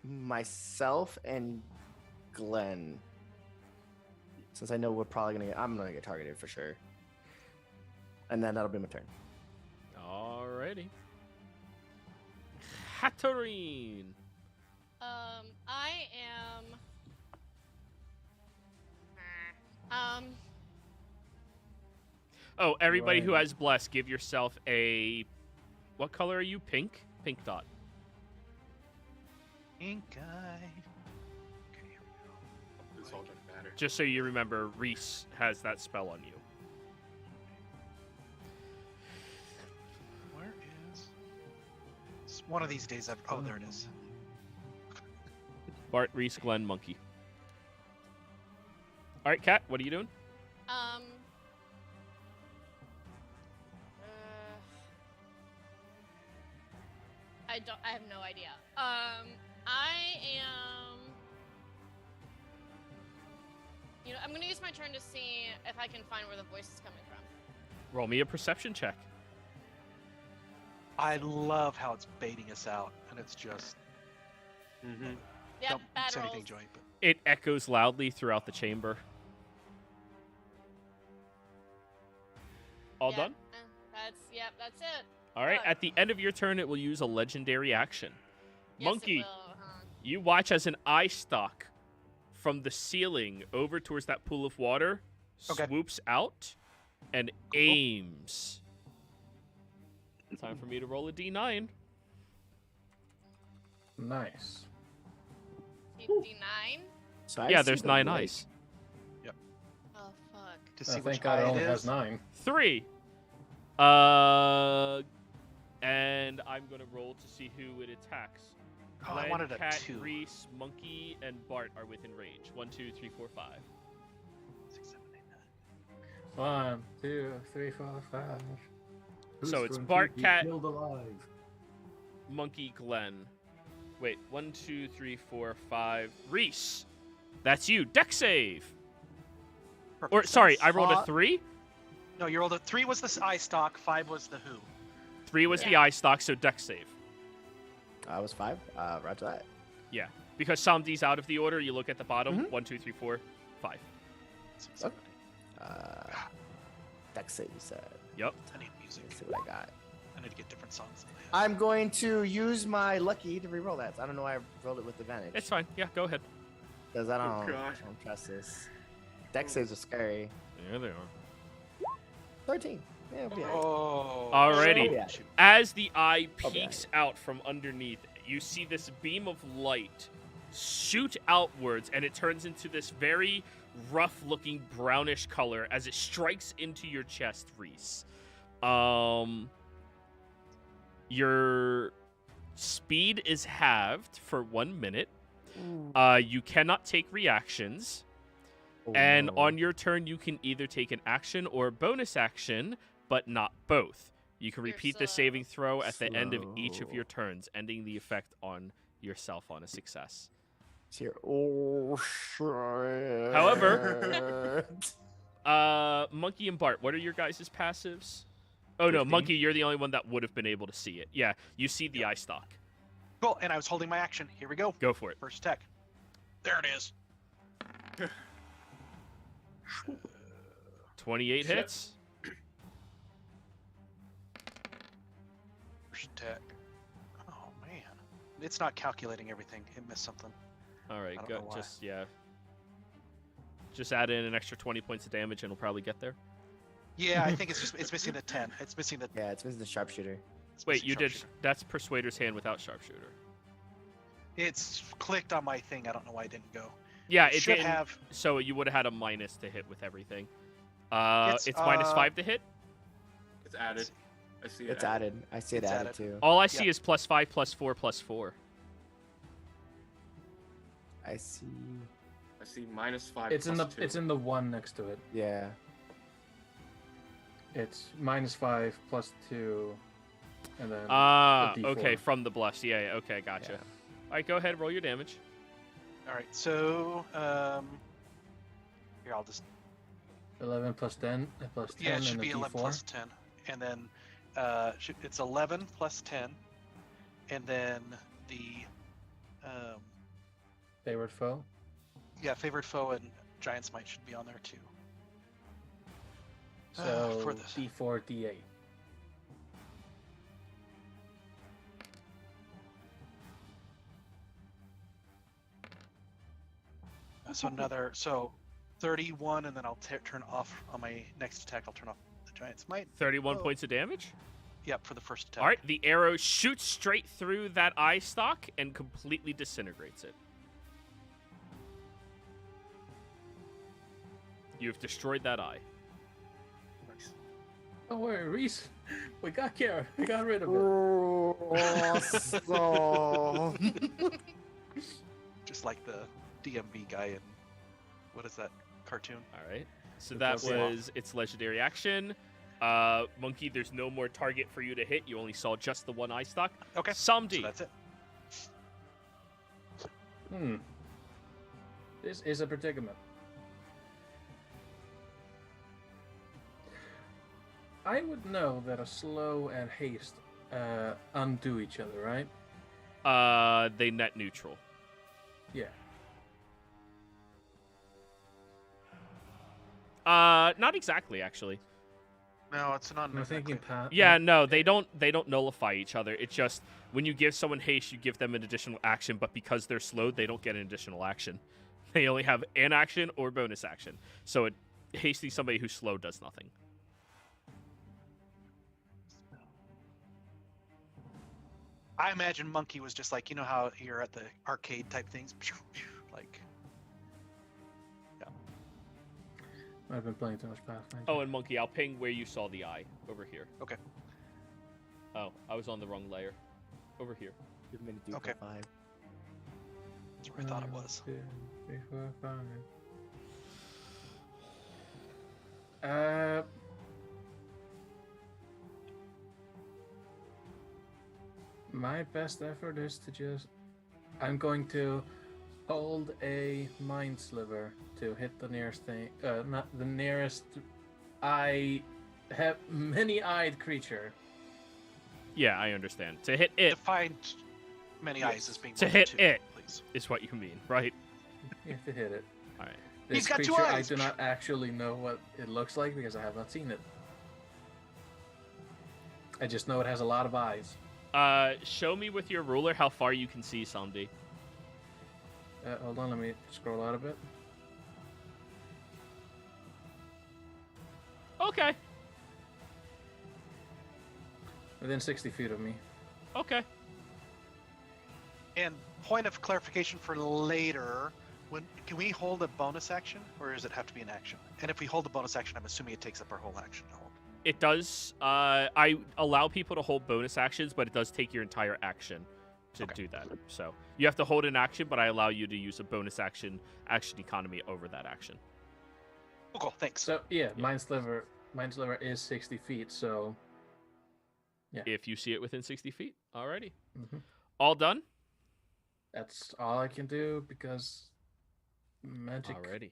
myself, and Glenn. Since I know we're probably I'm gonna get targeted for sure. And then that'll be my turn. Alrighty. Hatterene. I am. Oh, everybody who Right. has bless, give yourself a. What color are you? Pink. Pink dot. Ink guy. Okay, here we go. This all doesn't matter. Just so you remember, Reese has that spell on you. Where is? It's one of these days. Oh, there it is. Bart, Reese, Glenn, Monkey. All right, Kat, what are you doing? I have no idea. I am. You know, I'm gonna use my turn to see if I can find where the voice is coming from. Roll me a perception check. I love how it's baiting us out, and it's just Mm-hmm. Yeah, don't bad say rolls. anything, Joey. But It echoes loudly throughout the chamber. All Yeah, done? That's it. All right, Done. at the end of your turn, it will use a legendary action. Yes, Monkey, It will, huh? you watch as an eye stalk from the ceiling over towards that pool of water Okay. swoops out and aims. Time for me to roll a d9. Nice. D9. So I Yeah, see there's the 9 lake. eyes. Oh fuck. to see I which think God eye only it has is. 9. 3. And I'm gonna roll to see who it attacks. Oh, I Glenn, wanted a Cat, 2. Reese, Monkey, and Bart are within range. 1, 2, 3, 4, 5. 6, 7, 8, 9. 1, 2, 3, 4, 5. Who's So it's going to Bart, be Cat, killed alive? Monkey, Glenn. Wait, 1, 2, 3, 4, 5. Reese, that's you. Deck save. Or Perfect sorry, sense. I rolled a Hot. 3. No, you rolled a 3 was the eye stock, 5 was the who. 3 was the Yeah. eye stock, so deck save. I was 5. Roger that. Yeah, because Samdi's out of the order. You look at the bottom. Mhm. 1, 2, 3, 4, 5. Okay. Deck save, you said. Yep. I need music. Let's see what I got. I need to get different songs in my head. I'm going to use my lucky to reroll that. I don't know why I rolled it with advantage. It's fine. Yeah, go ahead. Because I don't, gosh. I don't trust this. Deck saves are scary. Yeah, they are. 13. Yeah, it'll be alright. Oh. Alrighty. Yeah. Shoot. As the eye I'll be peeks out from underneath, you see this beam of light shoot outwards, and it turns into this very rough-looking brownish color as it strikes into your chest, Reese. Your speed is halved for 1 minute. You cannot take reactions. Oh, And no. on your turn, you can either take an action or a bonus action, but not both. You can You're repeat the slow. saving throw at the end of each of Slow. your turns, ending the effect on yourself on a success. It's here. Oh, shit. However- Monkey and Bart, what are your guys' passives? Oh, no, 15. Monkey, you're the only one that would have been able to see it. Yeah, you see the eye stalk. Cool, and I was holding my action. Here we go. Go for it. First attack. There it is. 28 Shit. hits. First attack. Oh, man. It's not calculating everything. It missed something. All right, I don't go. know why. Just add in an extra 20 points of damage, and it'll probably get there. Yeah, I think it's missing the 10. It's missing the. Yeah, it's missing the sharpshooter. it's Wait, missing you did. sharpshooter. That's Persuader's Hand without Sharpshooter. It's clicked on my thing. I don't know why it didn't go. Yeah, It it should didn't. have. So you would have had a minus to hit with everything. It's, It's minus 5 to hit. It's added. I see it. It's added. I see it It's added added. too. All I see Yep. is plus 5, plus 4, plus 4. I see. I see -5. It's in the plus 2. it's in the one next to it. Yeah. It's -5 plus 2, and then Ah, D4. okay, from the bless. Yeah, okay, gotcha. Yeah. All right, go ahead, roll your damage. All right, so here I'll just 11 plus 10 plus 10 yeah, it should and a be 11 D4. plus 10, and then it's 11 plus 10, and then the Favorite foe. yeah favorite foe and Giant's Might should be on there too. So for this. D4, D8. So 31, and then I'll turn off on my next attack. I'll turn off the Giant's Might. 31 Oh. points of damage. Yep, for the first attack. All right, the arrow shoots straight through that eye stalk and completely disintegrates it. You've destroyed that eye. Nice. Don't worry, Reese. We got care. We got rid of it. Oh, so... Just like the DMV guy in what is that cartoon? All right. So Good that job, yeah. was its legendary action. Monkey, there's no more target for you to hit. You only saw just the one eye stalk. Okay, Samdi. so that's it. This is a predicament. I would know that a slow and haste undo each other, right? They net neutral. Yeah. Not exactly, actually. No, it's not. I'm thinking Yeah, no, they don't nullify each other. It's just when you give someone haste, you give them an additional action, but because they're slowed, they don't get an additional action. They only have an action or bonus action. So hasting somebody who's slow does nothing. I imagine Monkey was just like, you know how you're at the arcade type things, like. I've been playing too much Pathfinder. Oh, and Monkey, I'll ping where you saw the eye. Over here. Okay. Oh, I was on the wrong layer. Over here. Give me the Okay. 5. That's where I thought it was. 1, 2, 3, 4, 5. My best effort is to just. I'm going to hold a mind sliver to hit the nearest thing. Not the nearest. Many-eyed creature. Yeah, I understand. To hit it Define many eyes as being To more than hit two, it. please. is what you mean, right? You have to hit it. All right. This He's got two creature, eyes. I do not actually know what it looks like because I have not seen it. I just know it has a lot of eyes. Show me with your ruler how far you can see, Samdi. Hold on, let me scroll out a bit. Okay. Within 60 feet of me. Okay. And point of clarification for later, can we hold a bonus action, or does it have to be an action? And if we hold a bonus action, I'm assuming it takes up our whole action to hold. It does. I allow people to hold bonus actions, but it does take your entire action to do that. So you have to hold an action, but I allow you to use a bonus action economy over that action. Oh, cool, thanks. So yeah, Mind Sliver is 60 feet. So yeah, If you see it within 60 feet. Alrighty. Mhm. All done? That's all I can do because magic. Alrighty.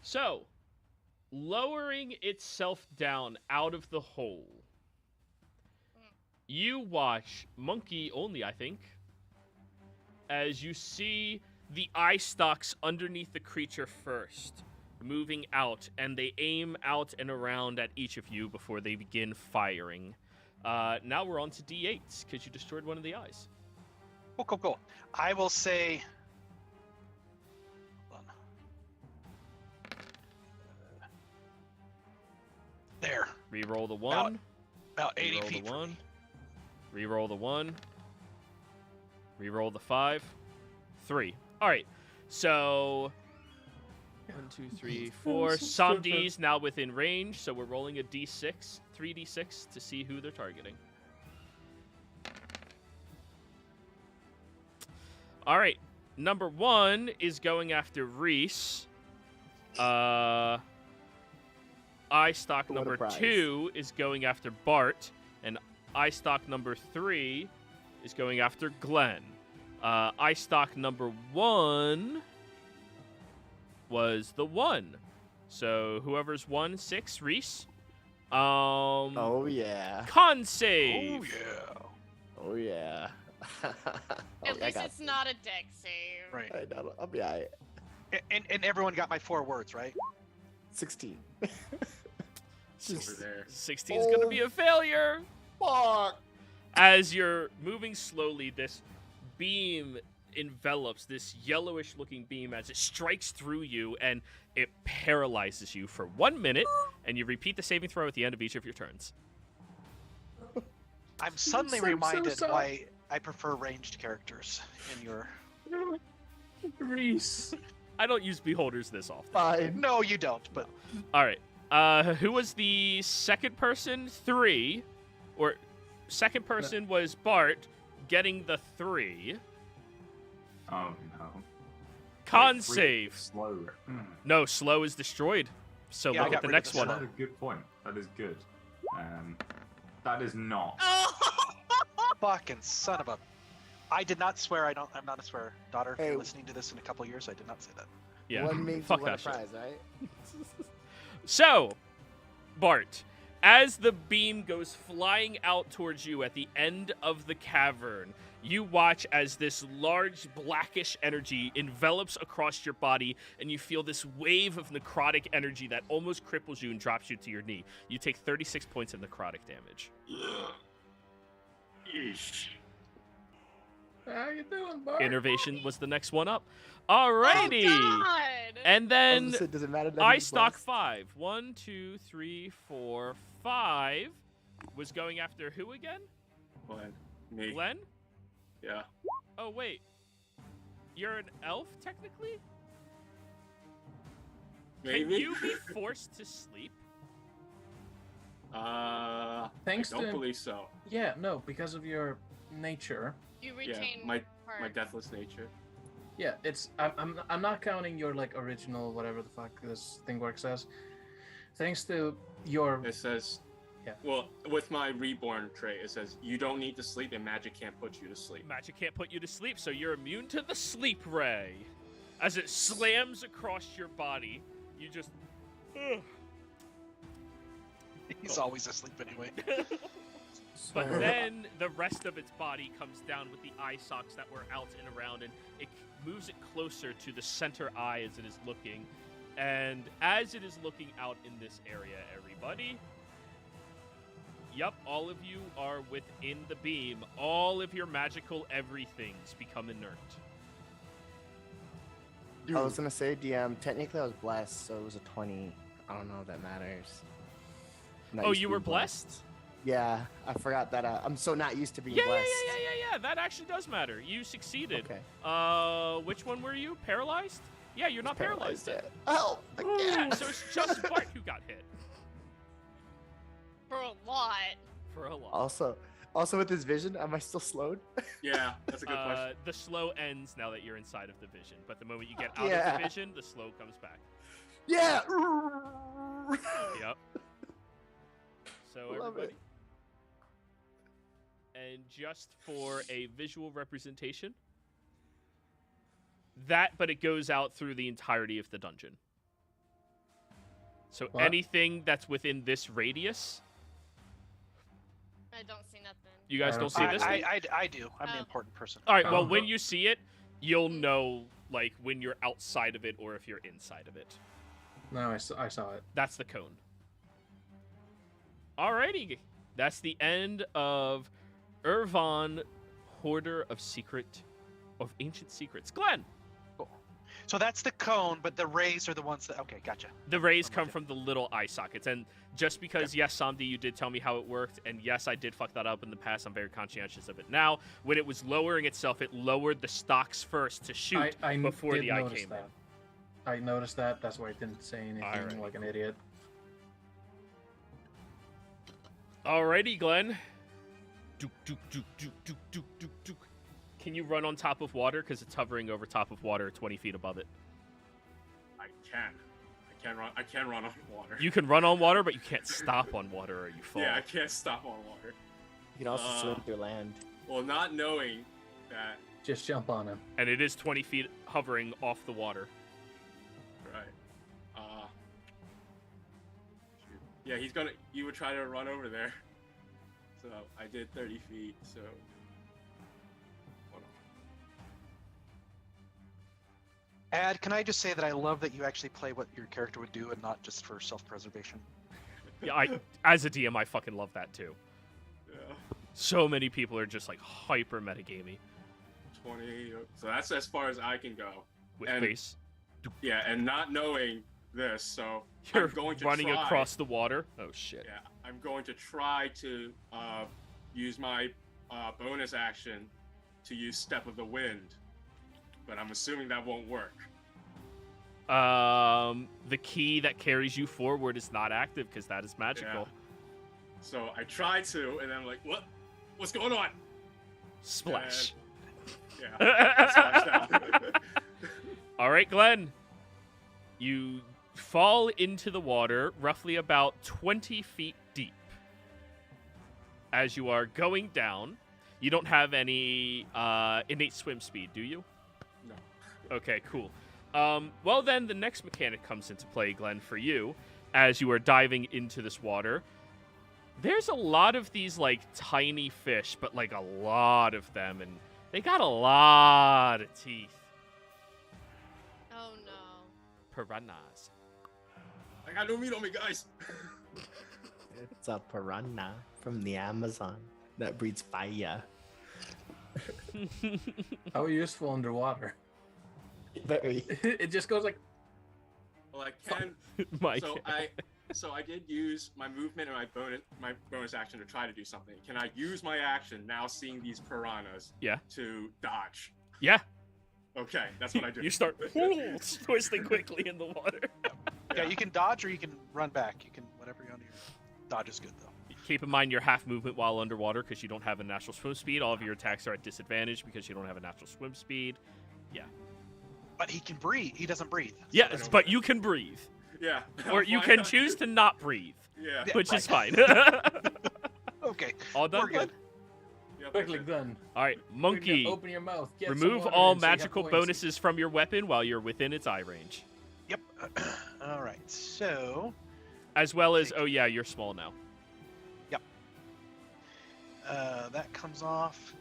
So, lowering itself down out of the hole. You watch, monkey only, I think, as you see the eye stalks underneath the creature first, moving out, and they aim out and around at each of you before they begin firing. Now we're on to D8s, because you destroyed one of the eyes. Cool. I will say. Hold on. There. Reroll the 1. About 80 Reroll feet. the from 1. me. Reroll the 1. Reroll the 5. 3. Alright. So 1, 2, 3, 4. Samdi's now within range, so we're rolling a D6, 3D6 to see who they're targeting. Alright. Number 1 is going after Reese. Eye stock What a number prize. 2 is going after Bart, and eye stock number 3 is going after Glenn. Eye stock number 1 was the 1. So whoever's 1, 6, Reese. Oh yeah. Con save. Oh yeah. Oh yeah. At least it's not a deck save. Right. I'll be alright. And everyone got my 4 words, right? 16. Over there. 16 is going to be a failure. Fuck. As you're moving slowly, this beam envelops, this yellowish looking beam, as it strikes through you and it paralyzes you for 1 minute, and you repeat the saving throw at the end of each of your turns. I'm suddenly so reminded sorry. why I prefer ranged characters in your. Reese. I don't use beholders this often. Fine. No, you don't. But All right. Who was the second person? 3. Or second person was Bart getting the 3. Oh no. Con Wait, three save. Slow. No, slow is destroyed. So Yeah, I look at got the rid of next the one. slow. That's a good point. That is good. That is not. Oh! fucking son of a. I did not swear. I'm not a swear. Daughter, if Hey. you're listening to this in a couple years, I did not say that. Yeah. One means Fuck you win a that shit. prize, right? So, Bart, as the beam goes flying out towards you at the end of the cavern, you watch as this large blackish energy envelops across your body, and you feel this wave of necrotic energy that almost cripples you and drops you to your knee. You take 36 points of necrotic damage. How you doing, Bart? Innervation was the next one up. Alrighty. Oh, God! And then So does it matter that I he's stock blessed? 5. 1, 2, 3, 4, 5 was going after who again? Glenn. Me. Glenn? Yeah. Oh, wait. You're an elf, technically? Maybe. Can you be forced to sleep? Thanks I don't to- believe so. Yeah, no, because of your nature. You Yeah, retain my part. deathless nature. Yeah, it's I'm not counting your like original whatever the fuck this thing works as. Thanks to your It says Well, with my reborn trait, it says you don't need to sleep and magic can't put you to sleep. Magic can't put you to sleep, so you're immune to the sleep ray. As it slams across your body, you just... He's always asleep anyway. But then the rest of its body comes down with the eye sockets that were out and around, and it moves it closer to the center eye as it is looking. And as it is looking out in this area, everybody... Yep, all of you are within the beam. All of your magical everythings become inert. I was gonna say, DM, technically I was blessed, so it was a 20. I don't know if that matters. Not Oh, used to you being were blessed? Yeah, I forgot that. I'm so not used to being Yeah, blessed. yeah. That actually does matter. You succeeded. Okay. Which one were you? Paralyzed? Yeah, you're not paralyzed. yet. Oh, Yeah, so it's just Bart who got hit. For a lot. For a lot. Also with this vision, am I still slowed? Yeah, that's a good question. The slow ends now that you're inside of the vision, but the moment you get out of Yeah. the vision, the slow comes back. Yeah. Yep. So Love everybody. it. And just for a visual representation, but it goes out through the entirety of the dungeon. So What? anything that's within this radius, I don't see nothing. you guys don't see this? I do. I'm the Oh. important person. All right, well, Oh. when you see it, you'll know, like, when you're outside of it or if you're inside of it. No, I saw it. That's the cone. Alrighty. That's the end of Irvan, Hoarder of Ancient Secrets. Glenn! So that's the cone, but the rays are the ones that... Okay, gotcha. The rays I'm come with from the little eye sockets, and just because, yes, Samdi, you did tell me how it worked, and yes, I did fuck that up in the past, I'm very conscientious of it now. When it was lowering itself, it lowered the stocks first to shoot I before did the eye notice came that. I noticed that. That's why I didn't say anything Alright. like an idiot. in. Alrighty, Glenn. Duke, duke, duke, duke, duke, duke, duke, duke. Can you run on top of water? Because it's hovering over top of water 20 feet above it. I can run on water. You can run on water, but you can't stop on water or you fall. Yeah, I can't stop on water. You can also swim through land. Well, not knowing that, Just jump on him. And it is 20 feet hovering off the water. right? Shoot. Yeah, he would try to run over there. So I did 30 feet. So hold on. Ad, can I just say that I love that you actually play what your character would do and not just for self-preservation? Yeah, as a DM, I fucking love that too. Yeah, So many people are just like hyper metagamey 20. So that's as far as I can go. with And- base. Yeah, and not knowing this, so You're I'm going to running try. across the water. Oh shit. Yeah, I'm going to try to use my bonus action to use Step of the Wind, but I'm assuming that won't work. The key that carries you forward is not active because that is magical. Yeah. So I try to, and I'm like, what? What's going on? Splash. Yeah. Splash down. All right, Glenn. You fall into the water roughly about 20 feet deep. As you are going down, you don't have any innate swim speed, do you? No. Okay, cool. Well, then the next mechanic comes into play, Glenn, for you, as you are diving into this water. There's a lot of these, like, tiny fish, but, like, a lot of them, and they got a lot of teeth. Oh no. Piranhas. I got no meat on me, guys. It's a piranha from the Amazon that breeds fire. How useful underwater? Very. It just goes like. Well, I can. Mike. So I did use my movement and my bonus action to try to do something. Can I use my action now, seeing these piranhas? Yeah. To dodge. Yeah. Okay, that's what I do. You start twisting quickly in the water. Yeah, you can dodge or you can run back. You can whatever you're on your dodge is good though. Keep in mind your half movement while underwater because you don't have a natural swim speed. All of your attacks are at disadvantage because you don't have a natural swim speed. Yeah. But he can breathe. He doesn't breathe. Yes, but you can breathe. Yeah. Or you Why can not? choose to not breathe, Yeah. Yeah, which is fine. Okay, All done? we're good. Yep, Quickly okay. done. All right, Open monkey. Open your mouth. Get some Remove water all in so you have magical buoyancy. bonuses from your weapon while you're within its eye range. Yep. All right. So, As well as, oh yeah, you're small now. that comes off,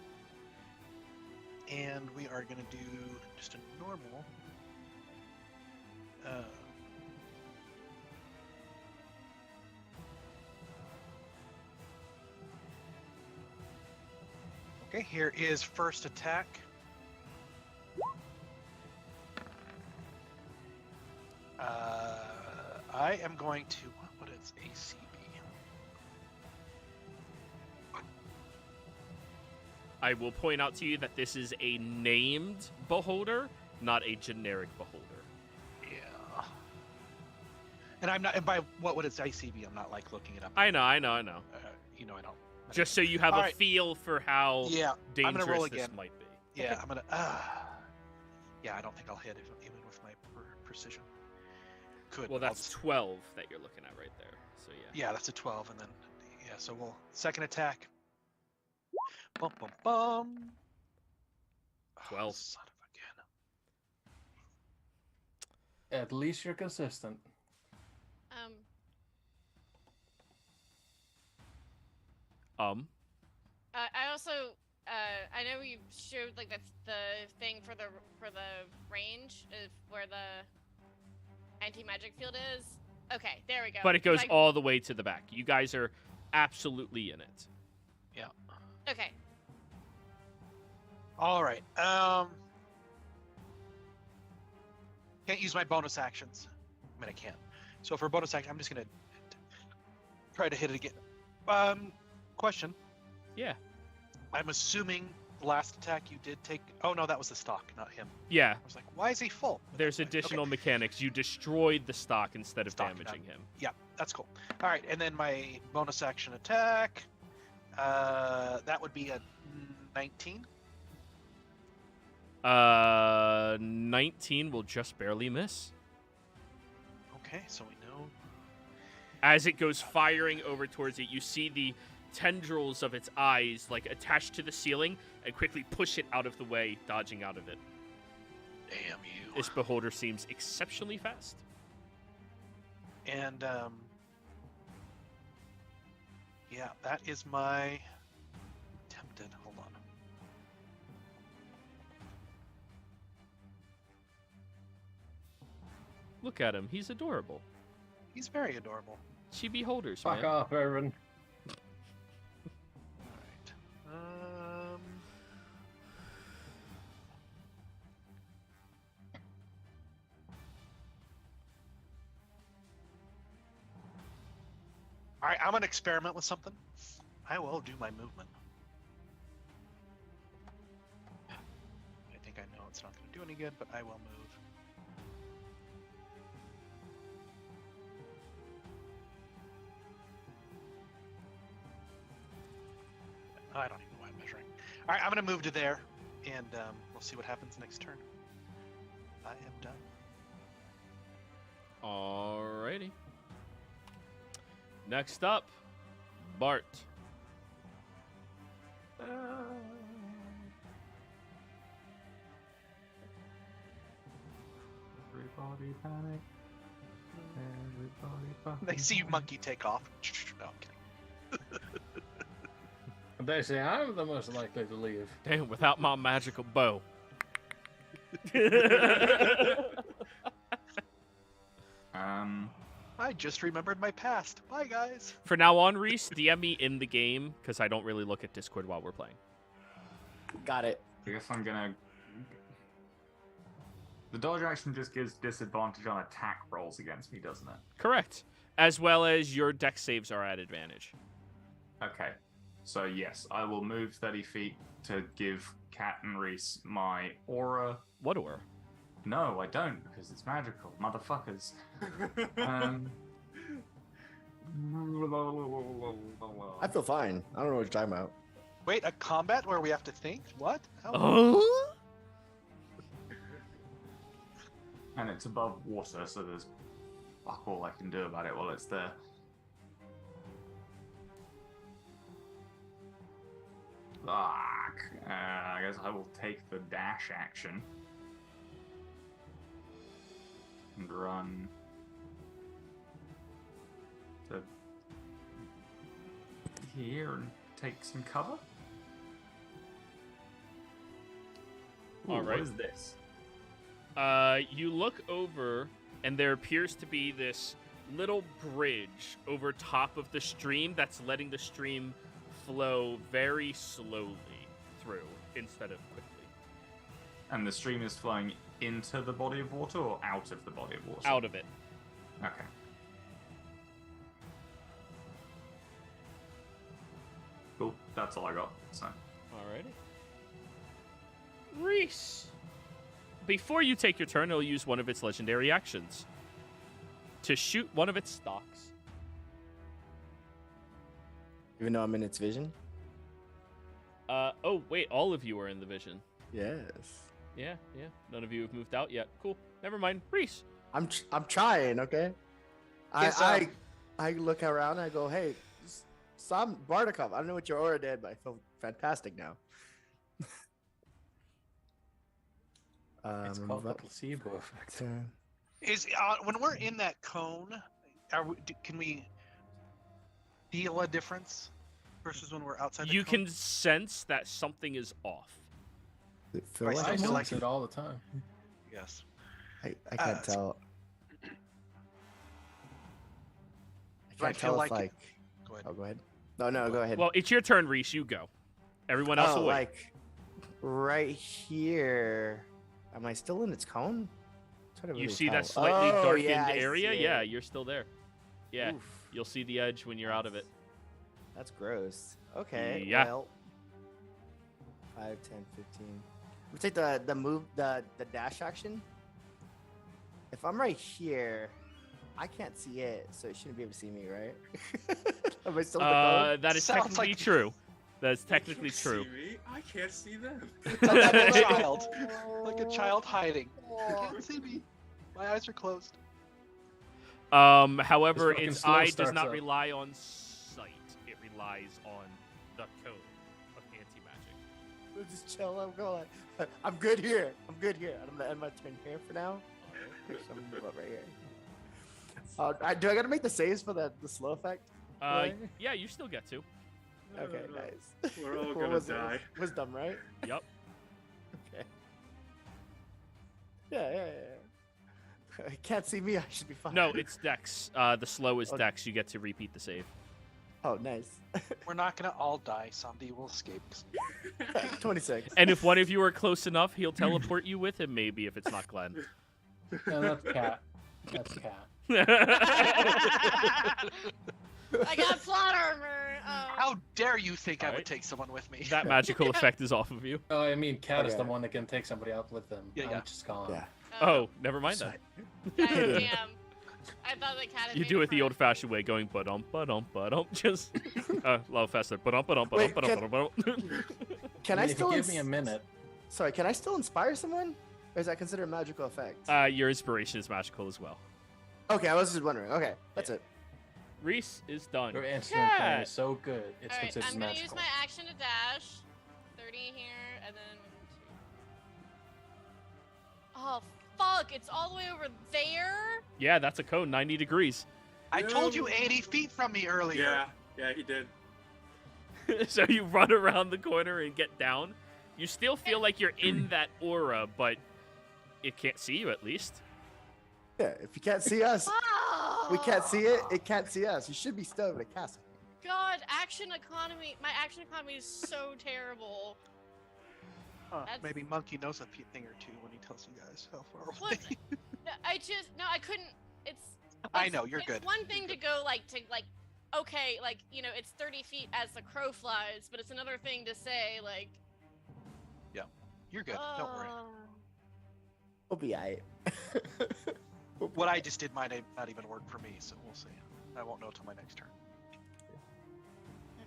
and we are gonna do just a normal. Okay, here is first attack. I am going to. What is ACB? I will point out to you that this is a named beholder, not a generic beholder. Yeah. And I'm not. And by what would its ICB? I'm not like looking it up. I know. I don't. Just so you have All a right. feel for how Yeah. I'm gonna roll dangerous this again. might be. Yeah. I'm gonna. Yeah. I don't think I'll hit even with my precision. Could. Well, but I'll that's just- 12 that you're looking at right there. So yeah. Yeah, that's a 12, and then yeah. So we'll second attack. Bum bum bum. 12. Son of a gun. At least you're consistent. I also I know you showed like that's the thing for the range of where the anti-magic field is. Okay, there we go. But it goes 'Cause all the way to the back. You guys are absolutely in it. Okay. All right. Can't use my bonus actions. I mean, I can. So for bonus action, I'm just gonna try to hit it again. Question. Yeah. I'm assuming the last attack you did take. Oh no, that was the stock, not him. Yeah. I was like, why is he full? But There's that's fine. additional Okay. mechanics. You destroyed the stock instead of Stock, damaging him. Yeah, that's cool. All right, and then my bonus action attack. That would be a 19. 19 will just barely miss. Okay, so we know. As it goes firing over towards it, you see the tendrils of its eyes like attached to the ceiling and quickly push it out of the way, dodging out of it. Damn you. This beholder seems exceptionally fast. And yeah, that is my tempted. Hold on. Look at him. He's adorable. He's very adorable. She beholders, Fuck man. off, Irvin. All right. All right, I'm gonna experiment with something. I will do my movement. I think I know it's not gonna do any good, but I will move. I don't even know why I'm measuring. All right, I'm gonna move to there, and we'll see what happens next turn. I am done. Alrighty. Next up, Bart. Everybody panic. Everybody panic. They see Monkey take off. No, I'm kidding. They say I'm the most likely to leave. Damn, without my magical bow. I just remembered my past. Bye, guys. For now on, Reese, DM me in the game, because I don't really look at Discord while we're playing. Got it. I guess I'm gonna. The dodge action just gives disadvantage on attack rolls against me, doesn't it? Correct. As well as your deck saves are at advantage. Okay. So yes, I will move 30 feet to give Kat and Reese my aura. What aura? No, I don't, because it's magical, motherfuckers. I feel fine. I don't know what you're talking about. Wait, a combat where we have to think? What? How? Oh? And it's above water, so there's fuck all I can do about it while it's there. Fuck. I guess I will take the dash action and run to here and take some cover. Ooh, All right. What is this? You look over, and there appears to be this little bridge over top of the stream that's letting the stream flow very slowly through instead of quickly. And the stream is flowing into the body of water or out of the body of water? Out of it. Okay. Cool. That's all I got. So. Alrighty. Reese. Before you take your turn, it'll use one of its legendary actions to shoot one of its stocks. Even though I'm in its vision? Oh, wait, all of you are in the vision. Yes. Yeah. None of you have moved out yet. Cool. Never mind. Reese. I'm trying, okay? I look around and I go, hey, Sam Bardakov, I don't know what your aura did, but I feel fantastic now. It's called the placebo effect. Is when we're in that cone, can we feel a difference versus when we're outside the You cone? can sense that something is off. It feel Right, like I I I'm feel sense like- it all the time. Yes. I can't tell. But I I can't feel tell like if it- like. Go ahead. Oh, go ahead. No, go ahead. Well, it's your turn, Reese. You go. Everyone else oh, will wait. like right here. Am I still in its cone? It's hard to You really see tell. that slightly Oh, darkened yeah, I area? see Yeah, it. you're still there. Yeah, Oof, you'll see the edge when you're out of it. that's gross. Okay. Yeah. Well, 5, 10, 15. We take the move, the dash action. If I'm right here, I can't see it, so it shouldn't be able to see me, right? Am I still in the cone? That is Sounds technically like- true. That's They technically can't true. see me. I can't see them. Like a child. Like a child hiding. You can't see me. My eyes are closed. However, fucking its slow eye does starts not up. rely on sight. It relies on the code of anti-magic. Just chill. I'm going. I'm good here. I'm good here. I'm gonna end my turn here for now. I'm gonna move up right here. Do I gotta make the saves for the slow effect? Right. Yeah, you still get to. Okay, nice. We're all What gonna was it? die. Wisdom, right? Yep. Okay. Yeah. I can't see me. I should be fine. No, it's Dex. The slow is Oh. Dex. You get to repeat the save. Oh, nice. We're not gonna all die. Somebody will escape. 26. And if one of you are close enough, he'll teleport you with him, maybe, if it's not Glenn. No, that's cat. That's cat. I got plot armor. How dare you think I Alright. would take someone with me? That magical effect is off of you. Oh, I mean, cat is the Okay. one that can take somebody out with them. Yeah, I'm yeah. just gone. Yeah. Oh, never mind that. Damn. I thought the cat had You made do it it the for- old-fashioned way, going ba-dum, ba-dum, ba-dum, just a little faster. Ba-dum, ba-dum, ba-dum, Wait, ba-dum, can- ba-dum. Can I If you still give me a minute? Sorry, can I still inspire someone? Or is that considered a magical effect? Your inspiration is magical as well. Okay, I was just wondering. Okay, that's it. Reese is done. Your instrument plan Cat. is so good. It's Alright, considered I'm gonna magical. use my action to dash. 30 here, and then 1, 2. Oh fuck! It's all the way over there. Yeah, that's a cone, 90 degrees. I told you 80 feet from me earlier. Yeah, he did. So you run around the corner and get down. You still feel like you're in that aura, but it can't see you at least. Yeah, if you can't see us, we can't see it. It can't see us. You should be still able to cast it. God, action economy. My action economy is so terrible. Huh, That's- maybe Monkey knows a thing or two when he tells you guys how far What? away. No, I couldn't. It's. I it's- know, you're it's good. one thing to go okay, it's 30 feet as the crow flies, but it's another thing to say You're good. Don't worry. We'll be alright. What I just did might not even work for me, so we'll see. I won't know till my next turn.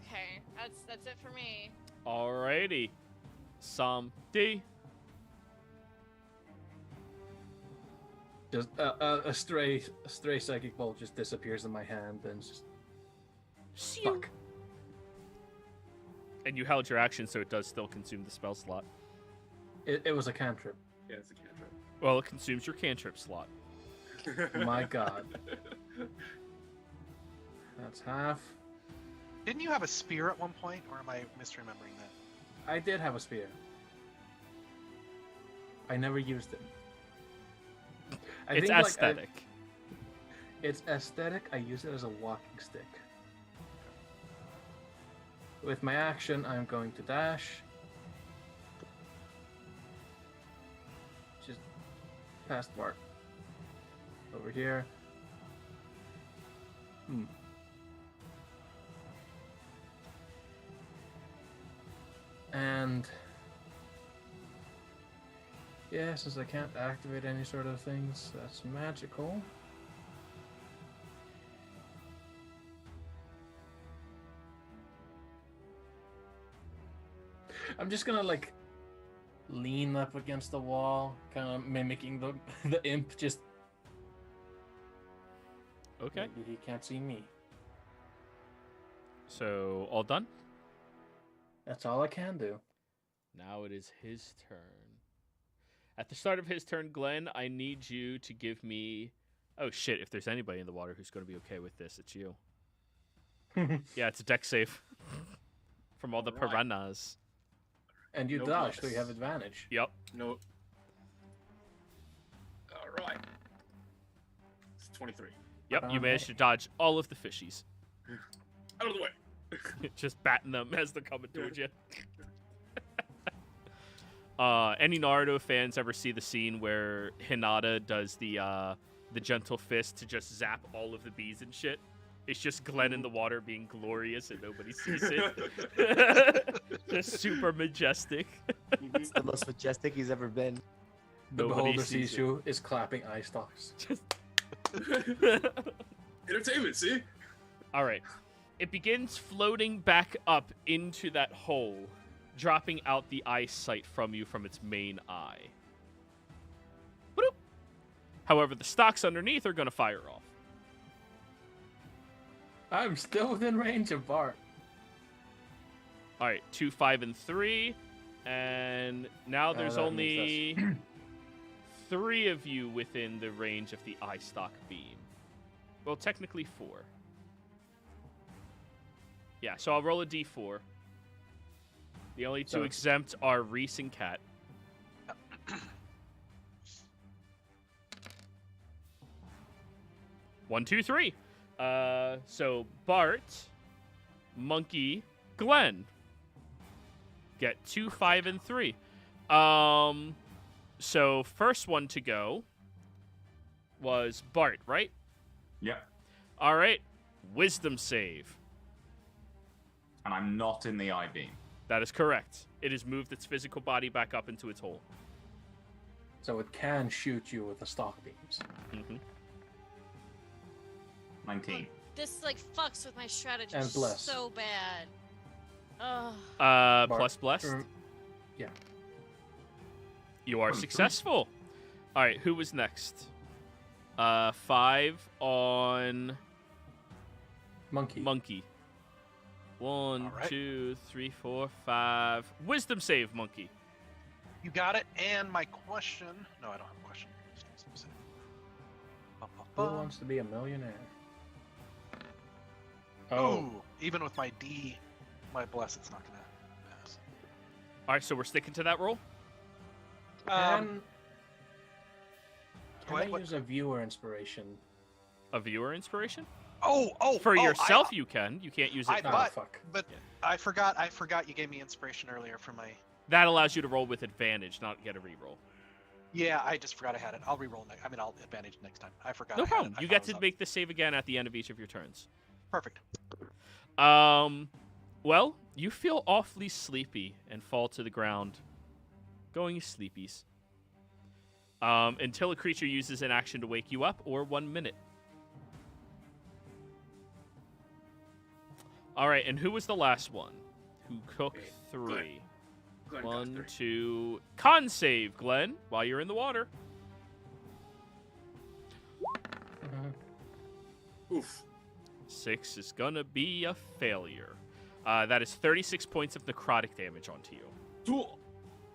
Okay, that's it for me. Alrighty. Some D. Just a stray psychic bolt just disappears in my hand and just fuck. And you held your action, so it does still consume the spell slot. It was a cantrip. Yeah, it's a cantrip. Well, it consumes your cantrip slot. My god. That's half. Didn't you have a spear at one point, or am I misremembering that? I did have a spear. I never used it. It's aesthetic. It's aesthetic. I use it as a walking stick. With my action, I'm going to dash. Just past Bart. Over here. And yeah, since I can't activate any sort of things, that's magical. I'm just gonna like lean up against the wall, kind of mimicking the imp. Just Okay. maybe he can't see me. So, all done? That's all I can do. Now it is his turn. At the start of his turn, Glenn, I need you to give me... Oh, shit. If there's anybody in the water who's going to be okay with this, it's you. Yeah, it's a deck save. From all the Alright. piranhas. And you No dodge, so plus. you have advantage. Yep. No. All right. It's 23. Yep, you managed to dodge all of the fishies. Out of the way. Just batting them as they're coming towards you. Any Naruto fans ever see the scene where Hinata does the gentle fist to just zap all of the bees and shit? It's just Glenn in the water being glorious and nobody sees it. Just super majestic. It's the most majestic he's ever been. The Nobody beholder sees sees you is clapping eye stalks. Entertainment, see? All right. It begins floating back up into that hole, dropping out the eyesight from you from its main eye. Bloop. However, the stalks underneath are going to fire off. I'm still within range of Bart. All right, 2, 5, and 3. And now there's that only 3 of you within the range of the eye stalk beam. Well, technically 4. Yeah, so I'll roll a d4. The only 2 So- exempt are Reese and Kat. 1, 2, 3. So Bart, Monkey, Glenn get 2, 5, and 3. So first one to go was Bart, right? Yep. All right. Wisdom save. And I'm not in the eye beam. That is correct. It has moved its physical body back up into its hole. So it can shoot you with the stalk beams. Mm-hmm. 19. This like fucks with my strategy And bless. so bad. Ugh. Bart- Plus blessed. Yeah. You are 23. successful. All right, who was next? 5 on Monkey. Monkey. 1, All right. 2, 3, 4, 5. Wisdom save, Monkey. You got it. And my question... No, I don't have a question. Just ba, ba, Who ba. wants to be a millionaire? Oh, even with my D, my bless, it's not gonna pass. All right, so we're sticking to that roll. Can Go I ahead, what- use a viewer inspiration? A viewer inspiration? Oh, For oh, yourself, you can. You can't use it. I for- Oh, thought- fuck. But I forgot you gave me inspiration earlier for my... That allows you to roll with advantage, not get a reroll. Yeah, I just forgot I had it. I'll re-roll next. I mean, I'll advantage next time. I forgot. No I had problem. it. I You thought get it was to up. make the save again at the end of each of your turns. Perfect. Well, you feel awfully sleepy and fall to the ground, going sleepies. Until a creature uses an action to wake you up, or 1 minute. All right, and who was the last one? Who took 3? Glenn got 1, 3. 2. Con save, Glenn, while you're in the water. Oof. 6 is gonna be a failure. That is 36 points of necrotic damage onto you. Cool.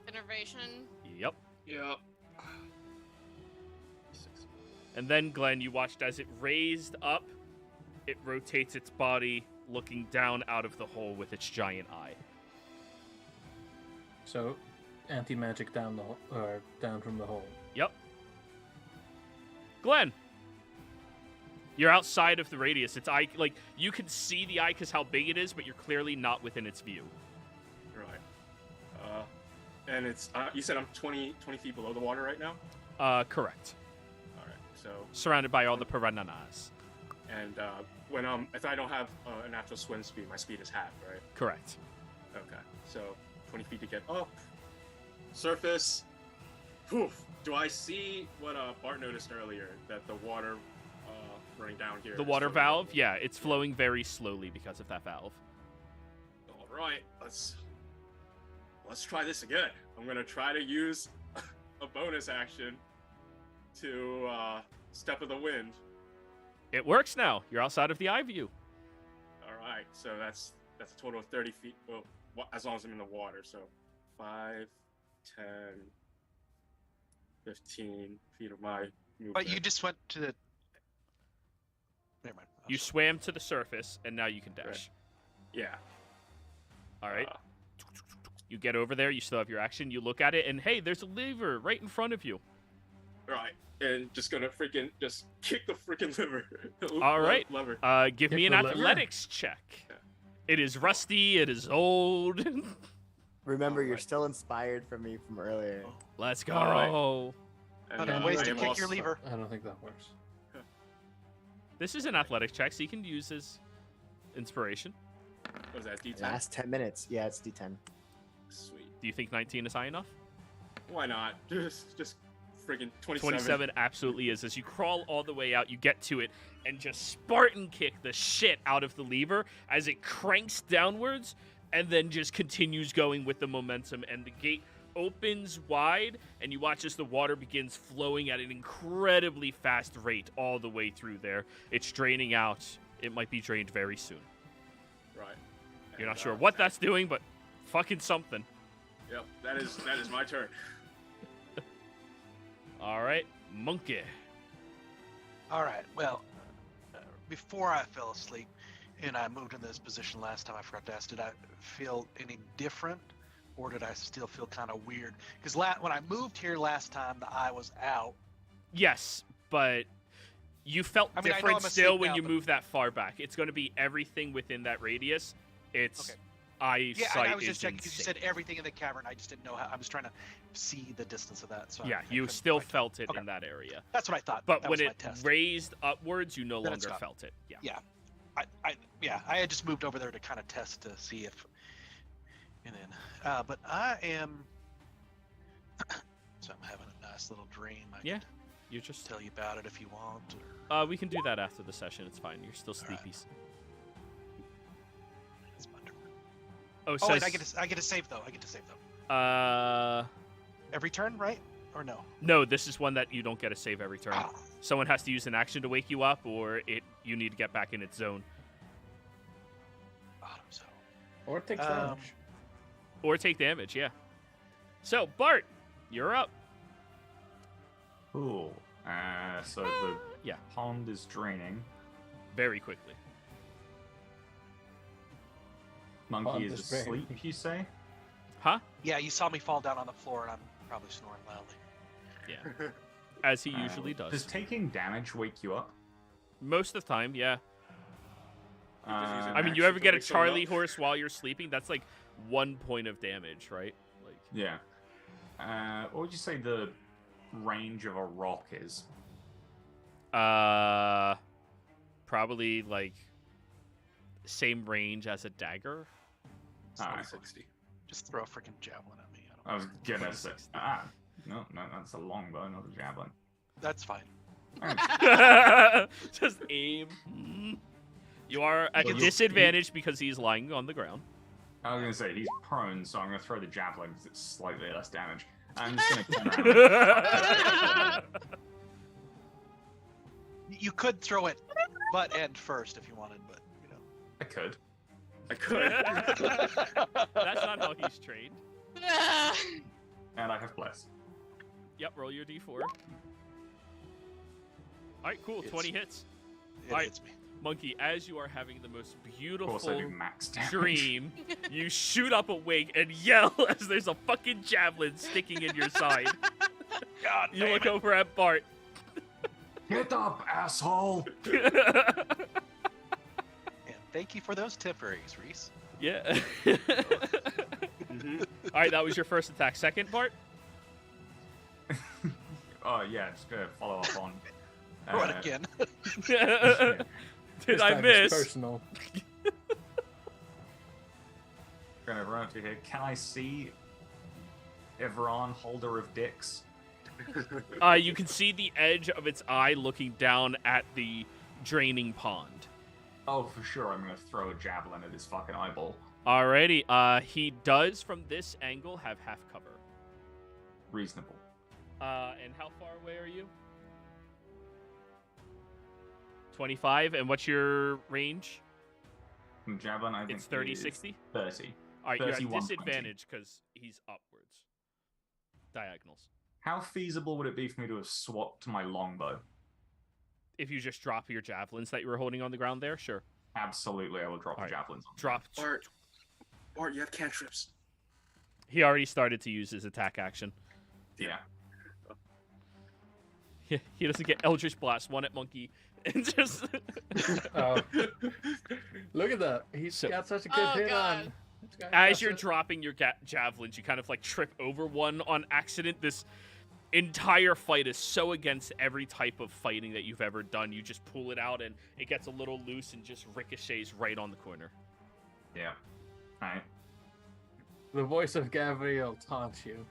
Innervation. Yep. Yep. And then, Glenn, you watched as it raised up, it rotates its body, looking down out of the hole with its giant eye. So, anti-magic down the or down from the hole. Yep. Glenn, you're outside of the radius. Its eye, like, you can see the eye because how big it is, but you're clearly not within its view. Right. And it's you said I'm 20 feet below the water right now. Correct. All right. So Surrounded by all the piranhas. and when if I don't have a natural swim speed, my speed is half, right? Correct. Okay. So 20 feet to get up. Surface. Poof. Do I see what Bart noticed earlier? That the water running down here. The is water flowing down. valve, yeah, it's flowing very slowly because of that valve. All right. Let's try this again. I'm gonna try to use a bonus action to step of the wind. It works now. You're outside of the eye view. All right, so that's a total of 30 feet. Well, as long as I'm in the water, so 5, 10, 15 feet of my movement. But you just went to the. Never mind. You swam to the surface, and now you can dash. Yeah. All right. You get over there. You still have your action. You look at it, and hey, there's a lever right in front of you. Right, and just gonna freaking just kick the freaking lever. All right. Lever. Give me Kick an the lever? athletics check. Yeah. It is rusty. It is old. Remember, you're Alright. still inspired from me from earlier. Let's go. All And, Other Okay, ways I to am kick also- your lever. I don't think that works. This is an athletics check, so you can use his inspiration. What is that, D10? Last 10 minutes. Yeah, it's D10. Sweet. Do you think 19 is high enough? Why not? Just freaking 27. 27 absolutely is. As you crawl all the way out, you get to it and just Spartan kick the shit out of the lever as it cranks downwards and then just continues going with the momentum. And the gate opens wide, and you watch as the water begins flowing at an incredibly fast rate all the way through there. It's draining out. It might be drained very soon. Right. You're not And, sure what that's doing, but fucking something. Yep, that is my turn. All right, monkey. All right. Well, before I fell asleep and I moved in this position last time, I forgot to ask, did I feel any different, or did I still feel kind of weird? Because when I moved here last time, the eye was out. Yes, but you felt I mean, I know different I'm still asleep when now, you but- move that far back. It's going to be everything within that radius. It's Okay. eyesight Yeah, and I was is just checking because you insane. said everything in the cavern. I just didn't know how. I was trying to see the distance of that. So Yeah, I you couldn't still quite- felt it Okay. in that area. That's what I thought. But that when was my it test. raised upwards, you no Then it longer stopped. felt it. Yeah. Yeah. I had just moved over there to kind of test to see if, and then, but I am. So I'm having a nice little dream. I Yeah. can You just tell you about it if you want. Or we can do that after the session. It's fine. You're still All right. sleepy. it's my turn. Oh, it Oh wait, says, I get to save though. I get to save though. Every turn, right? Or no? No, this is one that you don't get a save every turn. Ah, Someone has to use an action to wake you up, or you need to get back in its zone. bottom zone. Or it takes Um, damage. Or take damage, yeah. So, Bart, you're up. Cool. So the Yeah. pond is draining. Very quickly. Monkey Pond is is draining. asleep, you say? Huh? Yeah, you saw me fall down on the floor, and I'm probably snoring loudly. Yeah. As he usually Does does. taking damage wake you up? Most of the time, yeah. just use I mean, you action ever to get a wake someone Charlie up. horse while you're sleeping? That's like 1 point of damage, right? Like, Yeah. What would you say the range of a rock is? probably like same range as a dagger. It's Alright. 60. Just throw a freaking javelin at me. I was gonna say. 60. No, that's a longbow, not a javelin. That's fine. Just aim. You are at Well, you- disadvantage because he's lying on the ground. I was gonna say he's prone, so I'm gonna throw the javelin because it's slightly less damage. I'm just gonna turn around. You could throw it butt end first if you wanted, but you know. I could. I could. That's not how he's trained. And I have bless. Yep, roll your d4. Alright, cool. 20 hits. It Alright. hits me. Monkey, as you are having the most Of beautiful course, I do max damage. dream, you shoot up a wing and yell as there's a fucking javelin sticking in your side. God You damn look it. over at Bart. Get up, asshole! And thank you for those temporaries, Reese. Yeah. Mhm. Alright, that was your first attack. Second, Bart? Oh yeah, just gonna follow up on. Throw it again. Did This I time it's miss? Personal. Gonna run up to here. Can I see Evron, holder of dicks? You can see the edge of its eye looking down at the draining pond. Oh, for sure. I'm gonna throw a javelin at his fucking eyeball. Alrighty, he does from this angle have half cover. Reasonable. And how far away are you? 25, and what's your range? And javelin, I think It's 30, is 60? 30. Alright, you're at 31, 20. disadvantage because he's upwards. Diagonals. How feasible would it be for me to have swapped my longbow? If you just drop your javelins that you were holding on the ground there, sure. Absolutely, I will drop Alright. the javelins. On. Drop. Bart, you have cantrips. He already started to use his attack action. Yeah. He doesn't get Eldritch Blast, one at Monkey, and just... Oh, look at that. He's So- got such a good Oh, hit God. on. This guy As got you're such- dropping your javelins, you kind of like trip over one on accident. This entire fight is so against every type of fighting that you've ever done. You just pull it out and it gets a little loose and just ricochets right on the corner. Yeah. Alright. The voice of Gabriel taunts you.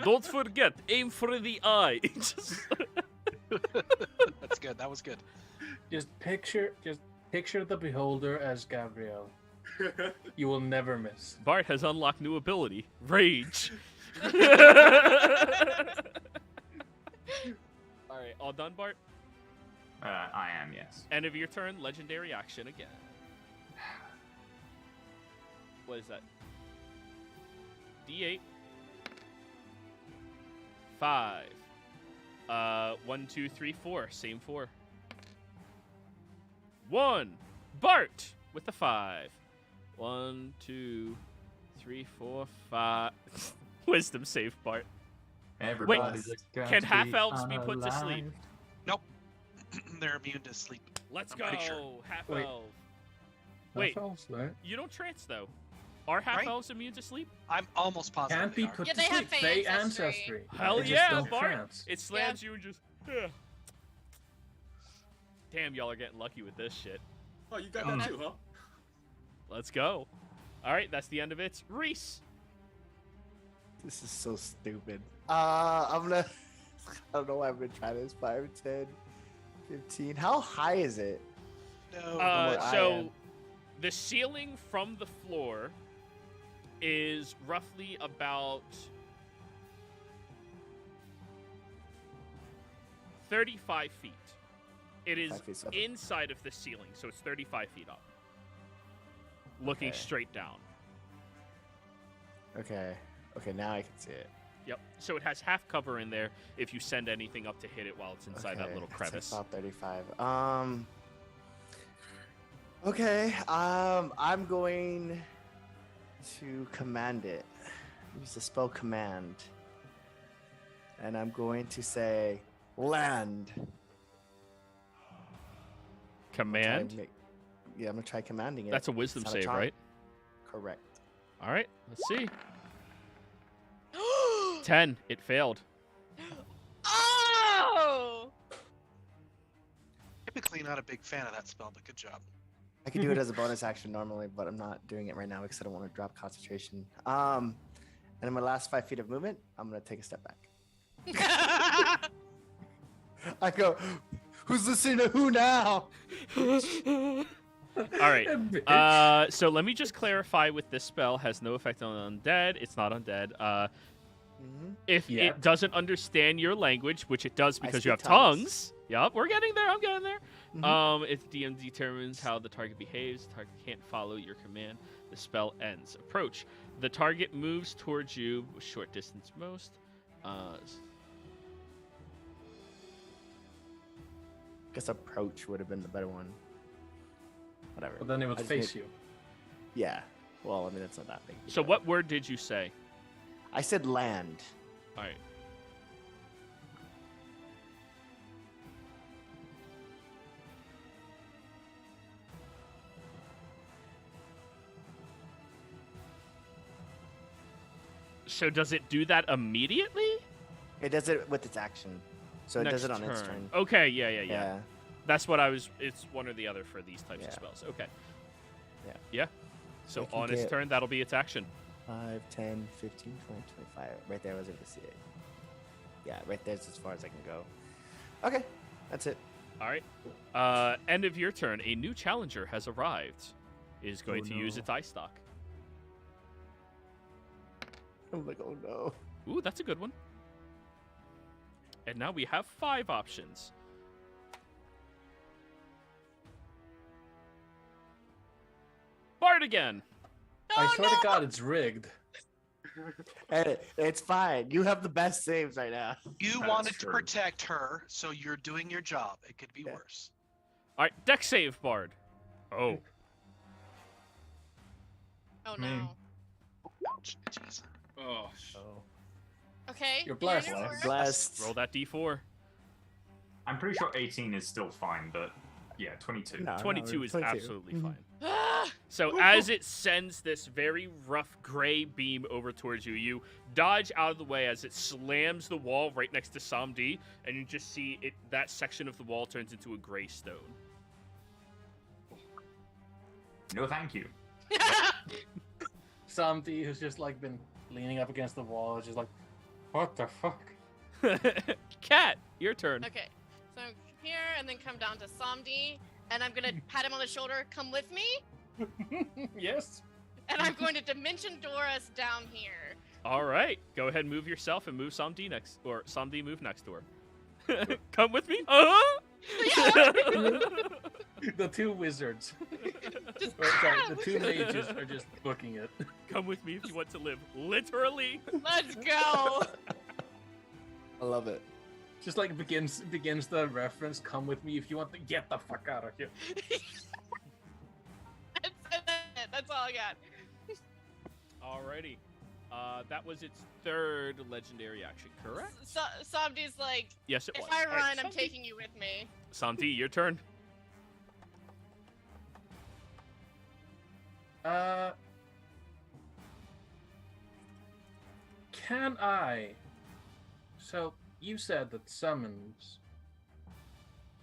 Don't forget, aim for the eye. Just- That's good. That was good. Just picture the beholder as Gabriel. You will never miss. Bart has unlocked new ability, Rage. All right, all done, Bart? I am, yes. End of your turn, legendary action again. What is that? D8. 5. 1, 2, 3, 4. Same 4. 1. Bart with the 5. 1, 2, 3, 4, 5. Wisdom save, Bart. Everybody's going Can to half be elves be put to sleep? unalive. They're immune to sleep. Let's I'm go. pretty sure. Half Wait. elf. Wait. Half elves, right? You don't trance though. Are half Right? elves immune to sleep? I'm almost positive. Can't they be are. put Yeah, to they have sleep. Fey Fey ancestry. ancestry. Hell They just yeah, don't Bart. trance. It slams you and just. Damn, y'all are getting lucky with this shit. Oh, you got that too, huh? Let's go. All right, that's the end of it. Reese. This is so stupid. I'm gonna. I don't know why I'm gonna try this. 5, 10, 15. How high is it? No. where I So, am. the ceiling from the floor is roughly about 35 feet. It is 5 feet, so- inside of the ceiling, so it's 35 feet up. Looking Okay. straight down. Okay. Okay, now I can see it. Yep. So it has half cover in there if you send anything up to hit it while it's inside that Okay, little that's crevice. About 35. Okay. I'm going to command it. Use the spell command, and I'm going to say land. Command? Yeah, I'm gonna try commanding it. That's a wisdom It's not a save, charm. right? Correct. All right, let's see. 10. It failed. Oh! Typically not a big fan of that spell, but good job. I could do it as a bonus action normally, but I'm not doing it right now because I don't want to drop concentration. And in my last 5 feet of movement, I'm gonna take a step back. I go, who's listening to who now? All right. So let me just clarify with this spell has no effect on undead. It's not undead. If Yep. it doesn't understand your language, which it does I because you have speak tongues. tongues. Yup, we're getting there. I'm getting there. Mhm. If the DM determines how the target behaves, the target can't follow your command. The spell ends. Approach. The target moves towards you, short distance most. Guess approach would have been the better one. Whatever. But then it would I just face need- you. Yeah. Well, I mean, that's not that big. of a So deal. what word did you say? I said land. All right. So does it do that immediately? It does it with its action. So it does it on its turn. Okay, yeah. Yeah. That's what I was. It's one or the other for these types of Yeah. spells. Okay. Yeah. Yeah. So It can on its get- turn, that'll be its action. 5, 10, 15, 20, 25. Right there, I was able to see it. Yeah, right there's as far as I can go. Okay, that's it. All right. End of your turn. A new challenger has arrived. Is going Oh, to use no. its eye stock. I'm like, oh no. Ooh, that's a good one. And now we have 5 options. Bard again. I swear to God, it's rigged. Hey, it's fine. You have the best saves right now. You That's wanted to true. protect her, so you're doing your job. It could be Yeah. worse. All right, deck save, Bard. Oh, Oh Man. no. Jeez. Oh, Okay. You're blessed. Unit order. Blessed. roll that d4. I'm pretty sure 18 is still fine, but yeah, 22. No, 22 is 22. absolutely Mhm. fine. Ah! So as it sends this very rough gray beam over towards you, you dodge out of the way as it slams the wall right next to Samdi, and you just see it. That section of the wall turns into a gray stone. No, thank you. Somebody who's just like been leaning up against the wall, is just like, what the fuck? Cat, your turn. Okay. So I'm here and then come down to Samdi, and I'm gonna pat him on the shoulder. Come with me, Yes. and I'm going to dimension door us down here. All right, go ahead and move yourself and move Samdi next, or Samdi move next door. Come with me. The two wizards. Just Or, sorry, the two mages are just booking it. Come with me if you want to live. Literally. let's go. I love it. Just like begins the reference, come with me if you want to get the fuck out of here. That's all I got. Alrighty. That was its 3rd legendary action, correct? Samdi's like, Yes, it if was. I All right, run, I'm Samdi. taking you with me. Samdi, your turn. Can I? So you said that summons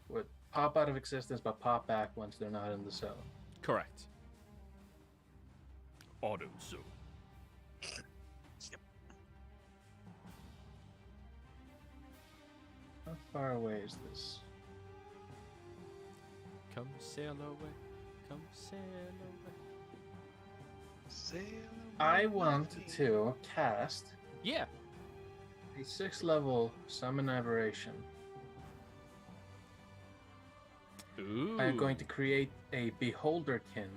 would pop out of existence but pop back once they're not in the zone. Correct. Auto zone. How far away is this? Come sail away. Come sail away. Sail I away want with me. to cast Yeah. a 6th level summon aberration. Ooh. I'm going to create a beholderkin.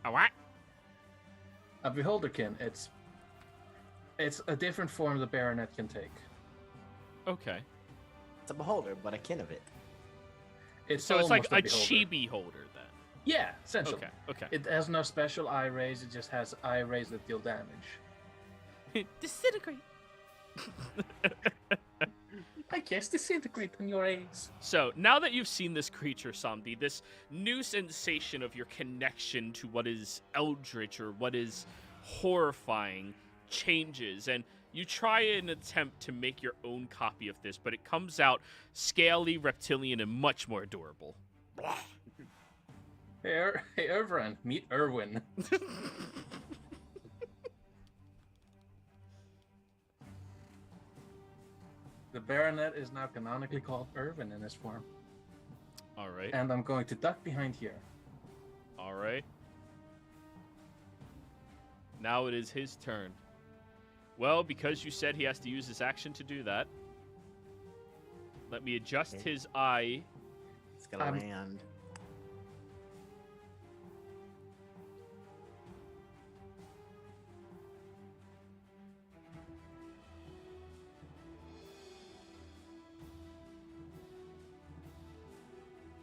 A what? A beholderkin. It's a different form the baronet can take. Okay. It's a beholder, but a kin of it. It's So it's like almost a beholder. chibi holder then. Yeah, essentially. Okay. Okay. It has no special eye rays. It just has eye rays that deal damage. Disintegrate. I guess disintegrate on your A's. So now that you've seen this creature, Samdi, this new sensation of your connection to what is eldritch or what is horrifying changes, and you try an attempt to make your own copy of this, but it comes out scaly, reptilian, and much more adorable. Hey, Irvin, meet Irwin. The baronet is now canonically called Irvin in this form. All right. And I'm going to duck behind here. All right. Now it is his turn. Well, because you said he has to use his action to do that, let me adjust Okay. his eye. It's gonna land.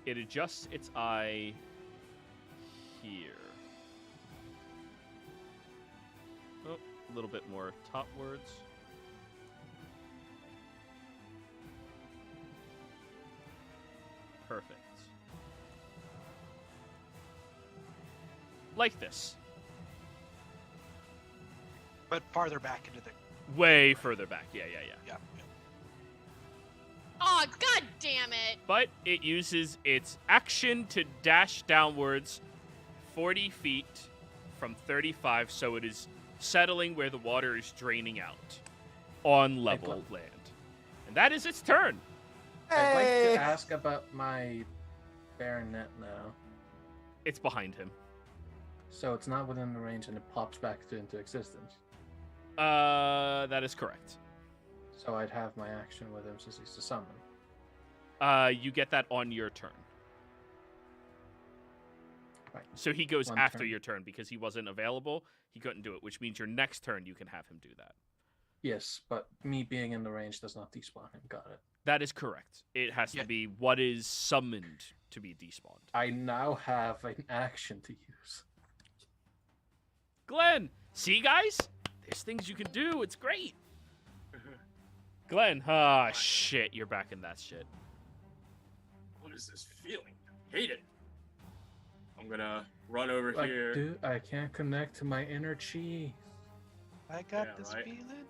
It adjusts its eye here. Oh, a little bit more topwards. Perfect. Like this. But farther back into the. Way further back. Yeah. Yeah. Oh, god damn it! But it uses its action to dash downwards 40 feet from 35, so it is settling where the water is draining out on level land. And that is its turn. I'd like Hey! to ask about my baronet now. It's behind him. So it's not within the range and it pops back into existence. That is correct. So I'd have my action with him since he's a summon. You get that on your turn. Right. So he goes One after turn. your turn because he wasn't available. He couldn't do it, which means your next turn you can have him do that. Yes, but me being in the range does not despawn him. Got it. That is correct. It has Yeah. to be what is summoned to be despawned. I now have an action to use. Glenn, see guys? There's things you can do. It's great. Glenn, shit, you're back in that shit. What is this feeling? Hate it. I'm gonna run over Like, here. dude, I can't connect to my inner chi. I got Yeah, this right. feeling.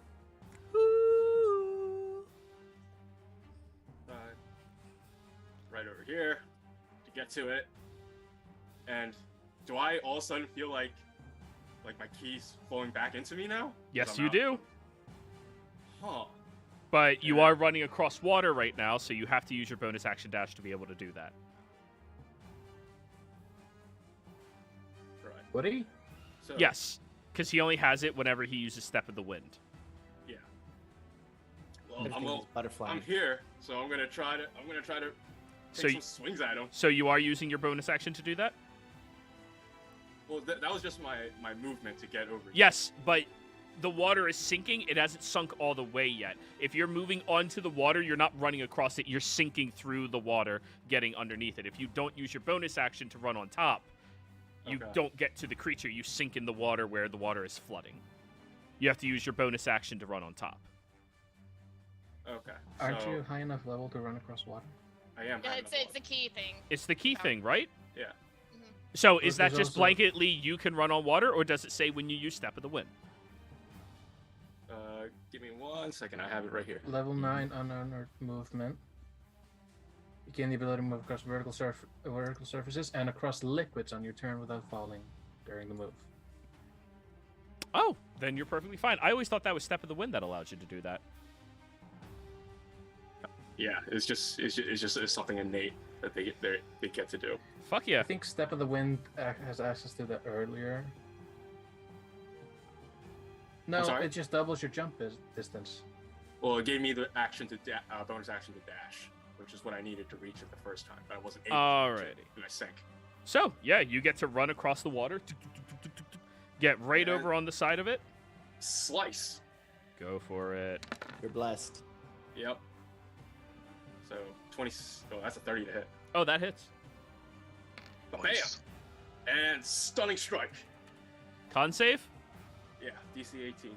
Right over here to get to it. And do I all of a sudden feel like my keys flowing back into me now? 'Cause Yes, I'm you out. do. Huh. But you Yeah. are running across water right now, so you have to use your bonus action dash to be able to do that. Right. Would he? So, Yes, because he only has it whenever he uses Step of the Wind. Yeah. Well, Everything is butterfly. I'm here, so I'm gonna try to So take you- some swings at him. So you are using your bonus action to do that? Well, that was just my movement to get over. Yes, but the water is sinking. It hasn't sunk all the way yet. If you're moving onto the water, you're not running across it. You're sinking through the water, getting underneath it. If you don't use your bonus action to run on top, you Okay. don't get to the creature. You sink in the water where the water is flooding. You have to use your bonus action to run on top. Okay. Aren't so you high enough level to run across water? I am. Yeah, high it's enough the key thing. It's the key Yeah. thing, right? Yeah. So But is that there's just also- blanketly you can run on water, or does it say when you use Step of the Wind? Give me 1 second. I have it right here. Level 9 unearned movement. You gain the ability to move across vertical surfaces and across liquids on your turn without falling during the move. Oh, then you're perfectly fine. I always thought that was Step of the Wind that allowed you to do that. Yeah, it's something innate that they get to do. Fuck yeah. I think Step of the Wind has access to that earlier. No, sorry? it just doubles your jump distance. Well, it gave me the action to bonus action to dash, which is what I needed to reach it the first time, but I wasn't able to reach it, Alrighty. and I sank. So, yeah, you get to run across the water, get right Yeah. over on the side of it. Slice. Go for it. You're blessed. Yep. So 20. Oh, that's a 30 to hit. Oh, that hits. Nice. Bam! And stunning strike. Con save? Yeah, DC 18.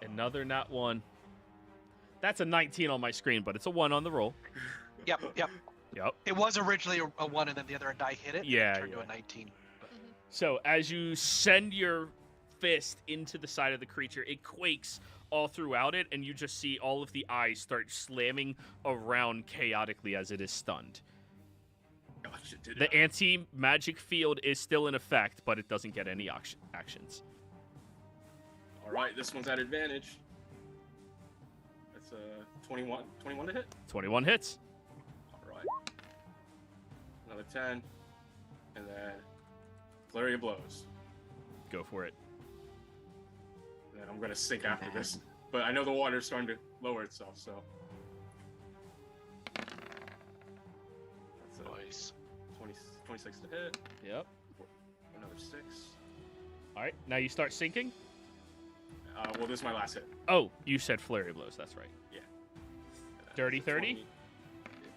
Another nat 1. That's a 19 on my screen, but it's a 1 on the roll. Yep. Yep. It was originally a 1, and then the other die hit it. Yeah, And it turned yeah. to a 19. So as you send your fist into the side of the creature, it quakes all throughout it, and you just see all of the eyes start slamming around chaotically as it is stunned. Gotcha, did The it. anti-magic field is still in effect, but it doesn't get any actions. All right, this one's at advantage. That's 21. 21 to hit. 21 hits. All right. Another 10. and then flurry of blows. Go for it. And then I'm gonna sink after this, but I know the water's starting to lower itself, so. That's a Nice. 26 to hit. Yep. Another 6. All right. Now you start sinking. Well, this is my last hit. Oh, you said flurry blows. That's right. Yeah. Dirty That's a 30? 20,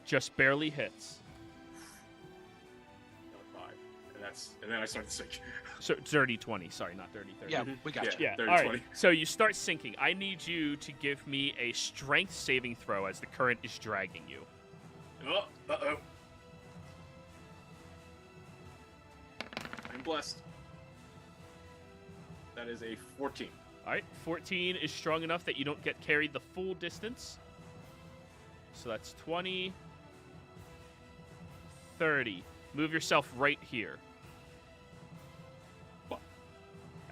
Just barely hits. another 5, and then I start to sink. So dirty 20. Sorry, not dirty 30. Yeah, we got you. Yeah. 30, All right. 20. So you start sinking. I need you to give me a strength saving throw as the current is dragging you. Oh, uh-oh. I'm blessed. That is a 14. All right. 14 is strong enough that you don't get carried the full distance. So that's 20, 30. Move yourself right here.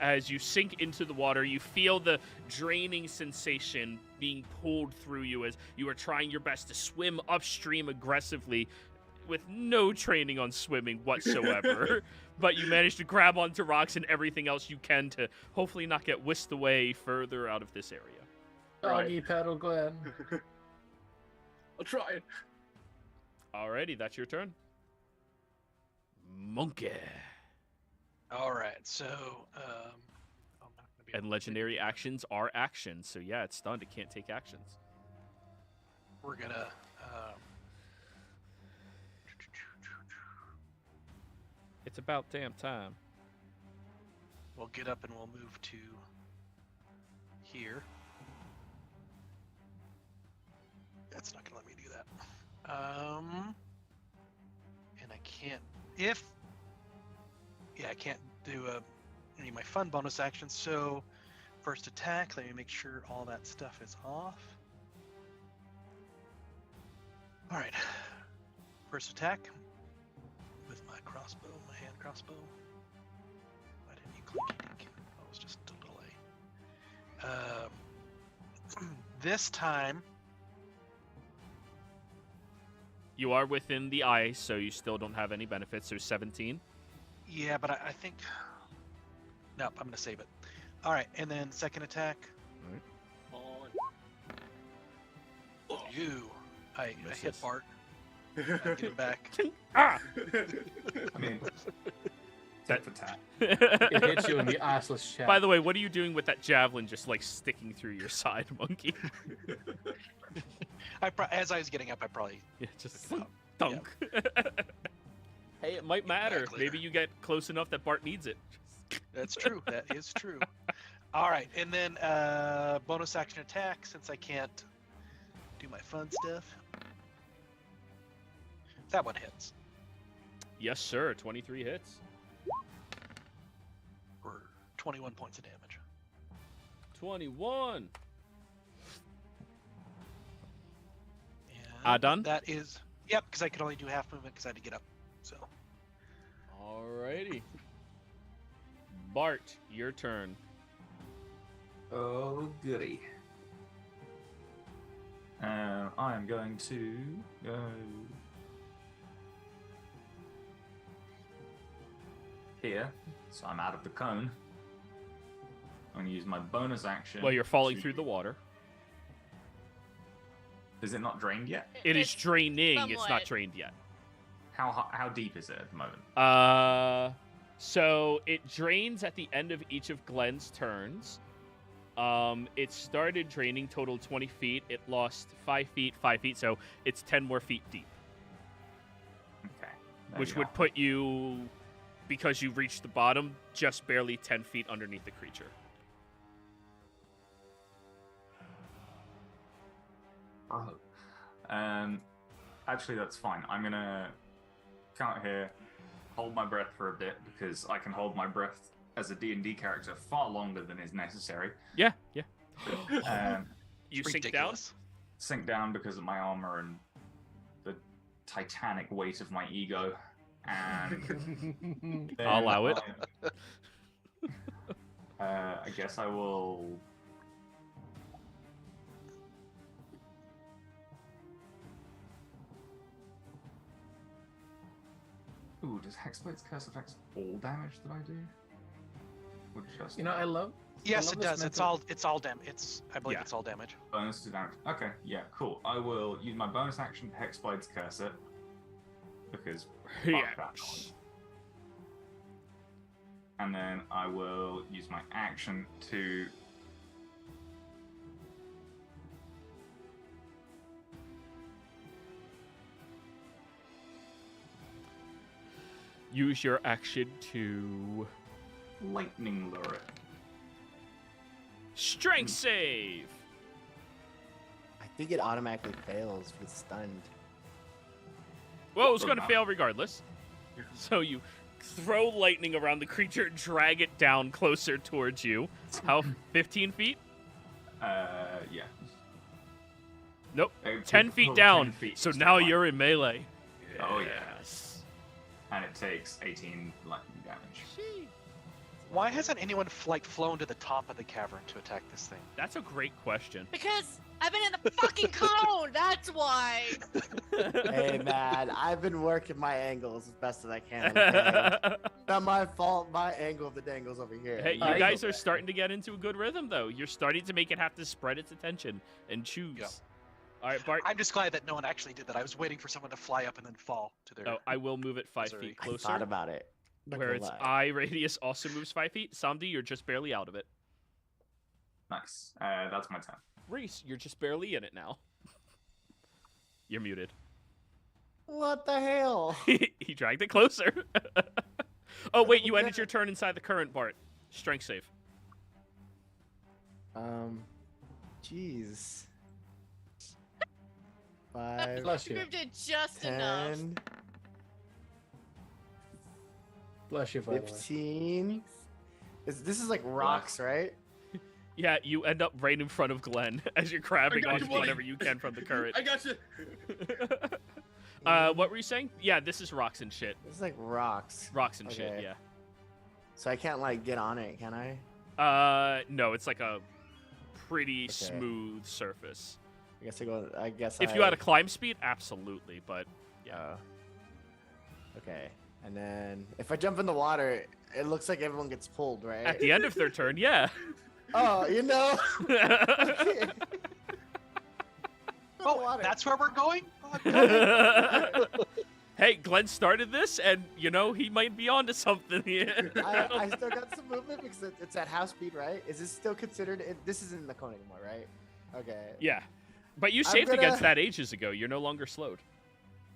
As you sink into the water, you feel the draining sensation being pulled through you as you are trying your best to swim upstream aggressively with no training on swimming whatsoever. But you manage to grab onto rocks and everything else you can to hopefully not get whisked away further out of this area. Doggy paddle Glenn. I'll try it. Alrighty, that's your turn. Monkey. All right, so I'm not gonna be And legendary actions are actions, so yeah, it's stunned. It can't take actions. We're gonna. It's about damn time. We'll get up and we'll move to here. That's not gonna let me do that. And I can't. I can't do any of my fun bonus actions. So, first attack. Let me make sure all that stuff is off. All right. First attack with my crossbow, my hand crossbow. Why didn't you click it? That was just a delay. This time. You are within the ice, so you still don't have any benefits. So 17. Yeah, but I think. Nope, I'm gonna save it. All right, and then second attack. On. You. I hit Misses. Bart. I get him back. Ah! I mean, tit for tat. It hits you in the assless chest. By the way, what are you doing with that javelin just like sticking through your side, Monkey? As I was getting up, I probably. Yeah, just Pick it up. dunk. Hey, it might matter. Back later. Maybe you get close enough that Bart needs it. That's true. That is true. All right, and then bonus action attack since I can't do my fun stuff. That one hits Yes, sir. 23 hits. for 21 points of damage. 21. And Done? That is. Yep, because I could only do half movement because I had to get up. So. Alrighty. Bart, your turn. Oh, goody. I am going to go here, so I'm out of the cone. I'm going to use my bonus action. Well, you're falling to- through the water. Is it not drained yet? It is It's draining. It's not somewhat. drained yet. How deep is it at the moment? So it drains at the end of each of Glenn's turns. It started draining total 20 feet. It lost 5 feet, 5 feet, so it's 10 more feet deep, Okay. there which you would go. put you, because you reached the bottom, just barely 10 feet underneath the creature. Oh. Actually, that's fine. I'm gonna come out here, hold my breath for a bit because I can hold my breath as a D&D character far longer than is necessary. Yeah, yeah. You It's sink down? ridiculous. Sink down because of my armor and the titanic weight of my ego, and then I'll allow it. I guess I will. Ooh, does Hexblade's Curse affect all damage that I do? Or just You know, I love. Yes, love it this does. It's method. all damage. I believe Yeah. it's all damage. bonus to damage? Okay, yeah, cool. I will use my bonus action to Hexblade's Curse it. Because Yeah. fuck that noise. And then I will use my action to Use your action to lightning lure it. strength save. I think it automatically fails with stunned. Well, it's Or going to not. fail regardless. So you throw lightning around the creature, drag it down closer towards you. How? 15 feet? Yeah. Nope. 10 10 feet down. So now you're in melee. Oh, yeah. Yes. And it takes 18 lightning damage. Why hasn't anyone flown to the top of the cavern to attack this thing? That's a great question. Because I've been in the fucking cone. That's why. Hey man, I've been working my angles as best as I can. Okay? Not my fault. My angle of the dangles over here. Hey, you I guys go are back. starting to get into a good rhythm, though. You're starting to make it have to spread its attention and choose. Yep. All right, Bart. I'm just glad that no one actually did that. I was waiting for someone to fly up and then fall to their. Oh, I will move it 5 Missouri. feet I closer. thought about it. Not Where gonna its lie. eye radius also moves 5 feet. Samdi, you're just barely out of it. Nice. That's my turn. Reese, you're just barely in it now. You're muted. What the hell? He dragged it closer. Oh, wait, you ended your turn inside the current, Bart. Strength save. Jeez. 5, Bless You you. moved it just enough. 10, Bless you, by the way. 15. This is like rocks, right? Yeah, you end up right in front of Glenn as you're grabbing got onto you, buddy. whatever you can from the current. I got you. What were you saying? Yeah, this is rocks and shit. This is like rocks. Rocks and shit, Okay. yeah. So I can't like get on it, can I? No, it's like a pretty Okay. smooth surface. I guess I go. I guess If you had a climb speed, absolutely, but yeah. Okay. And then if I jump in the water, it looks like everyone gets pulled, right? At the end of their turn, yeah. Oh, you know. Okay. Oh, Water. that's where we're going. Oh, Hey, Glenn started this, and you know he might be onto something here. I still got some movement because it's at half speed, right? Is this still considered? This isn't in the cone anymore, right? Okay. Yeah, but you I'm saved gonna- against that ages ago. You're no longer slowed.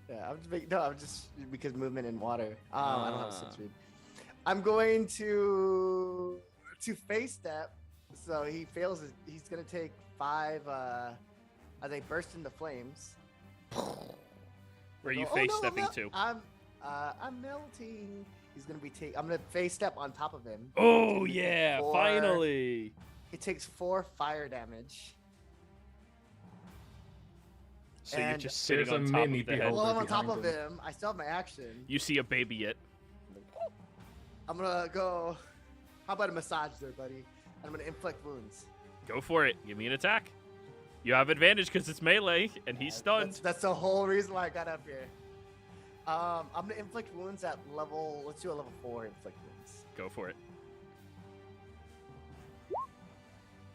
Yeah, I'm just because movement in water. I don't have a 6 speed. I'm going to face step. So he fails. He's gonna take 5. As they burst into flames. Where you Oh, face no, stepping I'm to? I'm melting. He's gonna be I'm gonna face step on top of him. Oh He takes yeah, 4 finally. He takes 4 fire damage. So you're And just sitting there's a on top mini of the head. beholder. Well, I'm on top behind of him. him. I still have my action. You see a baby it. I'm gonna go. How about a massage there, buddy? I'm gonna inflict wounds. Go for it. Give me an attack. You have advantage because it's melee, and he's stunned. That's the whole reason why I got up here. I'm gonna inflict wounds at level. Let's do a level 4 inflict wounds. Go for it.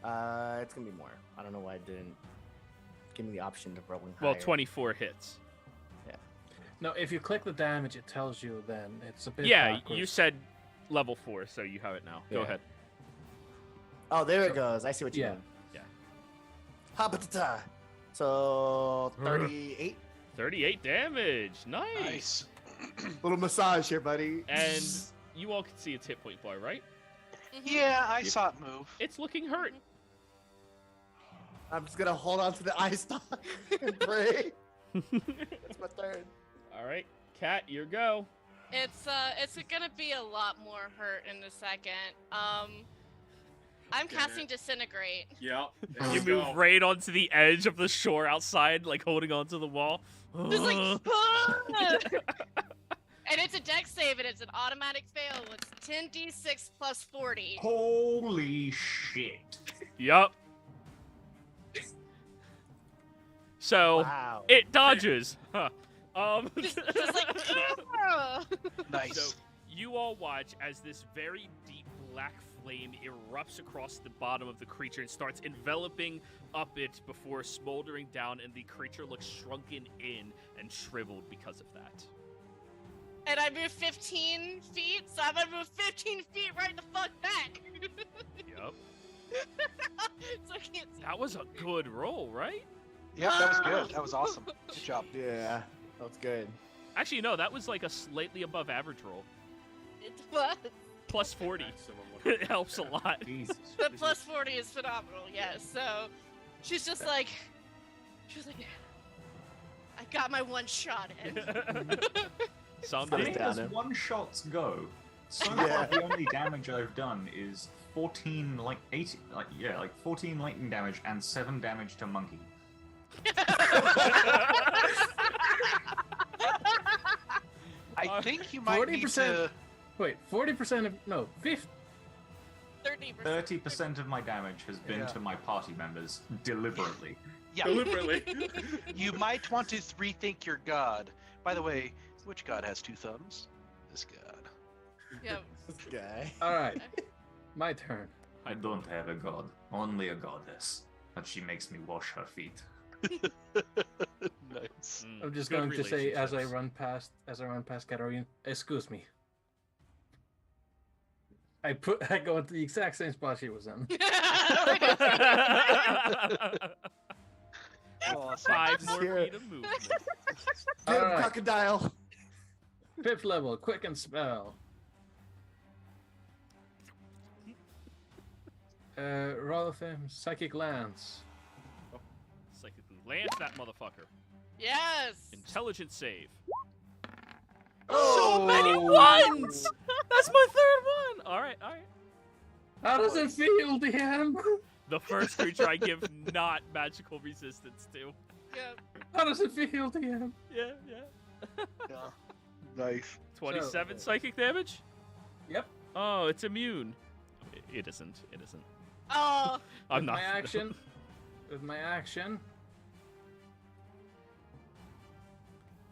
It's gonna be more. I don't know why it didn't give me the option of rolling Well, higher. 24 hits. No, if you click the damage, it tells you then. It's a bit Yeah, backwards. you said level 4, so you have it now. Go Yeah. ahead. Oh, there it goes. I see what you Yeah. mean. Yeah. Hapatata. So 38. 38 damage. Nice. nice. Little massage here, buddy. And you all can see its hit point bar, right? Mhm. Yeah, I saw it move. It's looking hurt. I'm just gonna hold on to the eye stalk and pray. It's my turn. All right, Cat, your go. It's gonna be a lot more hurt in a second. I'm Okay. casting disintegrate. Yep. You move right onto the edge of the shore outside, like holding onto the wall. Just like, "Ah!" And it's a dex save, and it's an automatic fail. It's 10d6 plus 40. Holy shit. Yup. So Wow. it dodges. Huh. Just like, "Ah!" Nice. So you all watch as this very deep black flame erupts across the bottom of the creature and starts enveloping up it before smoldering down, and the creature looks shrunken in and shriveled because of that. And I moved 15 feet, so I'm gonna move 15 feet right the fuck back. Yep. So I can't see. That was a good roll, right? Yep, that was good. That was awesome. Good job. Yeah, that's good. Actually, no, that was like a slightly above average roll. It was. Plus 40. Maximum It helps a lot. Jesus. The plus 40 is phenomenal, yes. So she's just like, I got my one shot in. I Someday. think down as him. one shots go, so Yeah. far the only damage I've done is 14 14 lightning damage and 7 damage to monkey. I think you might need to. Wait, 40% of no, 50. 30%. 30% of my damage has been Yeah. to my party members deliberately. Yeah, Deliberately. you might want to rethink your god. By the way, which god has 2 thumbs? This god. Yeah. This guy. All right, my turn. I don't have a god, only a goddess, but she makes me wash her feet. Nice. Mm, I'm just good going to say as I relationships. run past Katarina, excuse me. I go into the exact same spot she was in. Awesome. 5 more Here. feet of movement. Get him, Alright. crocodile. 5th level, quicken spell. Roll of him, psychic lance. Psychically lance that motherfucker. Yes. Intelligence save. Oh, So many ones! That's my third one! Alright. How does it feel, DM? The first creature I give not magical resistance to. Yeah. How does it feel, DM? Yeah. Yeah. Nice. 27 psychic damage? Yep. Oh, it's immune. It isn't. Oh. I'm With not. my action. With my action.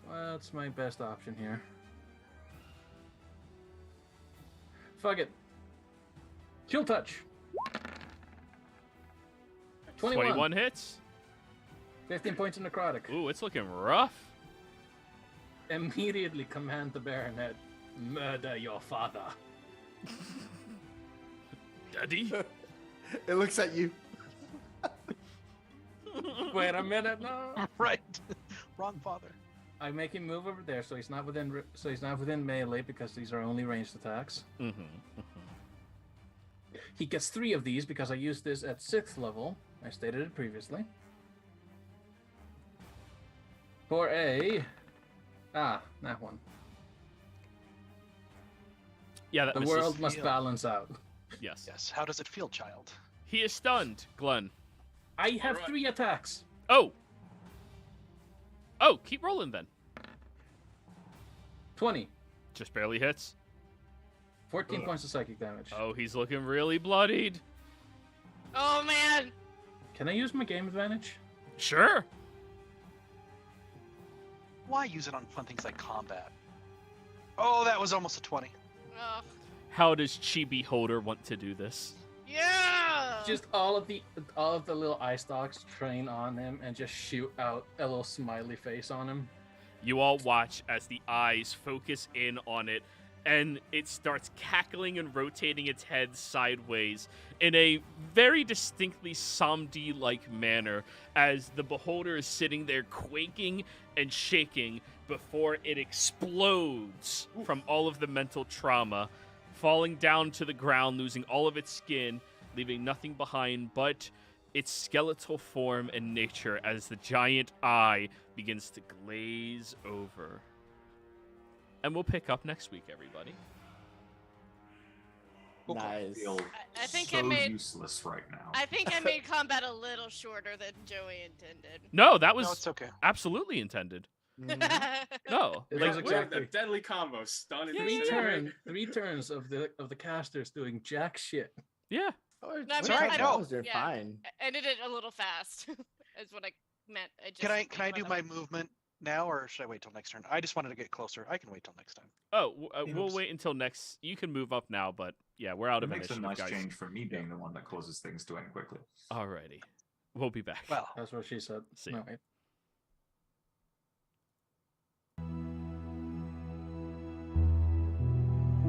What's my best option here? Fuck it. Chill touch. 21. hits. 15 points of necrotic. Ooh, it's looking rough. Immediately command the baronet, murder your father. Daddy? It looks at you. Wait a minute, no. Right. Wrong father. I make him move over there, so he's not within melee because these are only ranged attacks. Mm-hmm. He gets 3 of these because I used this at 6th level. I stated it previously. For a that one. Yeah, that The misses. world must Feel. balance out. Yes. Yes. How does it feel, child? He is stunned, Glenn. I have Alright. 3 attacks. Oh, keep rolling then. 20. Just barely hits. 14 points of psychic damage. Oh, he's looking really bloodied. Oh man. Can I use my game advantage? Sure. Why use it on fun things like combat? Oh, that was almost a 20. Oh. How does Chibi Holder want to do this? Yeah. Just all of the little eye stalks train on him and just shoot out a little smiley face on him. You all watch as the eyes focus in on it, and it starts cackling and rotating its head sideways in a very distinctly Samdi-like manner as the beholder is sitting there quaking and shaking before it explodes from all of the mental trauma, falling down to the ground, losing all of its skin, leaving nothing behind but its skeletal form and nature as the giant eye begins to glaze over. And we'll pick up next week, everybody. I Nice. feel I think so I made- useless right now. I think I made combat a little shorter than Joey intended. No, that was No, it's okay. absolutely intended. Mhm. No, It We was have exactly the deadly combo. Stun and three turns of the casters doing jack shit. yeah. Oh, No, I mean, I I know. was doing Yeah. fine. I ended it a little fast. Is what I meant. Can I do my movement now, or should I wait till next turn? I just wanted to get closer. I can wait till next time. Oh, He we'll looks- wait until next. You can move up now, but yeah, we're out It of makes a initiative, nice guys. change from me being the one that causes things to end quickly. Alrighty, we'll be back. Well, That's what she said. See ya. Alright.